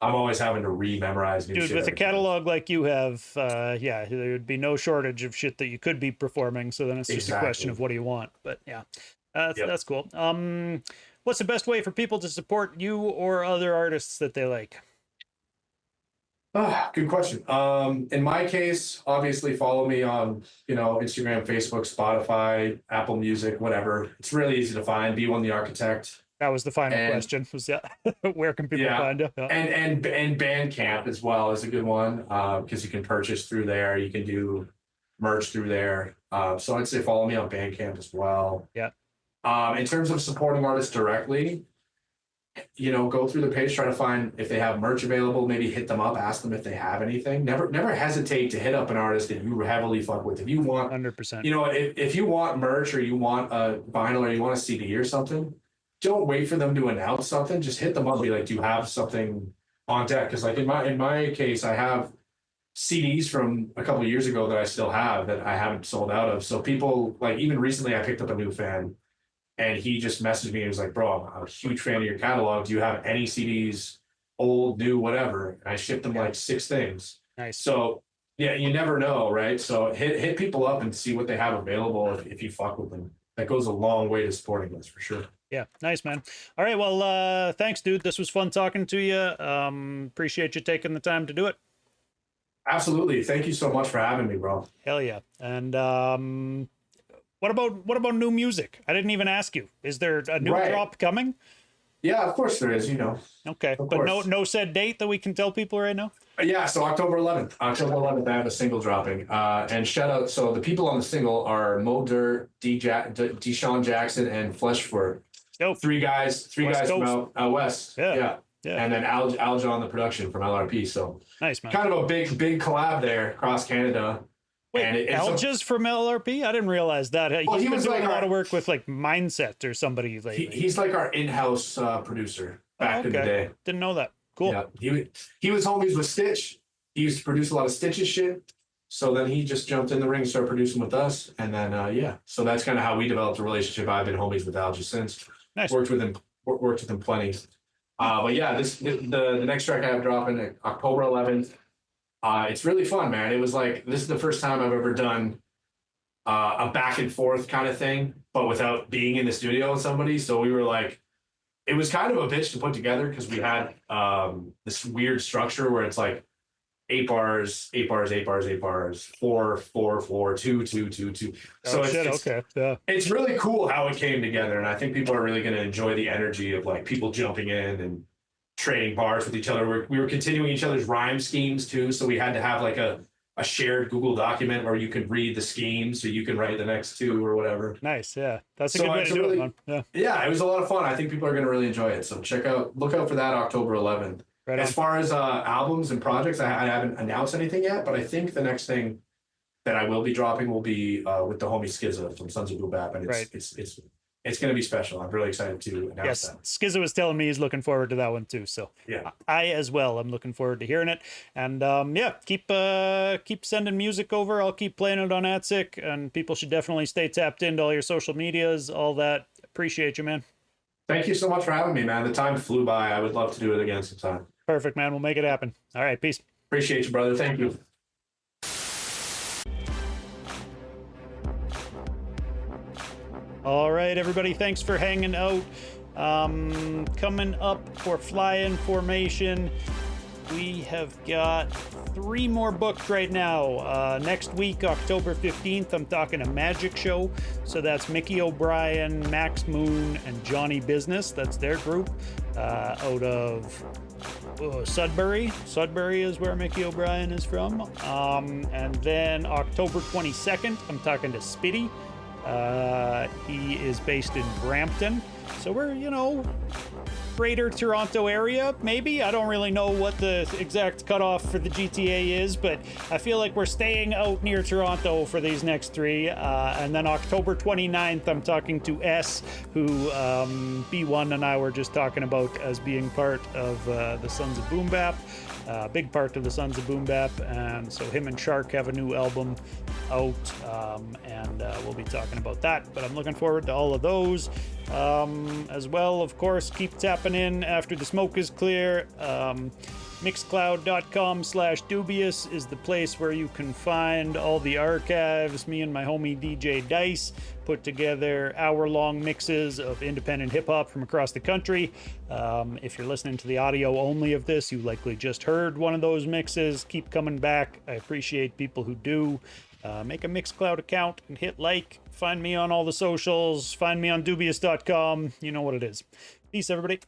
Speaker 2: I'm always having to re-memorize new shit.
Speaker 1: Dude, with a catalog like you have, there would be no shortage of shit that you could be performing. So then it's just a question of what do you want. But yeah, that's cool. What's the best way for people to support you or other artists that they like?
Speaker 2: Good question. In my case, obviously follow me on, Instagram, Facebook, Spotify, Apple Music, whatever. It's really easy to find. B1 the Architect.
Speaker 1: That was the final question. Was where can people find it?
Speaker 2: And Bandcamp as well is a good one because you can purchase through there. You can do merch through there. So I'd say follow me on Bandcamp as well.
Speaker 1: Yeah.
Speaker 2: In terms of supporting artists directly, go through the page, try to find if they have merch available. Maybe hit them up, ask them if they have anything. Never hesitate to hit up an artist that you heavily fuck with. If you want,
Speaker 1: 100%.
Speaker 2: If you want merch or you want a vinyl or you want a CD or something. Don't wait for them to announce something. Just hit them up and be like, do you have something on deck? Because like in my case, I have CDs from a couple of years ago that I still have that I haven't sold out of. So people, like, even recently I picked up a new fan and he just messaged me and was like, bro, I'm a huge fan of your catalog. Do you have any CDs, old, new, whatever? And I shipped them like 6 things.
Speaker 1: Nice.
Speaker 2: So yeah, you never know, right? So hit people up and see what they have available if you fuck with them. That goes a long way to supporting us for sure.
Speaker 1: Yeah, nice, man. All right, well, thanks, dude. This was fun talking to you. Appreciate you taking the time to do it.
Speaker 2: Absolutely. Thank you so much for having me, bro.
Speaker 1: Hell yeah. And what about new music? I didn't even ask you. Is there a new drop coming?
Speaker 2: Yeah, of course there is,
Speaker 1: Okay, but no set date that we can tell people right now?
Speaker 2: Yeah, so October 11th. I have a single dropping. And shout out, so the people on the single are Mo Dirt, Deshaun Jackson, and Fleshford.
Speaker 1: Dope.
Speaker 2: Three guys from out west. Yeah. And then Alja on the production from LRP. So
Speaker 1: nice, man.
Speaker 2: Kind of a big collab there across Canada.
Speaker 1: Wait, Alja's from LRP? I didn't realialize that. He's been doing a lot of work with like Mindset or somebody lately.
Speaker 2: He's like our in-house producer back in the day.
Speaker 1: Didn't know that. Cool.
Speaker 2: Yeah, he was homies with Stitch. He used to produce a lot of Stitch's shit. So then he just jumped in the ring and started producing with us. And then, so that's kind of how we developed a relationship. I've been homies with Alja since. Nice. Worked with him plenty. But yeah, the next track I have dropping October 11th. It's really fun, man. It was like, this is the first time I've ever done a back and forth kind of thing, but without being in the studio with somebody. So we were like, it was kind of a bitch to put together because we had this weird structure where it's like 8 bars, 8 bars, 8 bars, 8 bars, 4, 4, 4, 2, 2, 2, 2. So it's really cool how it came together. And I think people are really going to enjoy the energy of like people jumping in and trading bars with each other. We were continuing each other's rhyme schemes too. So we had to have like a a shared Google document where you can read the scheme, so you can write the next two or whatever.
Speaker 1: Nice. Yeah. That's a good way to do it, man. Yeah.
Speaker 2: Yeah, it was a lot of fun. I think people are going to really enjoy it. So look out for that October 11th.
Speaker 1: Right
Speaker 2: as
Speaker 1: on.
Speaker 2: far as albums and projects, I haven't announced anything yet, but I think the next thing that I will be dropping will be with the homie Skizza from Sons of Boom Bap, and it's going to be special. I'm really excited to announce that.
Speaker 1: Skizza was telling me he's looking forward to that one too. So
Speaker 2: yeah,
Speaker 1: I as well. I'm looking forward to hearing it. And yeah, keep sending music over. I'll keep playing it on Atzik, and people should definitely stay tapped into all your social medias, all that. Appreciate you, man.
Speaker 2: Thank you so much for having me, man. The time flew by. I would love to do it again sometime.
Speaker 1: Perfect, man. We'll make it happen. All right, peace.
Speaker 2: Appreciate you, brother. Thank you.
Speaker 1: All right, everybody, thanks for hanging out. Coming up for Fly-In Formation, we have got 3 more booked right now. Next week, October 15th, I'm talking a magic show. So that's Mickey O'Brien, Max Moon, and Johnny Business. That's their group out of Sudbury. Sudbury is where Mickey O'Brien is from. And then October 22nd, I'm talking to Spitty. He is based in Brampton. So we're, greater Toronto area, maybe. I don't really know what the exact cutoff for the GTA is, but I feel like we're staying out near Toronto for these next 3. And then October 29th, I'm talking to S, who B1 and I were just talking about as being part of the Sons of Boom Bap. Big part of the Sons of Boom Bap, and so him and Shark have a new album out, and we'll be talking about that, but I'm looking forward to all of those. As well, of course, keep tapping in after the smoke is clear. Mixcloud.com/Doobyis is the place where you can find all the archives. Me and my homie DJ Dice put together hour-long mixes of independent hip-hop from across the country. If you're listening to the audio only of this, you likely just heard one of those mixes. Keep coming back. I appreciate people who do. Make a Mixcloud account and hit like. Find me on all the socials. Find me on Doobyis.com. You know what it is. Peace, everybody.